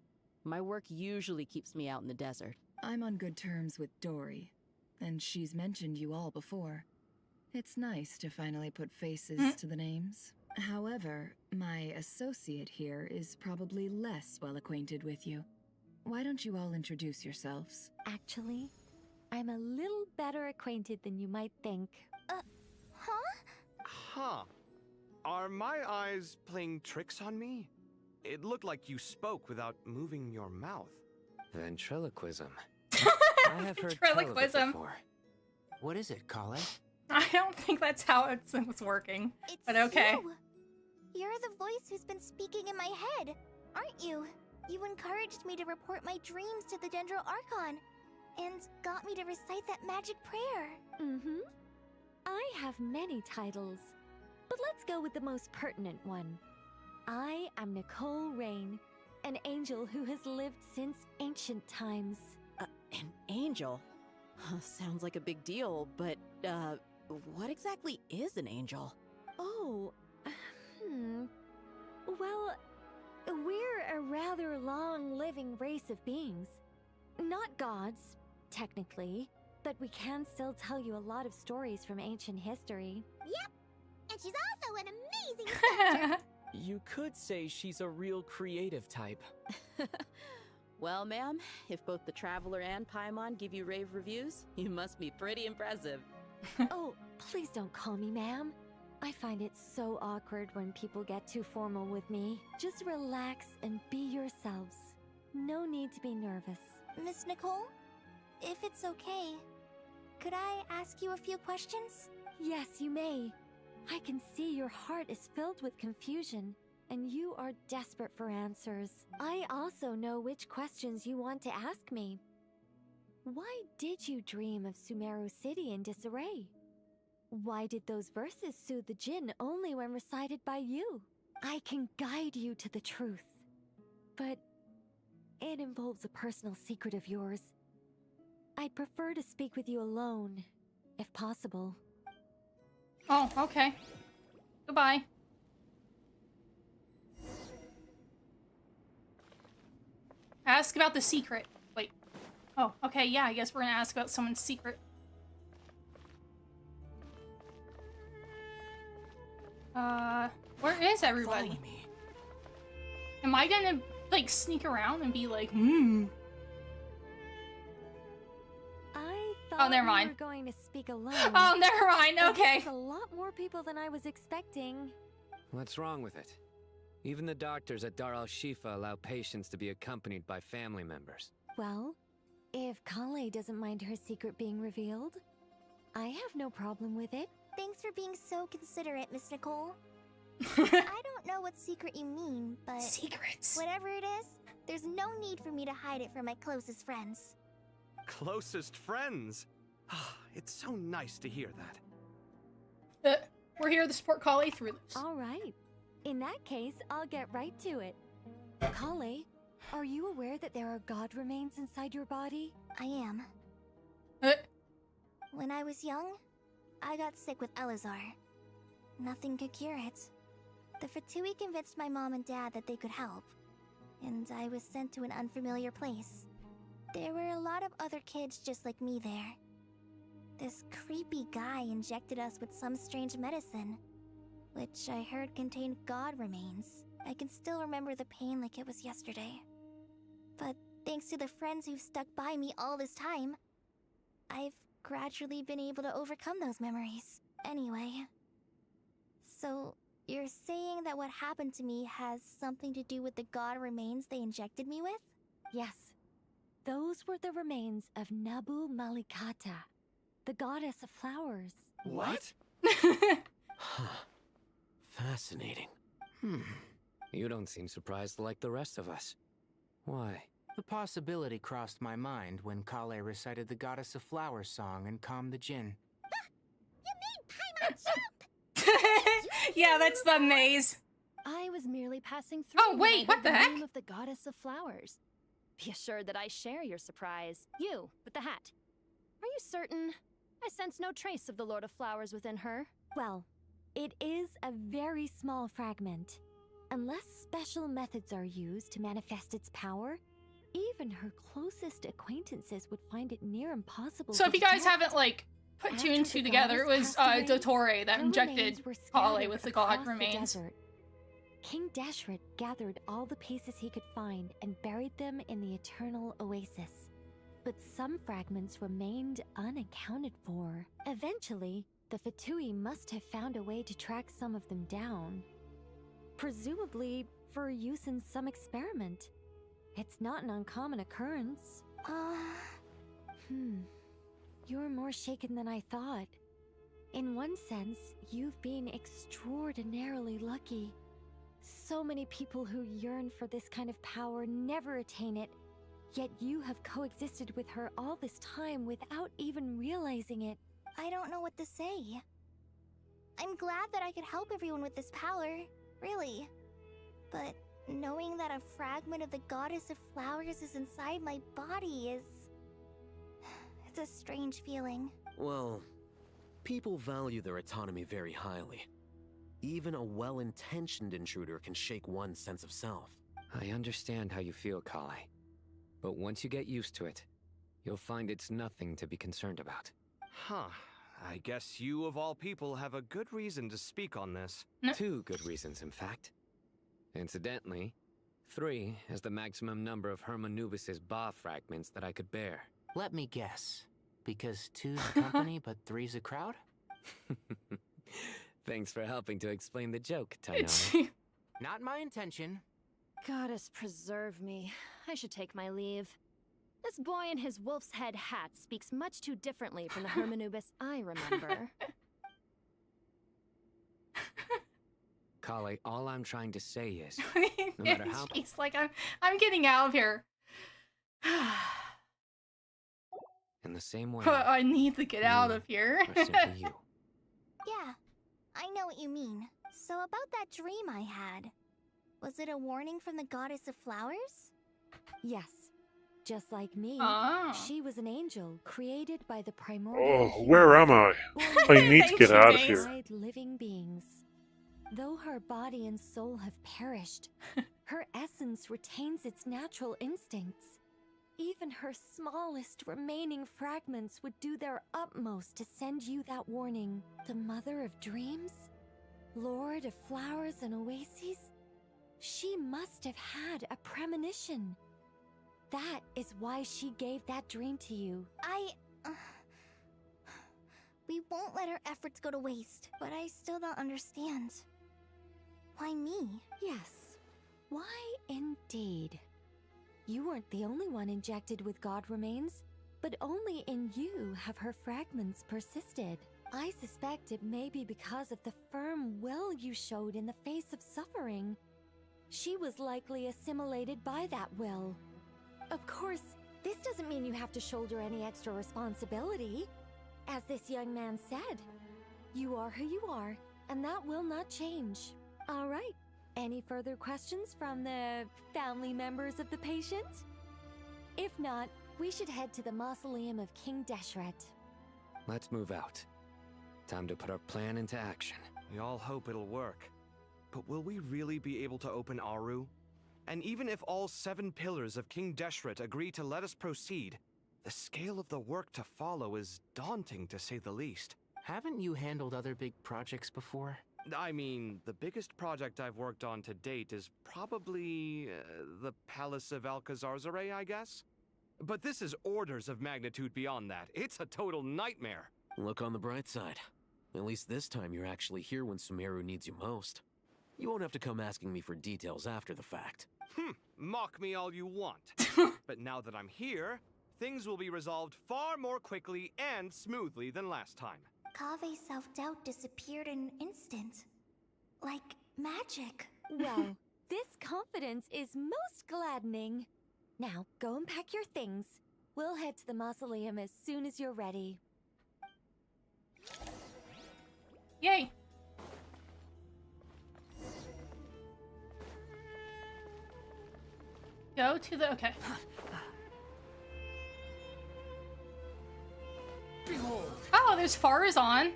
My work usually keeps me out in the desert. I'm on good terms with Dory, and she's mentioned you all before. It's nice to finally put faces to the names. However, my associate here is probably less well acquainted with you. Why don't you all introduce yourselves? Actually, I'm a little better acquainted than you might think. Huh. Are my eyes playing tricks on me? It looked like you spoke without moving your mouth. Ventriloquism. I have heard tell of it Ventriloquism. before. What is it, Kale? I don't think that's how it's working. But okay. You. You're the voice who's been speaking in my head, aren't you? You encouraged me to report my dreams to the Dendro Archon, and got me to recite that magic prayer. Mm-hmm. I have many titles, but let's go with the most pertinent one. I am Nicole Rain, an angel who has lived since ancient times. An angel? Sounds like a big deal, but, what exactly is an angel? Oh, well, we're a rather long-living race of beings. Not gods, technically, but we can still tell you a lot of stories from ancient history. Yep, and she's also an amazing sculptor. You could say she's a real creative type. Well, ma'am, if both the Traveler and Paimon give you rave reviews, you must be pretty impressive. Oh, please don't call me ma'am. I find it so awkward when people get too formal with me. Just relax and be yourselves. No need to be nervous. Miss Nicole, if it's okay, could I ask you a few questions? Yes, you may. I can see your heart is filled with confusion, and you are desperate for answers. I also know which questions you want to ask me. Why did you dream of Sumeru City in disarray? Why did those verses soothe the djinn only when recited by you? I can guide you to the truth, but it involves a personal secret of yours. I'd prefer to speak with you alone, if possible. Oh, okay. Goodbye. Ask about the secret. Wait. Oh, okay, yeah, I guess we're gonna ask about someone's secret. Where is everybody? Am I gonna, like, sneak around and be like, I thought never we mind. were going to speak alone. Oh, never mind, But okay. there's a lot more people than I was expecting. What's wrong with it? Even the doctors at Dar al-Shifa allow patients to be accompanied by family members. Well, if Kale doesn't mind her secret being revealed, I have no problem with it. Thanks for being so considerate, Miss Nicole. I don't know what secret you mean, but... Secrets! Whatever it is, there's no need for me to hide it from my closest friends. Closest friends? It's so nice to hear that. We're here to support Kale through this. All right. In that case, I'll get right to it. Kale, are you aware that there are god remains inside your body? I am. When I was young, I got sick with Elazar. Nothing could cure it. The Fatui convinced my mom and dad that they could help, and I was sent to an unfamiliar place. There were a lot of other kids just like me there. This creepy guy injected us with some strange medicine, which I heard contained god remains. I can still remember the pain like it was yesterday. But thanks to the friends who've stuck by me all this time, I've gradually been able to overcome those memories. Anyway, so you're saying that what happened to me has something to do with the god remains they injected me with? Yes. Those were the remains of Nabu Malikata, the goddess of flowers. What? Fascinating. You don't seem surprised like the rest of us. Why? The possibility crossed my mind when Kale recited the Goddess of Flowers song and calmed the Jinn. Yeah, that's the maze. I was merely passing through. Oh, wait, what the heck? Name of the Goddess of Flowers. Be assured that I share your surprise. You, with the hat. Are you certain? I sense no trace of the Lord of Flowers within her. Well, it is a very small fragment. Unless special methods are used to manifest its power, even her closest acquaintances would find it near impossible So to if you guys detect. haven't, like, put two and two together, it was Dottore that injected Kale with the god remains. King Deshret gathered all the pieces he could find and buried them in the Eternal Oasis. But some fragments remained unaccounted for. Eventually, the Fatui must have found a way to track some of them down. Presumably for use in some experiment. It's not an uncommon occurrence. You're more shaken than I thought. In one sense, you've been extraordinarily lucky. So many people who yearn for this kind of power never attain it, yet you have coexisted with her all this time without even realizing it. I don't know what to say. I'm glad that I could help everyone with this power, really. But knowing that a fragment of the Goddess of Flowers is inside my body is... it's a strange feeling. Well, people value their autonomy very highly. Even a well-intentioned intruder can shake one's sense of self. I understand how you feel, Kale. But once you get used to it, you'll find it's nothing to be concerned about. Huh. I guess you, of all people, have a good reason to speak on this. Two good reasons, in fact. Incidentally, 3 is the maximum number of Hermanubis's Ba fragments that I could bear. Let me guess. Because 2's a company, but 3's a crowd? Thanks for helping to explain the joke, Tainari. Not my intention. Goddess preserve me. I should take my leave. This boy in his wolf's head hat speaks much too differently from the Hermanubis I remember. Kale, all I'm trying to say is, no matter how... She's like, I'm getting out of here. In the same way... I need to get out of here. Are simply you. Yeah, I know what you mean. So about that dream I had, was it a warning from the Goddess of Flowers? Yes. Just like me, Oh. she was an angel created by the primordial Oh, where am I? I need to get out of here. humanoid living beings. Though her body and soul have perished, her essence retains its natural instincts. Even her smallest remaining fragments would do their utmost to send you that warning. The Mother of Dreams? Lord of Flowers and Oases? She must have had a premonition. That is why she gave that dream to you. We won't let our efforts go to waste, but I still don't understand. Why me? Yes. Why indeed? You weren't the only one injected with god remains, but only in you have her fragments persisted. I suspect it may be because of the firm will you showed in the face of suffering. She was likely assimilated by that will. Of course, this doesn't mean you have to shoulder any extra responsibility. As this young man said, you are who you are, and that will not change. All right. Any further questions from the family members of the patient? If not, we should head to the mausoleum of King Deshret. Let's move out. Time to put our plan into action. We all hope it'll work. But will we really be able to open Aru? And even if all 7 pillars of King Deshret agree to let us proceed, the scale of the work to follow is daunting, to say the least. Haven't you handled other big projects before? I mean, the biggest project I've worked on to date is probably the Palace of Alcazarzaray, I guess? But this is orders of magnitude beyond that. It's a total nightmare. Look on the bright side. At least this time you're actually here when Sumeru needs you most. You won't have to come asking me for details after the fact. Mock me all you want. But now that I'm here, things will be resolved far more quickly and smoothly than last time. Kave's self-doubt disappeared in an instant. Like magic. Well, this confidence is most gladdening. Now, go and pack your things. We'll head to the mausoleum as soon as you're ready. Yay! Go to the... okay. Oh, there's Farazan.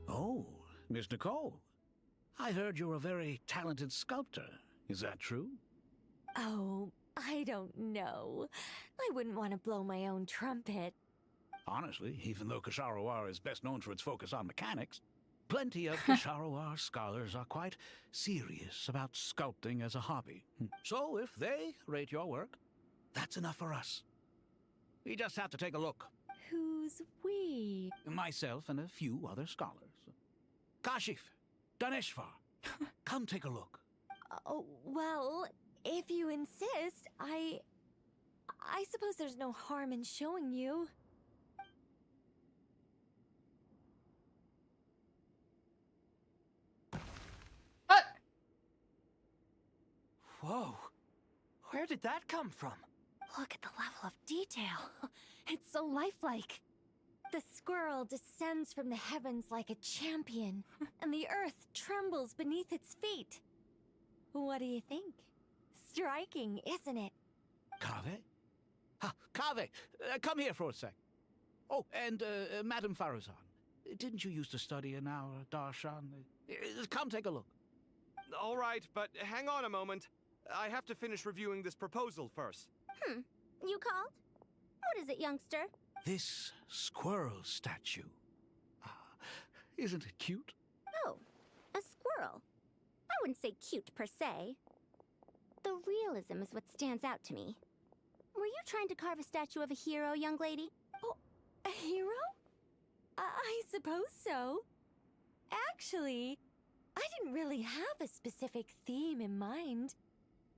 Oh, Miss Nicole. I heard you're a very talented sculptor. Is that true? Oh, I don't know. I wouldn't want to blow my own trumpet. Honestly, even though Kasharawar is best known for its focus on mechanics, plenty of Kasharawar scholars are quite serious about sculpting as a hobby. So if they rate your work, that's enough for us. We just have to take a look. Who's we? Myself and a few other scholars. Kashif, Daneshvar, come take a look. Oh, well, if you insist, I suppose there's no harm in showing you. Whoa. Where did that come from? Look at the level of detail. It's so lifelike. The squirrel descends from the heavens like a champion, and the earth trembles beneath its feet. What do you think? Striking, isn't it? Kave? Kave, come here for a sec. Oh, and Madame Farazan, didn't you used to study in our darshan? Come take a look. All right, but hang on a moment. I have to finish reviewing this proposal first. You called? What is it, youngster? This squirrel statue. Isn't it cute? Oh, a squirrel. I wouldn't say cute per se. The realism is what stands out to me. Were you trying to carve a statue of a hero, young lady? Oh, a hero? I suppose so. Actually, I didn't really have a specific theme in mind.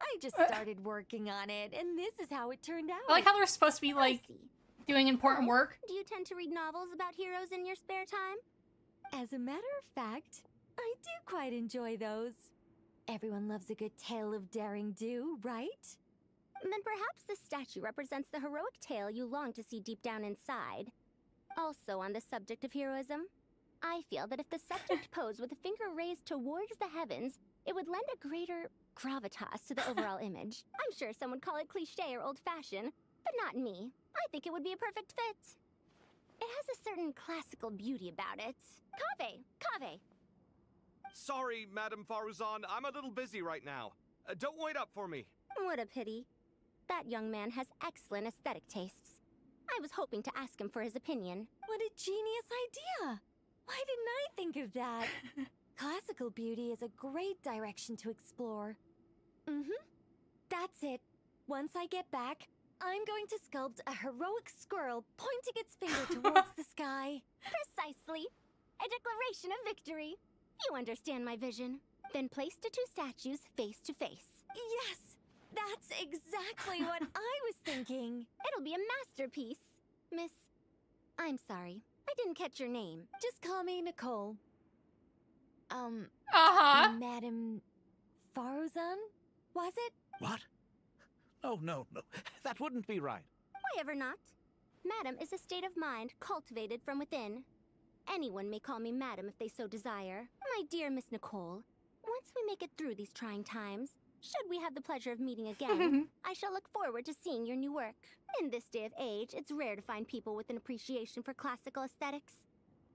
I just started working on it, and this is how it turned out. I like how they're supposed to be, like, doing important work. Do you tend to read novels about heroes in your spare time? As a matter of fact, I do quite enjoy those. Everyone loves a good tale of daring do, right? Then perhaps this statue represents the heroic tale you long to see deep down inside. Also on the subject of heroism, I feel that if the subject posed with a finger raised towards the heavens, it would lend a greater gravitas to the overall image. I'm sure some would call it cliché or old-fashioned, but not me. I think it would be a perfect fit. It has a certain classical beauty about it. Kave! Sorry, Madame Faruzan, I'm a little busy right now. Don't wait up for me. What a pity. That young man has excellent aesthetic tastes. I was hoping to ask him for his opinion. What a genius idea! Why didn't I think of that? Classical beauty is a great direction to explore. That's it. Once I get back, I'm going to sculpt a heroic squirrel pointing its finger towards the sky. Precisely. A declaration of victory. You understand my vision. Then place the two statues face to face. Yes! That's exactly what I was thinking. It'll be a masterpiece. Miss... I'm sorry. I didn't catch your name. Just call me Nicole. Madame Faruzan? Was it? What? Oh, no. That wouldn't be right. Why ever not? Madam is a state of mind cultivated from within. Anyone may call me Madam if they so desire. My dear Miss Nicole, once we make it through these trying times, should we have the pleasure of meeting again, I shall look forward to seeing your new work. In this day of age, it's rare to find people with an appreciation for classical aesthetics.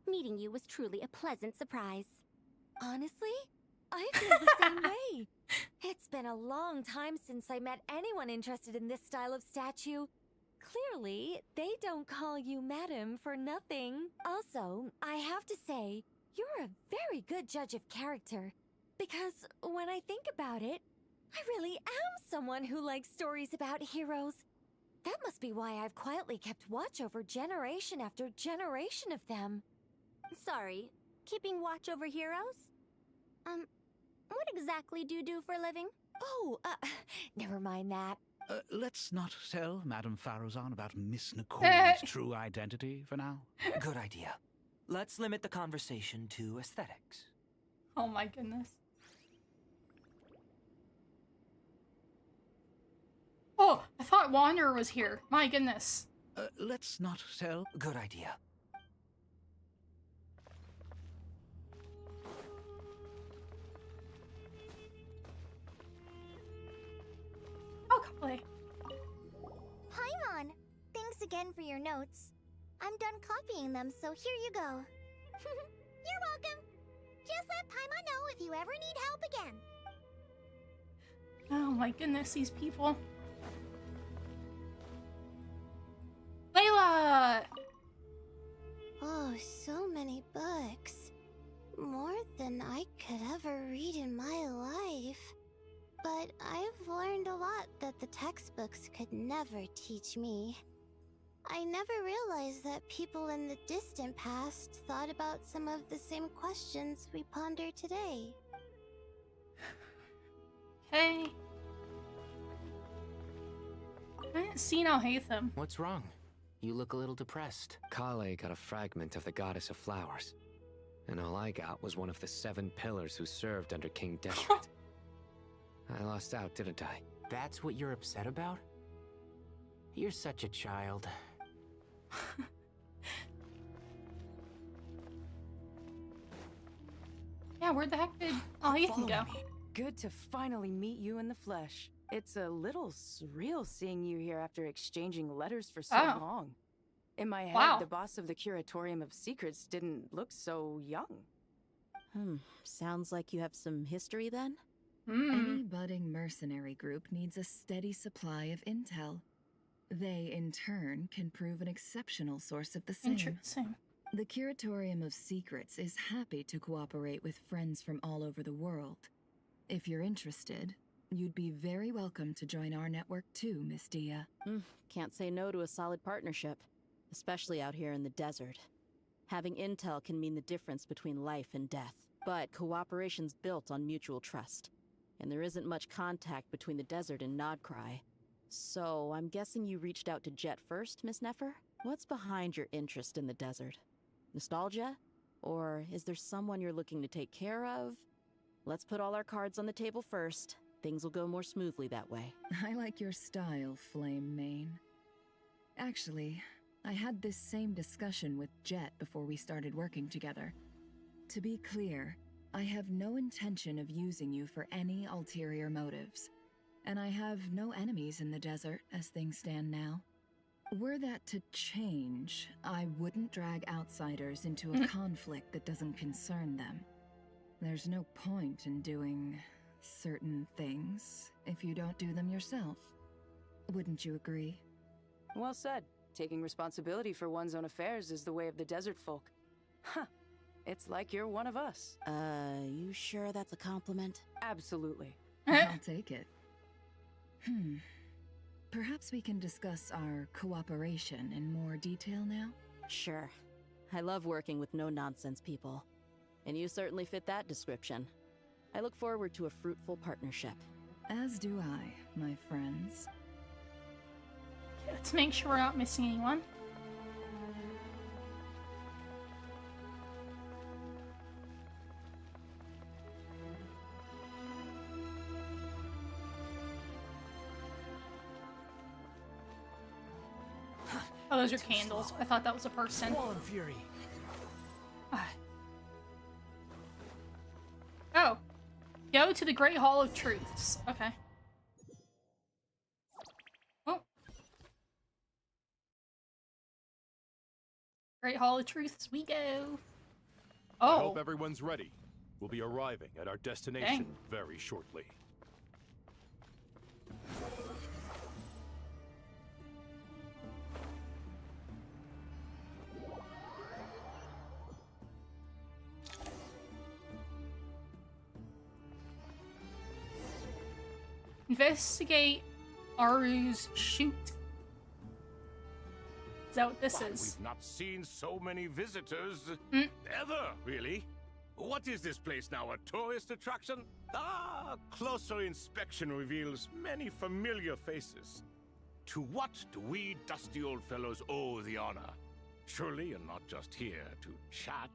Meeting you was truly a pleasant surprise. Honestly, I feel the same way. It's been a long time since I met anyone interested in this style of statue. Clearly, they don't call you Madam for nothing. Also, I have to say, you're a very good judge of character. Because when I think about it, I really am someone who likes stories about heroes. That must be why I've quietly kept watch over generation after generation of them. Sorry, keeping watch over heroes? What exactly do you do for a living? Oh, never mind that. Let's not tell Madame Faruzan about Miss Nicole's true identity for now. Good idea. Let's limit the conversation to aesthetics. Oh my goodness. Oh, I thought Wanderer was here. My goodness. Let's not tell. Good idea. Oh, Kale. Paimon, thanks again for your notes. I'm done copying them, so here you go. You're welcome. Just let Paimon know if you ever need help again. Oh my goodness, these people. Layla! Oh, so many books. More than I could ever read in my life. But I've learned a lot that the textbooks could never teach me. I never realized that people in the distant past thought about some of the same questions we ponder today. Hey. I didn't see no Hatham. What's wrong? You look a little depressed. Kale got a fragment of the Goddess of Flowers, and all I got was one of the 7 pillars who served under King Deshret. I lost out, didn't I? That's what you're upset about? You're such a child. Yeah, where the heck did Hatham go? Good to finally meet you in the flesh. It's a little surreal seeing you here after exchanging letters for so long. In my head, the boss of the Curatorium of Secrets didn't look so young. Sounds like you have some history then? Any budding mercenary group needs a steady supply of intel. They, in turn, can prove an exceptional source of the same. Interesting. The Curatorium of Secrets is happy to cooperate with friends from all over the world. If you're interested, you'd be very welcome to join our network too, Miss Dia. Can't say no to a solid partnership, especially out here in the desert. Having intel can mean the difference between life and death, but cooperation's built on mutual trust. And there isn't much contact between the desert and Nodcry. So, I'm guessing you reached out to Jet first, Miss Nefer? What's behind your interest in the desert? Nostalgia? Or is there someone you're looking to take care of? Let's put all our cards on the table first. Things will go more smoothly that way. I like your style, Flame Mane. Actually, I had this same discussion with Jet before we started working together. To be clear, I have no intention of using you for any ulterior motives. And I have no enemies in the desert as things stand now. Were that to change, I wouldn't drag outsiders into a conflict that doesn't concern them. There's no point in doing certain things if you don't do them yourself. Wouldn't you agree? Well said. Taking responsibility for one's own affairs is the way of the desert folk. Huh. It's like you're one of us. You sure that's a compliment? Absolutely. I'll take it. Perhaps we can discuss our cooperation in more detail now? Sure. I love working with no-nonsense people. And you certainly fit that description. I look forward to a fruitful partnership. As do I, my friends. Let's make sure we're not missing anyone. Oh, those are candles. I thought that was a person. Wall and Fury. Oh. Go to the Great Hall of Truths. Okay. Oh. Great Hall of Truths, we go. I hope everyone's ready. We'll be arriving at our destination very shortly. Investigate Aru's chute. that what this But is? we've not seen so many visitors ever, really. What is this place now, a tourist attraction? Ah, closer inspection reveals many familiar faces. To what do we dusty old fellows owe the honor? Surely you're not just here to chat.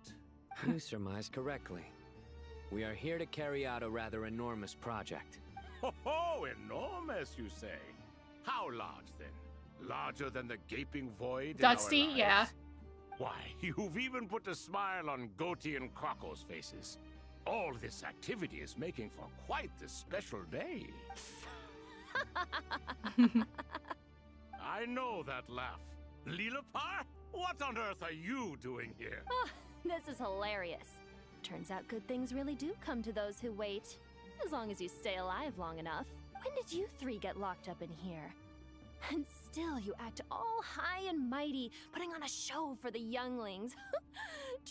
You surmised correctly. We are here to carry out a rather enormous project. Ho, enormous, you say? How large, then? Larger than the gaping void Dusty, in our lives? yeah. Why, you've even put a smile on Goatee and Crocco's faces. All this activity is making for quite the special day. I know that laugh. Lilipar? What on earth are you doing here? Oh, this is hilarious. Turns out good things really do come to those who wait. As long as you stay alive long enough. When did you three get locked up in here? And still you act all high and mighty, putting on a show for the younglings.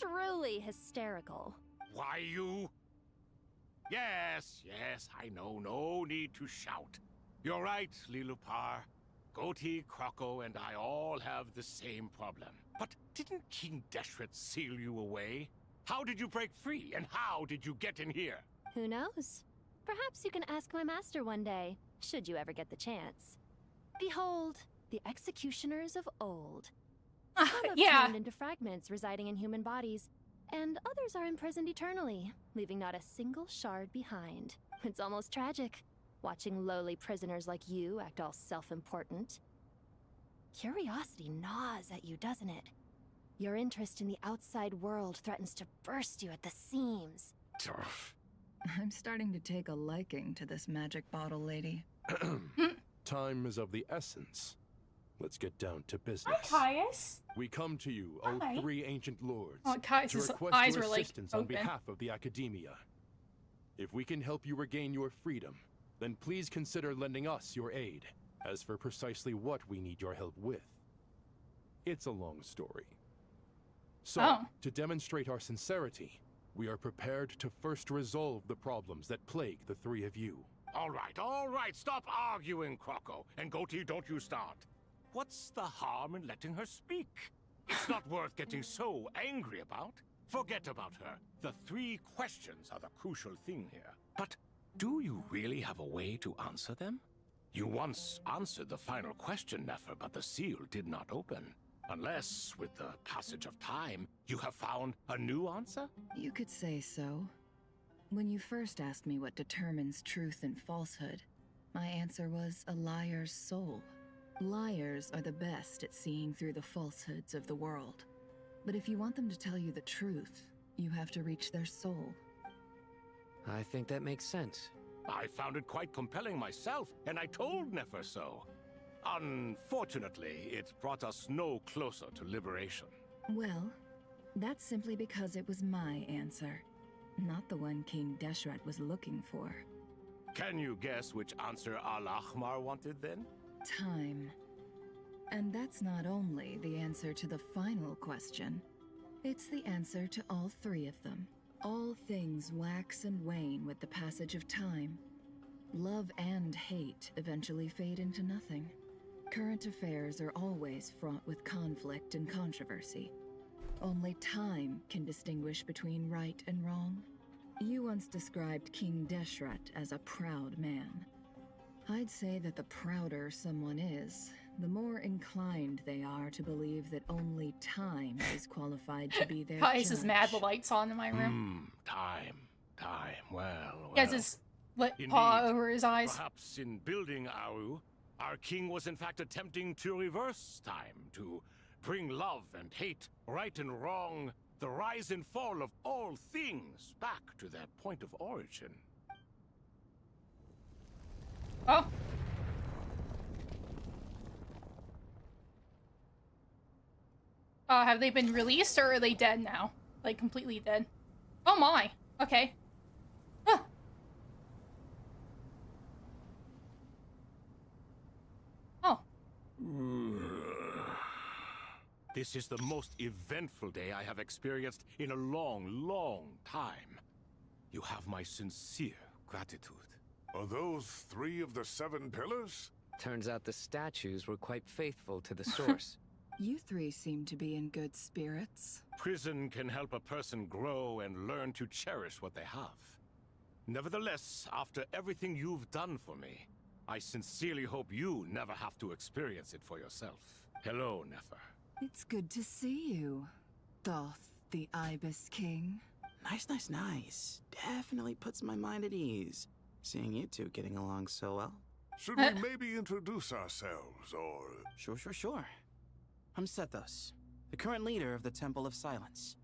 Truly hysterical. Why, you... Yes, I know. No need to shout. You're right, Lilipar. Goatee, Crocco, and I all have the same problem. But didn't King Deshret seal you away? How did you break free, and how did you get in here? Who knows? Perhaps you can ask my master one day, should you ever get the chance. Behold, the executioners of old. Some have turned into fragments residing in human bodies, and others are imprisoned eternally, leaving not a single shard behind. It's almost tragic, watching lowly prisoners like you act all self-important. Curiosity gnaws at you, doesn't it? Your interest in the outside world threatens to burst you at the seams. I'm starting to take a liking to this magic bottle lady. Time is of the essence. Let's get down to business. Hi, Caius. We come to you, Hi. O three ancient lords, Oh, Caius's to request eyes your were, like, assistance on open. behalf of the Academia. If we can help you regain your freedom, then please consider lending us your aid. As for precisely what we need your help with, it's a long story. So, to demonstrate our sincerity, we are prepared to first resolve the problems that plague the three of you. All right, stop arguing, Crocco. And Goatee, don't you start. What's the harm in letting her speak? It's not worth getting so angry about. Forget about her. The three questions are the crucial thing here. But do you really have a way to answer them? You once answered the final question, Nefer, but the seal did not open. Unless, with the passage of time, you have found a new answer? You could say so. When you first asked me what determines truth and falsehood, my answer was a liar's soul. Liars are the best at seeing through the falsehoods of the world. But if you want them to tell you the truth, you have to reach their soul. I think that makes sense. I found it quite compelling myself, and I told Nefer so. Unfortunately, it brought us no closer to liberation. Well, that's simply because it was my answer, not the one King Deshret was looking for. Can you guess which answer Al-Ahmar wanted then? Time. And that's not only the answer to the final question, it's the answer to all three of them. All things wax and wane with the passage of time. Love and hate eventually fade into nothing. Current affairs are always fraught with conflict and controversy. Only time can distinguish between right and wrong. You once described King Deshret as a proud man. I'd say that the prouder someone is, the more inclined they are to believe that only time is qualified to be their Caius judge. is mad the lights on in my room. Time. Well. He has his paw over his eyes. Perhaps in building Aru, our king was in fact attempting to reverse time, to bring love and hate, right and wrong, the rise and fall of all things back to their point of origin. Oh. Have they been released or are they dead now? Like completely dead? Oh my. Okay. Huh. Oh. This is the most eventful day I have experienced in a long time. You have my sincere gratitude. Are those 3 of the 7 pillars? Turns out the statues were quite faithful to the source. You three seem to be in good spirits. Prison can help a person grow and learn to cherish what they have. Nevertheless, after everything you've done for me, I sincerely hope you never have to experience it for yourself. Hello, Nefer. It's good to see you, Thoth, the Ibis King. Nice. Definitely puts my mind at ease, seeing you two getting along so well. Should we maybe introduce ourselves, or... Sure. I'm Sethos, the current leader of the Temple of Silence.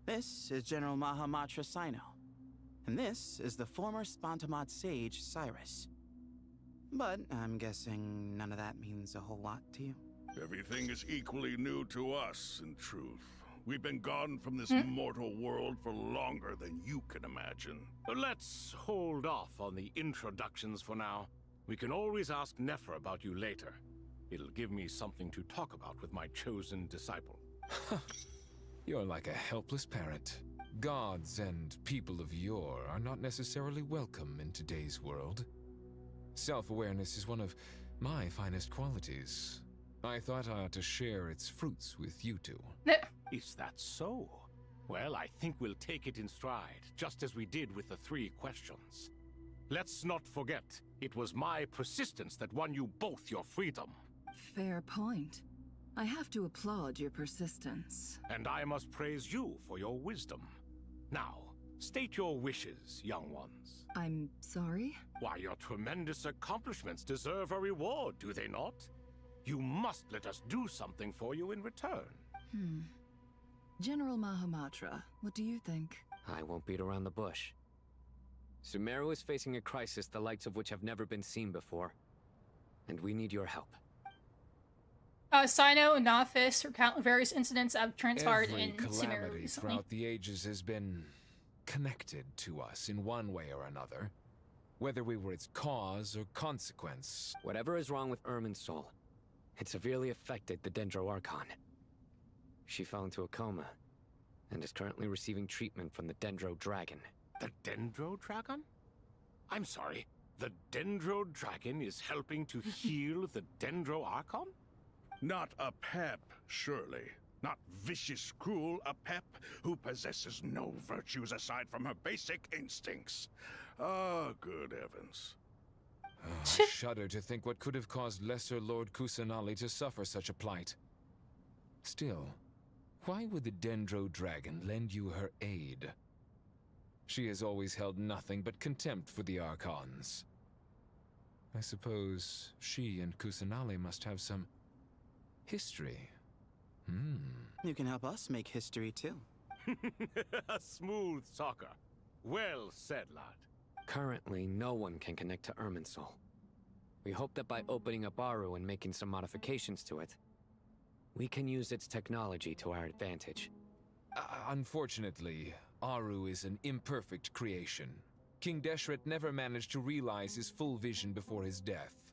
This is General Mahamatra Sino. And this is the former Spantamot sage, Cyrus. But I'm guessing none of that means a whole lot to you. Everything is equally new to us, in truth. We've been gone from this mortal world for longer than you can imagine. Let's hold off on the introductions for now. We can always ask Nefer about you later. It'll give me something to talk about with my chosen disciple. You're like a helpless parrot. Gods and people of yore are not necessarily welcome in today's world. Self-awareness is one of my finest qualities. I thought I ought to share its fruits with you two. Is that so? Well, I think we'll take it in stride, just as we did with the 3 questions. Let's not forget, it was my persistence that won you both your freedom. Fair point. I have to applaud your persistence. And I must praise you for your wisdom. Now, state your wishes, young ones. I'm sorry? Why, your tremendous accomplishments deserve a reward, do they not? You must let us do something for you in return. General Mahamatra, what do you think? I won't beat around the bush. Sumeru is facing a crisis the likes of which have never been seen before. And we need your help. Sino and Nophis recount various incidents that have transpired Every in Sumeru calamity recently. throughout the ages has been connected to us in one way or another. Whether we were its cause or consequence. Whatever is wrong with Irminsul, it severely affected the Dendro Archon. She fell into a coma and is currently receiving treatment from the Dendro Dragon. The Dendro Dragon? I'm sorry, the Dendro Dragon is helping to heal the Dendro Archon? Not a pep, surely. Not vicious, cruel, a pep who possesses no virtues aside from her basic instincts. Ah, good heavens. I shudder to think what could have caused Lesser Lord Kusanali to suffer such a plight. Still, why would the Dendro Dragon lend you her aid? She has always held nothing but contempt for the Archons. I suppose she and Kusanali must have some history. You can help us make history too. A smooth talker. Well said, lad. Currently, no one can connect to Irminsul. We hope that by opening up Aru and making some modifications to it, we can use its technology to our advantage. Unfortunately, Aru is an imperfect creation. King Deshret never managed to realize his full vision before his death.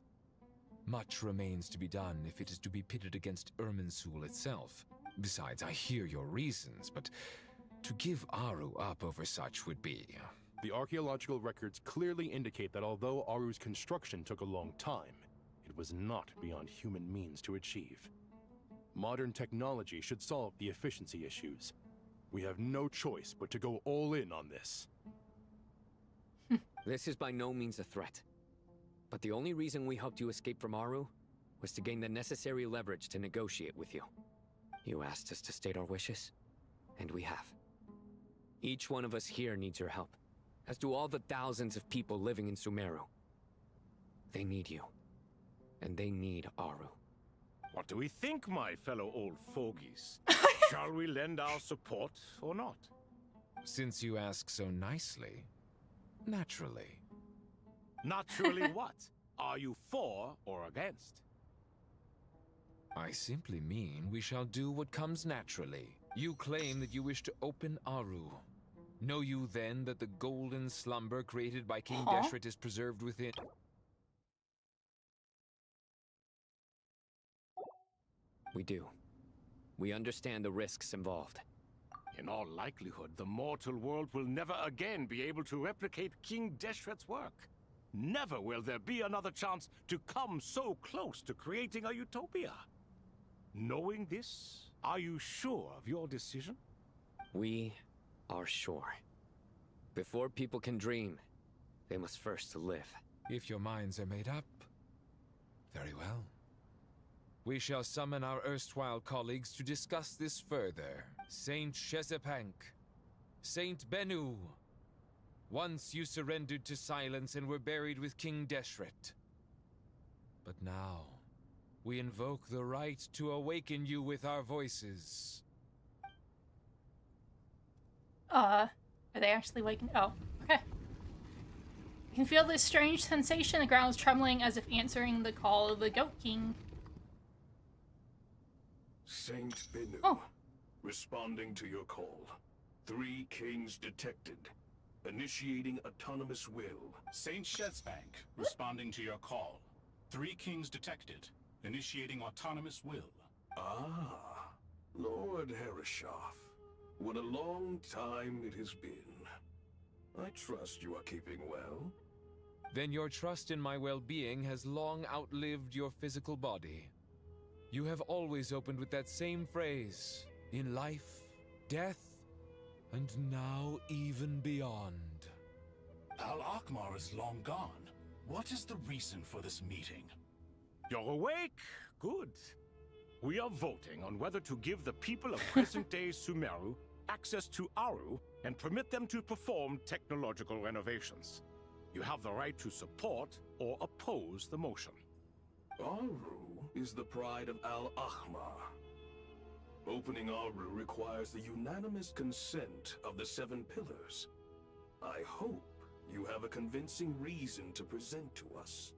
Much remains to be done if it is to be pitted against Irminsul itself. Besides, I hear your reasons, but to give Aru up over such would be... The archaeological records clearly indicate that although Aru's construction took a long time, it was not beyond human means to achieve. Modern technology should solve the efficiency issues. We have no choice but to go all in on this. This is by no means a threat. But the only reason we helped you escape from Aru was to gain the necessary leverage to negotiate with you. You asked us to state our wishes, and we have. Each one of us here needs your help, as do all the thousands of people living in Sumeru. They need you, and they need Aru. What do we think, my fellow old fogies? Shall we lend our support or not? Since you ask so nicely, naturally. Naturally what? Are you for or against? I simply mean we shall do what comes naturally. You claim that you wish to open Aru. Know you then that the golden slumber created by King Deshret is preserved within... We do. We understand the risks involved. In all likelihood, the mortal world will never again be able to replicate King Deshret's work. Never will there be another chance to come so close to creating a utopia. Knowing this, are you sure of your decision? We are sure. Before people can dream, they must first live. If your minds are made up, very well. We shall summon our erstwhile colleagues to discuss this further. Saint Chesepank, Saint Bennu. Once you surrendered to silence and were buried with King Deshret. But now, we invoke the right to awaken you with our voices. Are they actually waking? Oh, okay. You can feel this strange sensation. The ground is trembling as if answering the call of the Goat King. Saint Bennu, responding to your call. 3 kings detected. Initiating autonomous will. Saint Shezbank, responding to your call. 3 kings detected. Initiating autonomous will. Ah, Lord Herreshoff. What a long time it has been. I trust you are keeping well. Then your trust in my well-being has long outlived your physical body. You have always opened with that same phrase, in life, death, and now even beyond. Al-Akmar is long gone. What is the reason for this meeting? You're awake? Good. We are voting on whether to give the people of present-day Sumeru access to Aru and permit them to perform technological renovations. You have the right to support or oppose the motion. Aru is the pride of Al-Ahmar. Opening Aru requires the unanimous consent of the 7 pillars. I hope you have a convincing reason to present to us.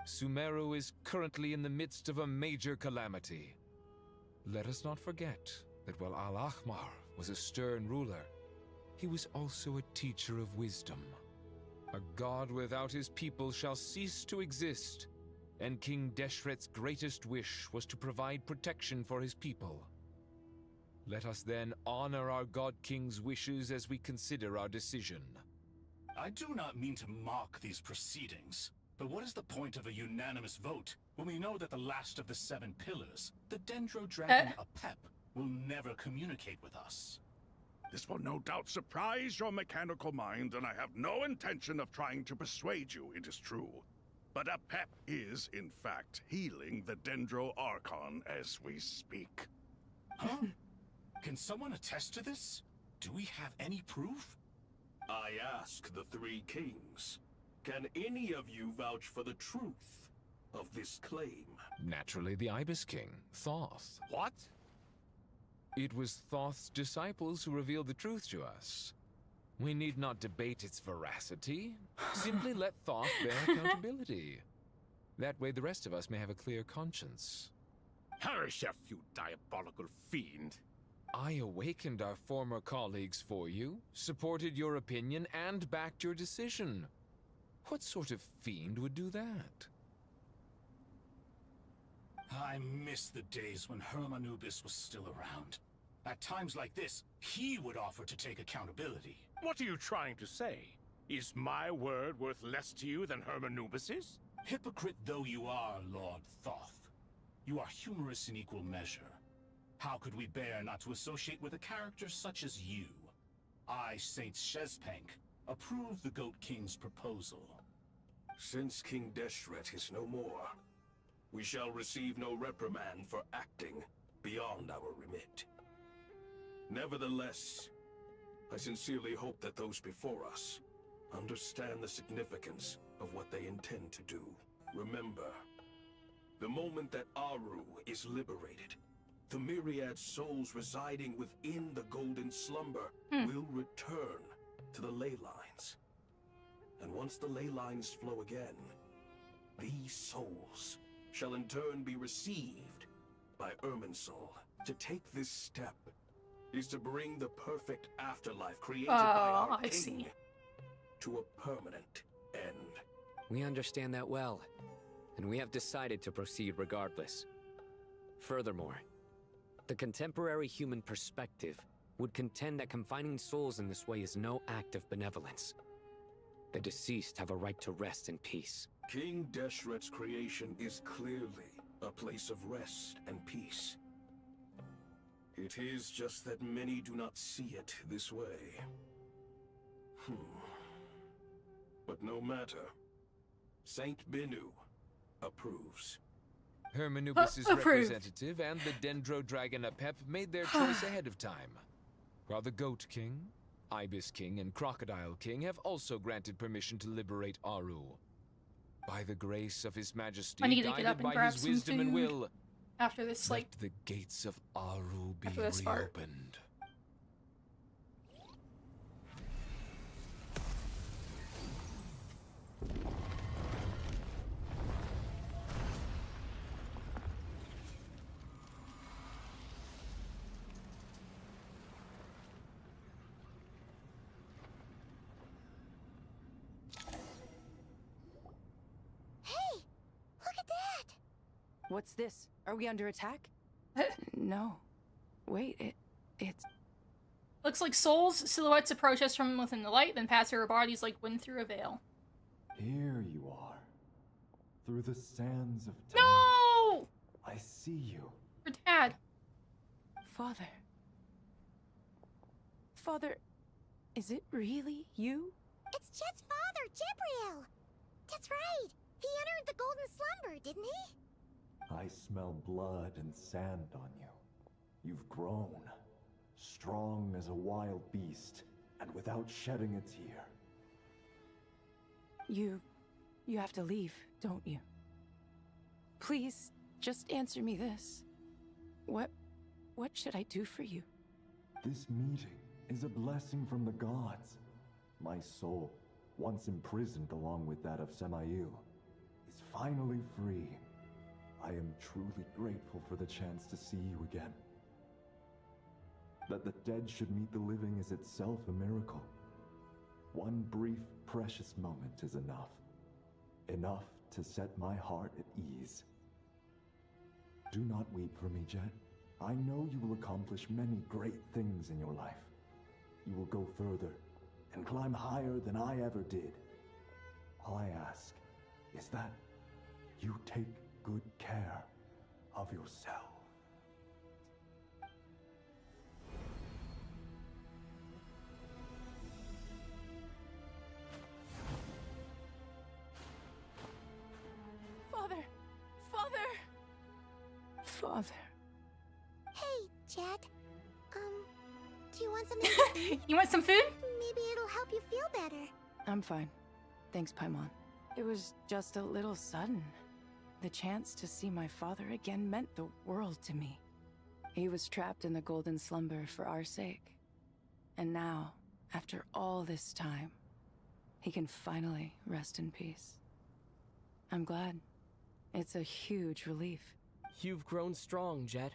Sumeru is currently in the midst of a major calamity. Let us not forget that while Al-Ahmar was a stern ruler, he was also a teacher of wisdom. A god without his people shall cease to exist, and King Deshret's greatest wish was to provide protection for his people. Let us then honor our God King's wishes as we consider our decision. I do not mean to mock these proceedings, but what is the point of a unanimous vote when we know that the last of the 7 pillars, the Dendro Dragon Apep, will never communicate with us? This will no doubt surprise your mechanical mind, and I have no intention of trying to persuade you it is true. But Apep is, in fact, healing the Dendro Archon as we speak. Huh? Can someone attest to this? Do we have any proof? I ask the 3 kings. Can any of you vouch for the truth of this claim? Naturally, the Ibis King, Thoth. What? It was Thoth's disciples who revealed the truth to us. We need not debate its veracity. Simply let Thoth bear accountability. That way the rest of us may have a clear conscience. Hereshef, you diabolical fiend! I awakened our former colleagues for you, supported your opinion, and backed your decision. What sort of fiend would do that? I miss the days when Hermanubis was still around. At times like this, he would offer to take accountability. What are you trying to say? Is my word worth less to you than Hermanubis's? Hypocrite though you are, Lord Thoth, you are humorous in equal measure. How could we bear not to associate with a character such as you? I, Saint Shezpank, approve the Goat King's proposal. Since King Deshret is no more, we shall receive no reprimand for acting beyond our remit. Nevertheless, I sincerely hope that those before us understand the significance of what they intend to do. Remember, the moment that Aru is liberated, the myriad souls residing within the Golden Slumber will return to the ley lines. And once the ley lines flow again, these souls shall in turn be received by Irminsul. To take this step is to bring the perfect afterlife created by our king to a permanent end. We understand that well, and we have decided to proceed regardless. Furthermore, the contemporary human perspective would contend that confining souls in this way is no act of benevolence. The deceased have a right to rest in peace. King Deshret's creation is clearly a place of rest and peace. It is just that many do not see it this way. But no matter. Saint Benu approves. Hermanubis' Approved. representative and the Dendro Dragon Apep made their choice ahead of time, while the Goat King, Ibis King, and Crocodile King have also granted permission to liberate Aru. By the grace of His Majesty, I need to get up guided and by grab his some wisdom and food will, after this, let like, the gates of Aru be after this part. reopened. Hey! Look at that! What's this? Are we under attack? No. Wait, it's... Looks like souls. Silhouettes approach us from within the light, then pass through our bodies like wind through a veil. Here you are. Through the sands of time. No! I see you. Your dad. Father. Father, is it really you? It's Jet's father, Jibriel! That's right! He entered the Golden Slumber, didn't he? I smell blood and sand on you. You've grown. Strong as a wild beast, and without shedding a tear. You have to leave, don't you? Please, just answer me this. What should I do for you? This meeting is a blessing from the gods. My soul, once imprisoned along with that of Semail, is finally free. I am truly grateful for the chance to see you again. That the dead should meet the living is itself a miracle. One brief, precious moment is enough. Enough to set my heart at ease. Do not weep for me, Jet. I know you will accomplish many great things in your life. You will go further and climb higher than I ever did. All I ask is that you take good care of yourself. Father! Father! Hey, Jet. Do you want something to eat? You want some food? Maybe it'll help you feel better. I'm fine. Thanks, Paimon. It was just a little sudden. The chance to see my father again meant the world to me. He was trapped in the Golden Slumber for our sake. And now, after all this time, he can finally rest in peace. I'm glad. It's a huge relief. You've grown strong, Jet.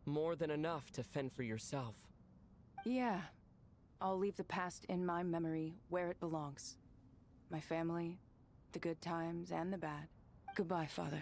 More than enough to fend for yourself. Yeah. I'll leave the past in my memory where it belongs. My family, the good times and the bad. Goodbye, Father.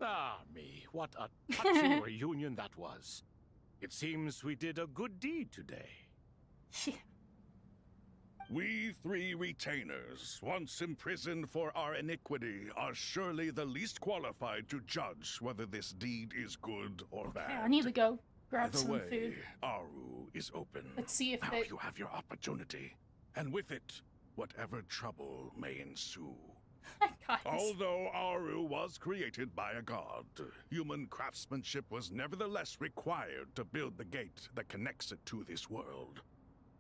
Ah, me, what a touching reunion that was. It seems we did a good deed today. We three retainers, once imprisoned for our iniquity, are surely the least qualified to judge whether this deed is good or bad. Okay, I need to go grab Either some way, food. Aru is open. Let's see if now they... you have your opportunity, and with it, whatever trouble may ensue. Guys. Although Aru was created by a god, human craftsmanship was nevertheless required to build the gate that connects it to this world.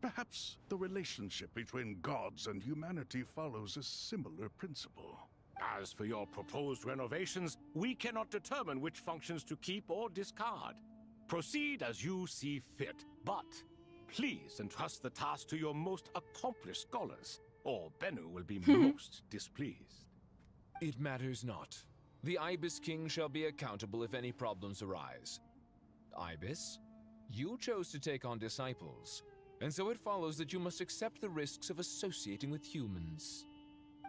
Perhaps the relationship between gods and humanity follows a similar principle. As for your proposed renovations, we cannot determine which functions to keep or discard. Proceed as you see fit, but please entrust the task to your most accomplished scholars, or Benu will be most displeased. It matters not. The Ibis King shall be accountable if any problems arise. Ibis, you chose to take on disciples, and so it follows that you must accept the risks of associating with humans.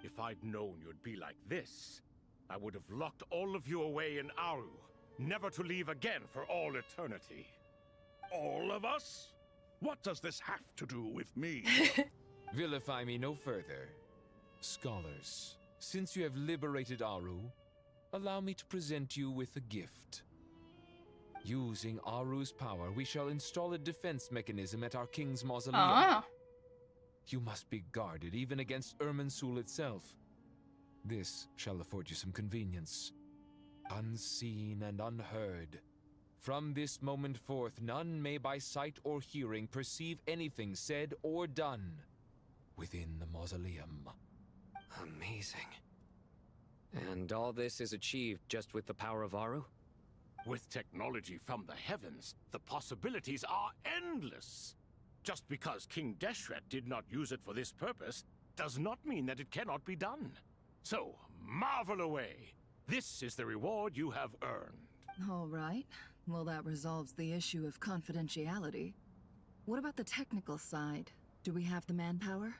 If I'd known you'd be like this, I would have locked all of you away in Aru. never to leave again for all eternity. All of us? What does this have to do with me? Vilify me no further. Scholars, since you have liberated Aru, allow me to present you with a gift. Using Aru's power, we shall install a defense mechanism at our king's mausoleum. Ah. You must be guarded even against Irminsul itself. This shall afford you some convenience. Unseen and unheard. From this moment forth, none may by sight or hearing perceive anything said or done within the mausoleum. Amazing. And all this is achieved just with the power of Aru? With technology from the heavens, the possibilities are endless. Just because King Deshret did not use it for this purpose does not mean that it cannot be done. So, marvel away. This is the reward you have earned. All right. Well, that resolves the issue of confidentiality. What about the technical side? Do we have the manpower?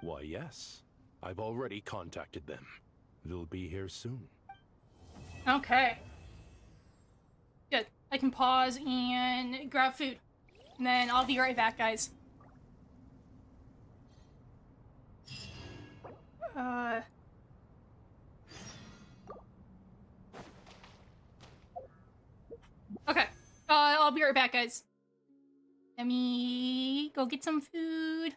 Why, yes. I've already contacted them. They'll be here soon. Okay. Good. I can pause and grab food. And then I'll be right back, guys. Okay. I'll be right back, guys. Let me go get some food.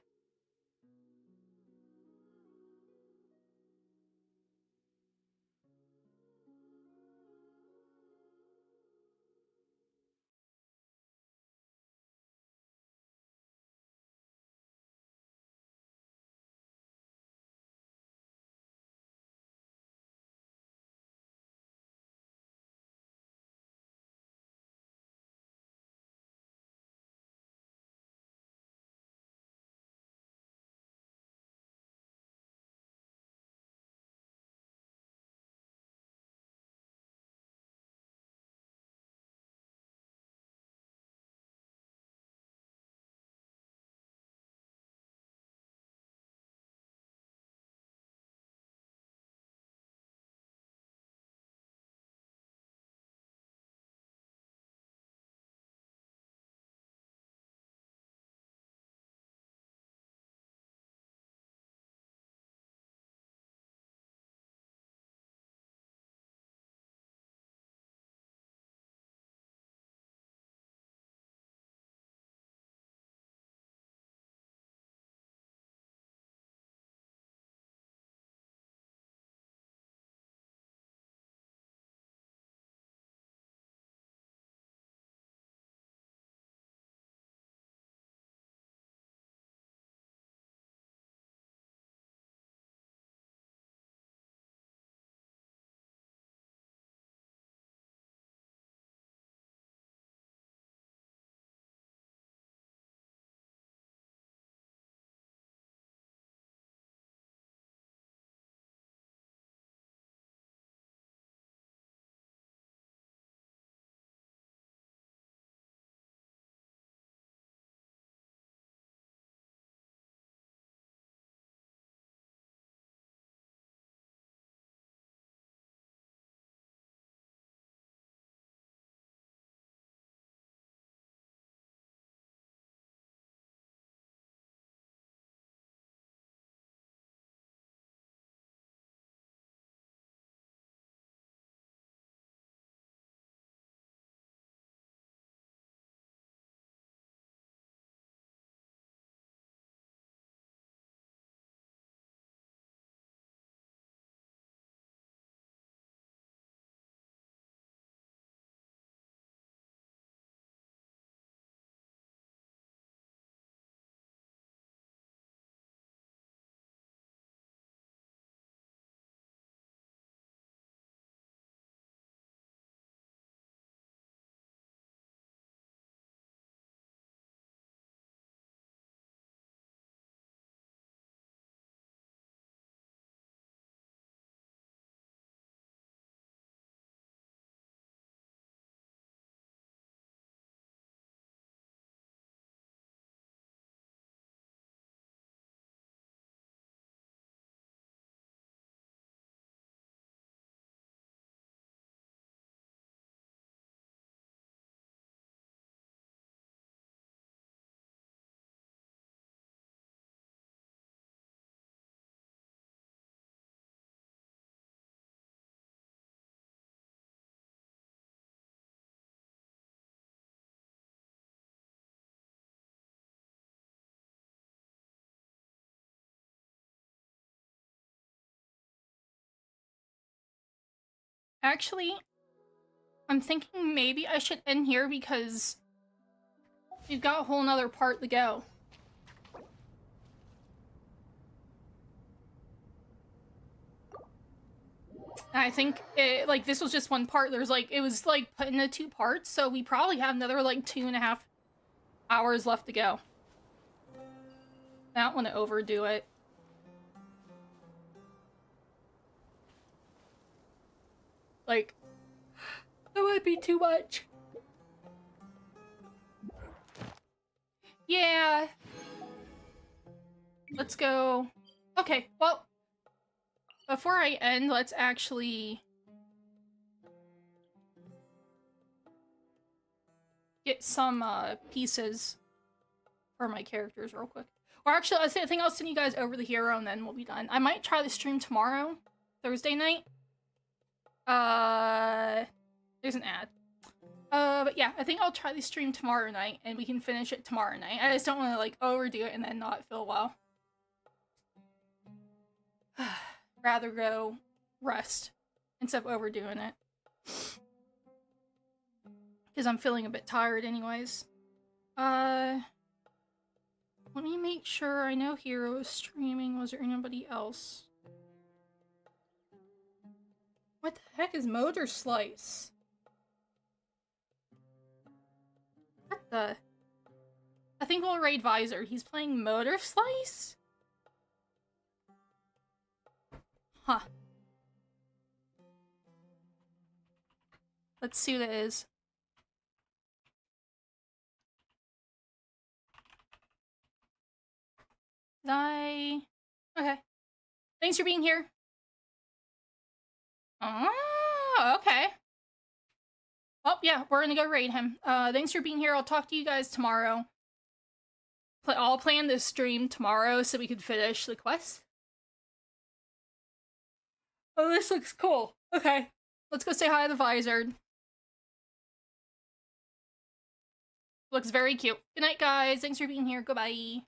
Actually, I'm thinking maybe I should end here because we've got a whole nother part to go. I think it, like, this was just one part. There's like, it was like put into 2 parts, so we probably have another like 2.5 hours left to go. I don't want to overdo it. Like, that might be too much. Yeah. Let's go. Okay, well, before I end, let's actually get some pieces for my characters real quick. Or actually, I think I'll send you guys over the hero and then we'll be done. I might try the stream tomorrow, Thursday night. There's an ad. But yeah, I think I'll try the stream tomorrow night and we can finish it tomorrow night. I just don't want to like overdo it and then not feel well. Rather go rest instead of overdoing it. Because I'm feeling a bit tired anyways. Let me make sure I know Hero is streaming. Was there anybody else? What the heck is Motor Slice? What the? I think we'll raid Visor. He's playing Motor Slice? Huh. Let's see what it is. Okay. Thanks for being here. Oh, okay. Oh, yeah, we're gonna go raid him. Thanks for being here. I'll talk to you guys tomorrow. I'll plan this stream tomorrow so we can finish the quest. Oh, this looks cool. Okay. Let's go say hi to the Visor. Looks very cute. Good night, guys. Thanks for being here. Goodbye.